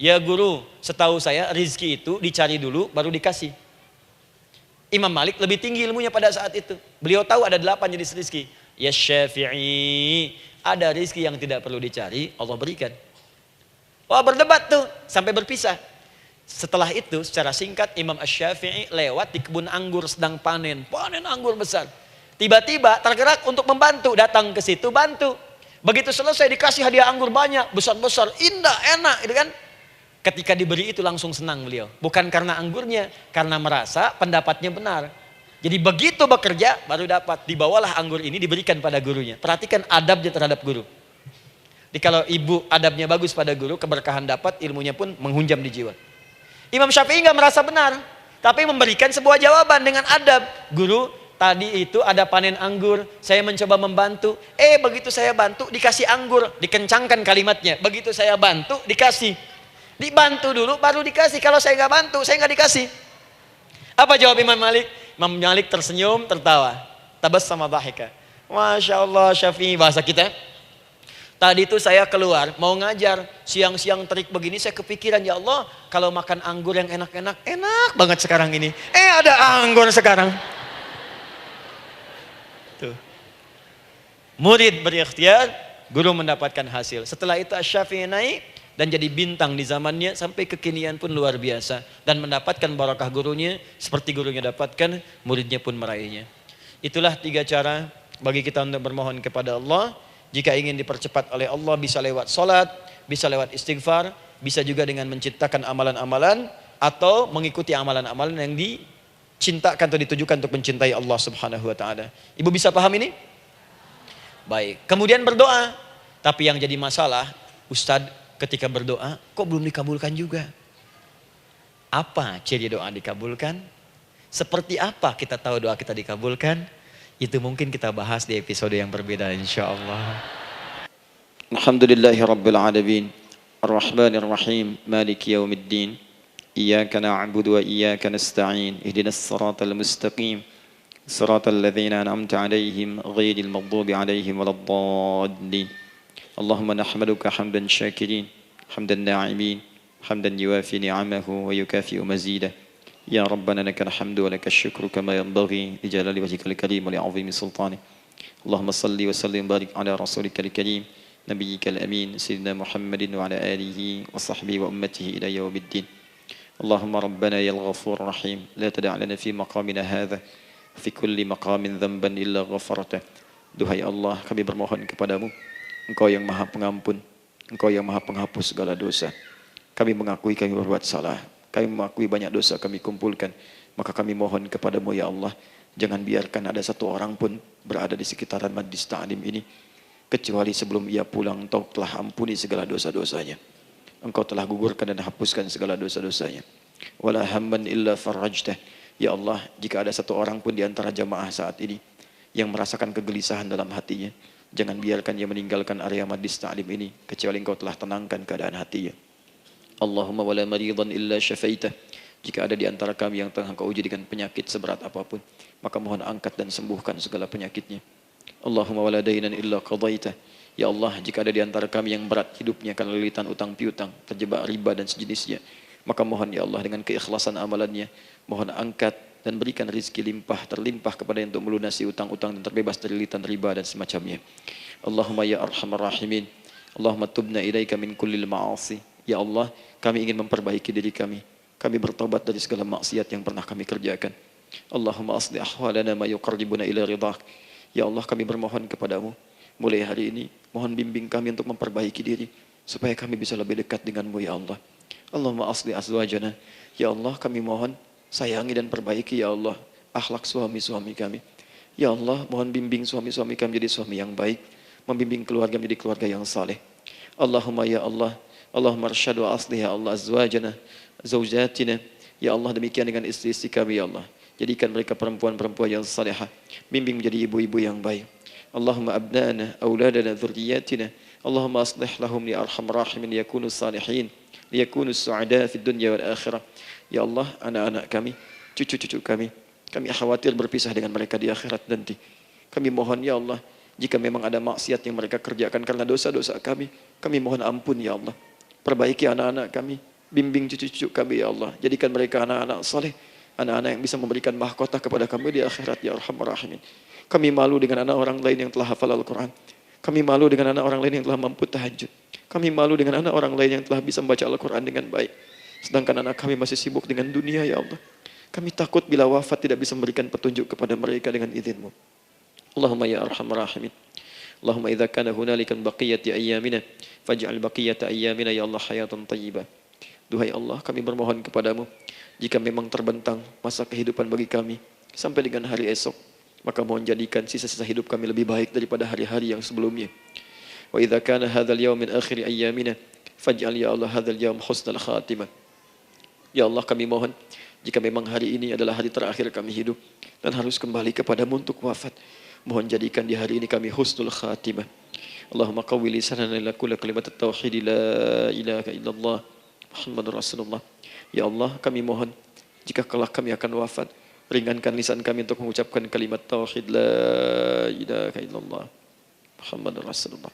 ya guru, setahu saya rizki itu dicari dulu baru dikasih. Imam Malik lebih tinggi ilmunya pada saat itu. Beliau tahu ada 8 jenis rizki. Ya Syafi'i, ada rizki yang tidak perlu dicari, Allah berikan. Wah, berdebat tuh sampai berpisah. Setelah itu secara singkat Imam Asy-Syafi'i lewat di kebun anggur sedang panen anggur besar. Tiba-tiba tergerak untuk membantu, datang ke situ bantu. Begitu selesai dikasih hadiah anggur banyak, besar-besar, indah, enak, gitu kan? Ketika diberi itu langsung senang beliau. Bukan karena anggurnya, karena merasa pendapatnya benar. Jadi begitu bekerja baru dapat. Dibawalah anggur ini diberikan pada gurunya. Perhatikan adabnya terhadap guru. Kalau ibu adabnya bagus pada guru, keberkahan dapat, ilmunya pun menghunjam di jiwa. Imam Syafi'i nggak merasa benar, tapi memberikan sebuah jawaban dengan adab. Guru, tadi itu ada panen anggur, saya mencoba membantu. Begitu saya bantu, dikasih anggur, dikencangkan kalimatnya. Begitu saya bantu, dikasih. Dibantu dulu, baru dikasih. Kalau saya nggak bantu, saya nggak dikasih. Apa jawab Imam Malik? Imam Malik tersenyum, tertawa. Tabassama dhahika. Masya Allah, Syafi'i, bahasa kita. Tadi itu saya keluar, mau ngajar. Siang-siang terik begini, saya kepikiran, ya Allah, kalau makan anggur yang enak-enak, enak banget sekarang ini. Ada anggur sekarang. Tuh. Murid berikhtiar, guru mendapatkan hasil. Setelah itu Asy-Syafi'i naik dan jadi bintang di zamannya, sampai kekinian pun luar biasa. Dan mendapatkan barakah gurunya, seperti gurunya dapatkan, muridnya pun meraihnya. Itulah 3 cara bagi kita untuk bermohon kepada Allah. Jika ingin dipercepat oleh Allah, bisa lewat salat, bisa lewat istighfar, bisa juga dengan menciptakan amalan-amalan, atau mengikuti amalan-amalan yang dicintakan atau ditujukan untuk mencintai Allah Subhanahu wa taala. Ibu bisa paham ini? Baik. Kemudian berdoa. Tapi yang jadi masalah, Ustadz, ketika berdoa kok belum dikabulkan juga? Apa ciri doa dikabulkan? Seperti apa kita tahu doa kita dikabulkan? Itu mungkin kita bahas di episode yang berbeda insyaallah. Alhamdulillahi rabbil alamin. Ar-Rahmanir Rahim. Maliki yaumiddin. Iyyaka na'budu wa iyyaka nasta'in. Ihdinas siratal mustaqim. Siratal ladzina an'amta 'alaihim ghairil maghdubi 'alaihim waladdallin. Allahumma nahmaduka hamdan syakirin, hamdan na'imin, hamdan yuwafi ni'amahu wa yukafi'u mazidah. Ya Rabbana lakal hamdu wa lakal syukru kama yanbaghi li jalali wajhikal karim wa li 'azimi sultanik. Allahumma salli wa sallim barik ala rasulika al-karim, nabiyyikal amin, sayyidina Muhammadin wa ala alihi wa sahbihi wa ummatihi ila yaumiddin. Allahumma rabbana ya al-ghafur rahim, la tada' lana fi maqamina hadha fi kulli maqamin dhanban illa ghafartah. Duhai Allah, kami bermohon kepadamu, Engkau yang maha pengampun, Engkau yang maha penghapus segala dosa. Kami mengakui kami berbuat salah, kami mengakui banyak dosa kami kumpulkan. Maka kami mohon kepadamu ya Allah, jangan biarkan ada satu orang pun berada di sekitaran majlis ta'lim ini, kecuali sebelum ia pulang Engkau telah ampuni segala dosa-dosanya. Engkau telah gugurkan dan hapuskan segala dosa-dosanya. Wala hamman illa farajtah. Ya Allah, jika ada satu orang pun di antara jamaah saat ini yang merasakan kegelisahan dalam hatinya, jangan biarkan ia meninggalkan area majlis ta'lim ini kecuali Engkau telah tenangkan keadaan hatinya. Allahumma wala maridan illa syafaitah. Jika ada di antara kami yang tengah Engkau uji dengan penyakit seberat apapun, maka mohon angkat dan sembuhkan segala penyakitnya. Allahumma wala dainan illa qadaitah. Ya Allah, jika ada di antara kami yang berat hidupnya karena lilitan utang piutang, terjebak riba dan sejenisnya, maka mohon ya Allah dengan keikhlasan amalannya, mohon angkat dan berikan rizki terlimpah kepada yang untuk melunasi utang-utang dan terbebas dari lilitan riba dan semacamnya. Allahumma ya arhamar rahimin. Allahumma tubna ilaika min kullil ma'asi. Ya Allah, kami ingin memperbaiki diri kami. Kami bertobat dari segala maksiat yang pernah kami kerjakan. Allahumma asli ahwalana ma yuqarribuna ila ridhak. Ya Allah, kami bermohon kepadamu, mulai hari ini, mohon bimbing kami untuk memperbaiki diri, supaya kami bisa lebih dekat denganmu ya Allah. Allahumma asli azwajana. Ya Allah, kami mohon sayangi dan perbaiki ya Allah akhlak suami-suami kami. Ya Allah, mohon bimbing suami-suami kami jadi suami yang baik, membimbing keluarga menjadi keluarga yang saleh. Allahumma ya Allah, Allahumma arsyad wa aslih ya Allah azwajana, zawjatina. Ya Allah, demikian dengan istri-istri kami ya Allah. Jadikan mereka perempuan-perempuan yang salihah, bimbing menjadi ibu-ibu yang baik. Allahumma abnana, auladana, dzurriyyatina. Allahumma aslih lahum ya arhamar rahimin yakunu salihin, liyakunu su'ada fid dunya wal akhirah. Ya Allah, anak-anak kami, cucu-cucu kami khawatir berpisah dengan mereka di akhirat nanti. Kami mohon ya Allah, jika memang ada maksiat yang mereka kerjakan karena dosa-dosa kami mohon ampun ya Allah. Perbaiki anak-anak kami, bimbing cucu-cucu kami ya Allah. Jadikan mereka anak-anak saleh, anak-anak yang bisa memberikan mahkota kepada kami di akhirat ya arhamar rahimin. Kami malu dengan anak orang lain yang telah hafal Al-Quran. Kami malu dengan anak orang lain yang telah mampu tahajud. Kami malu dengan anak orang lain yang telah bisa membaca Al-Quran dengan baik. Sedangkan anak kami masih sibuk dengan dunia ya Allah. Kami takut bila wafat tidak bisa memberikan petunjuk kepada mereka dengan izin-Mu. Allahumma ya arhamar rahimin. Allahumma idza kana hunalika baqiyati ayyamina faj'al baqiyata ayyamina ya Allah hayatan thayyibah. Duhai Allah, kami bermohon kepadamu, jika memang terbentang masa kehidupan bagi kami sampai dengan hari esok, maka mohon jadikan sisa-sisa hidup kami lebih baik daripada hari-hari yang sebelumnya. Wa idza kana hadzal yaum min akhir ayyamina faj'al ya Allah hadzal yaum husnal khatimah. Ya Allah, kami mohon jika memang hari ini adalah hari terakhir kami hidup dan harus kembali kepadamu untuk wafat, mohon jadikan di hari ini kami husnul khatimah. Allahumma qawwi lisanana ila kulli kalimat at-tauhid la ilaha illallah Muhammadur Rasulullah. Ya Allah, kami mohon jika kelak kami akan wafat, ringankan lisan kami untuk mengucapkan kalimat tauhid la ilaha illallah Muhammadur Rasulullah.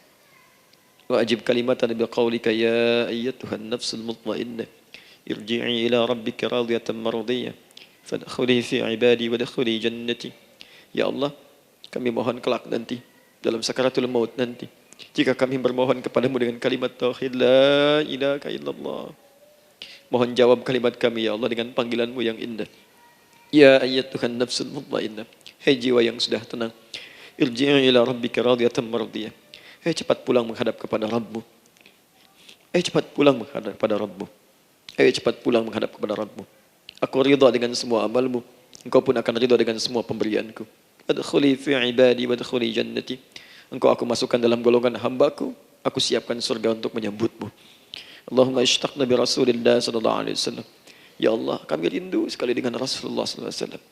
Wa ajib kalimatan bi qaulika ya ayyatuhan nafsul mutmainnah irji'i ila rabbika radiyatan mardiyah fadkhuli fi ibadi wadkhuli jannati. Ya Allah, kami mohon kelak nanti dalam sakaratul maut nanti, jika kami bermohon kepadamu dengan kalimat tauhid la ilaha illallah, mohon jawab kalimat kami ya Allah dengan panggilanmu yang indah. Ya ayyatuhan nafsul mutmainnah, hai jiwa yang sudah tenang, irji'i ila rabbika radiyatan mardiyah, hai cepat pulang menghadap kepada Rabbmu. Hai cepat pulang menghadap kepada Rabbmu. Hai cepat pulang menghadap kepada Rabbmu. Aku ridha dengan semua amalmu, engkau pun akan ridha dengan semua pemberianku. Adkhuli fi ibadi wadkhuli jannati. Engkau aku masukkan dalam golongan hambaku, aku siapkan surga untuk menyambutmu. Allahumma ishtaqna bi Rasulillah sallallahu alaihi wasallam. Ya Allah, kami rindu sekali dengan Rasulullah sallallahu alaihi wasallam.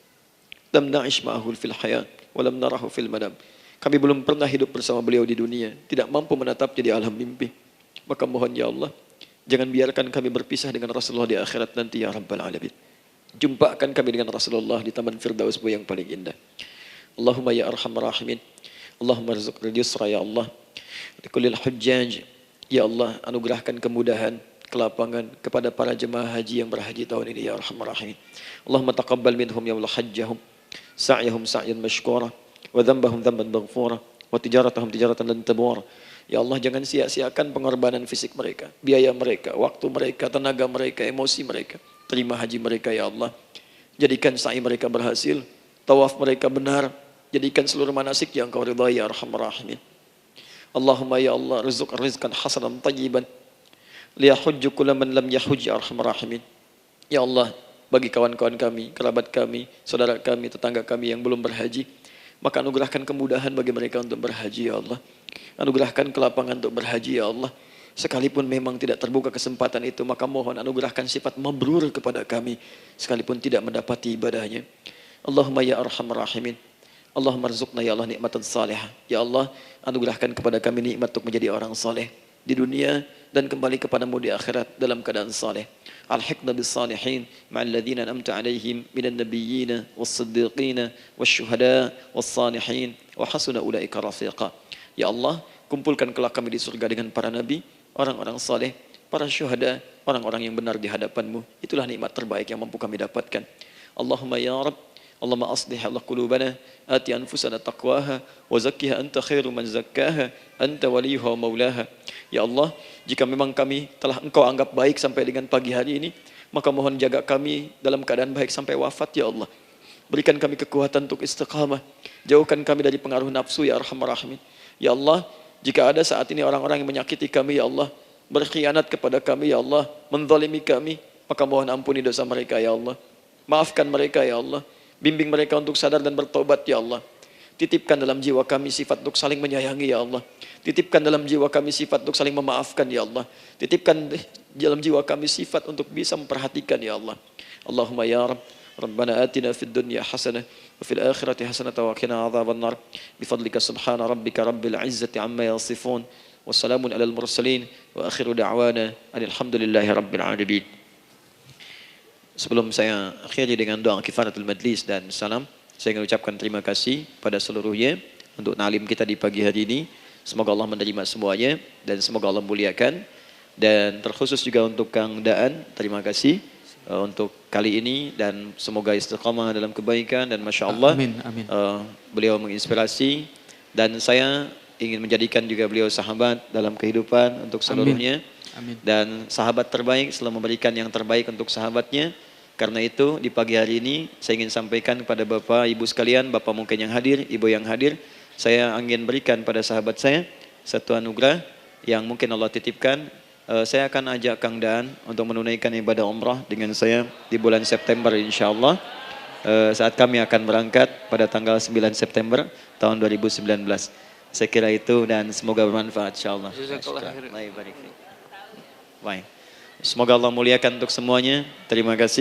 Lam na'ish ma'ahu fil hayat wa lam narahu fil manam. Kami belum pernah hidup bersama beliau di dunia, tidak mampu menatapnya di alam mimpi. Maka mohon ya Allah, jangan biarkan kami berpisah dengan Rasulullah di akhirat nanti ya Rabbal Alamin. Jumpakan kami dengan Rasulullah di Taman Firdausmu yang paling indah. Allahumma ya arhamar rahimin. Allahumma rizqil yusra ya Allah. Likulil hujjaj. Ya Allah, anugerahkan kemudahan, kelapangan kepada para jemaah haji yang berhaji tahun ini ya arhamar rahimin. Allahumma taqabbal minhum ya Allah hajjahum, sa'yahum sa'yan mashkura, wa dhanbahum dhanban maghfura, wa tijaratahum tijaratan lan tabur. Ya Allah, jangan sia-siakan pengorbanan fisik mereka, biaya mereka, waktu mereka, tenaga mereka, emosi mereka. Terima haji mereka ya Allah. Jadikan sa'i mereka berhasil, tawaf mereka benar. Jadikan seluruh manasik yang kau ridhai ya arhamar rahimin. Allahumma ya Allah, rizqan hasanan tayyiban liyahujju kullu man lam yahujj ya arhamar rahimin. Ya Allah, bagi kawan-kawan kami, kerabat kami, saudara kami, tetangga kami yang belum berhaji, maka anugerahkan kemudahan bagi mereka untuk berhaji ya Allah. Anugerahkan kelapangan untuk berhaji ya Allah. Sekalipun memang tidak terbuka kesempatan itu, maka mohon anugerahkan sifat mabrur kepada kami sekalipun tidak mendapati ibadahnya. Allahumma ya arhamar rahimin. Allahumma rizqna ya Allah nikmatan salihah. Ya Allah, anugerahkan kepada kami nikmat untuk menjadi orang saleh di dunia dan kembali kepadamu di akhirat dalam keadaan saleh. Alhiqna bis salihin ma'al ladzina an'amta 'alaihim minan nabiyyin was-siddiqin wasyuhada was-salihin wa hasuna ulaika rafiqa. Ya Allah, kumpulkan kelak kami di surga dengan para nabi, orang-orang saleh, para syuhada, orang-orang yang benar di hadapanmu. Itulah nikmat terbaik yang mampu kami dapatkan. Allahumma ya Rabb, Allahumma aslih Allah qulubana, ati anfusana taqwaha, wa zakkiha anta khairu man zakkaha, anta waliyuha wa maulaha. Ya Allah, jika memang kami telah engkau anggap baik sampai dengan pagi hari ini, maka mohon jaga kami dalam keadaan baik sampai wafat ya Allah. Berikan kami kekuatan untuk istiqamah, jauhkan kami dari pengaruh nafsu ya arhamar rahimin. Ya Allah, jika ada saat ini orang-orang yang menyakiti kami ya Allah, berkhianat kepada kami ya Allah, menzalimi kami, maka mohon ampuni dosa mereka ya Allah. Maafkan mereka ya Allah. Bimbing mereka untuk sadar dan bertobat ya Allah. Titipkan dalam jiwa kami sifat untuk saling menyayangi ya Allah. Titipkan dalam jiwa kami sifat untuk saling memaafkan ya Allah. Titipkan dalam jiwa kami sifat untuk bisa memperhatikan ya Allah. Allahumma ya Rabb, Rabbana atina fid dunya hasanah wa fil akhirati hasanah wa qina adzabannar. Bifadlika subhana rabbika rabbil izzati amma yasifun. Wassalamun alal mursalin wa akhiru da'wana alhamdulillahi rabbil alamin. Sebelum saya akhiri dengan doa kifaratul majlis dan salam, saya ingin ucapkan terima kasih pada seluruhnya untuk ta'lim kita di pagi hari ini. Semoga Allah menerima semuanya dan semoga Allah muliakan. Dan terkhusus juga untuk Kang Daan, terima kasih untuk kali ini dan semoga istiqamah dalam kebaikan dan Masya Allah amin, amin. Beliau menginspirasi dan saya ingin menjadikan juga beliau sahabat dalam kehidupan untuk seluruhnya. Amin. Dan sahabat terbaik selalu memberikan yang terbaik untuk sahabatnya. Karena itu di pagi hari ini saya ingin sampaikan kepada Bapak Ibu sekalian, Bapak mungkin yang hadir, Ibu yang hadir, saya ingin berikan pada sahabat saya satu anugerah yang mungkin Allah titipkan. Saya akan ajak Kang Daan untuk menunaikan ibadah umrah dengan saya di bulan September insyaAllah. Saat kami akan berangkat pada tanggal 9 September tahun 2019. Saya kira itu dan semoga bermanfaat insyaallah. Jazakallah khairan. Baik. Semoga Allah muliakan untuk semuanya. Terima kasih.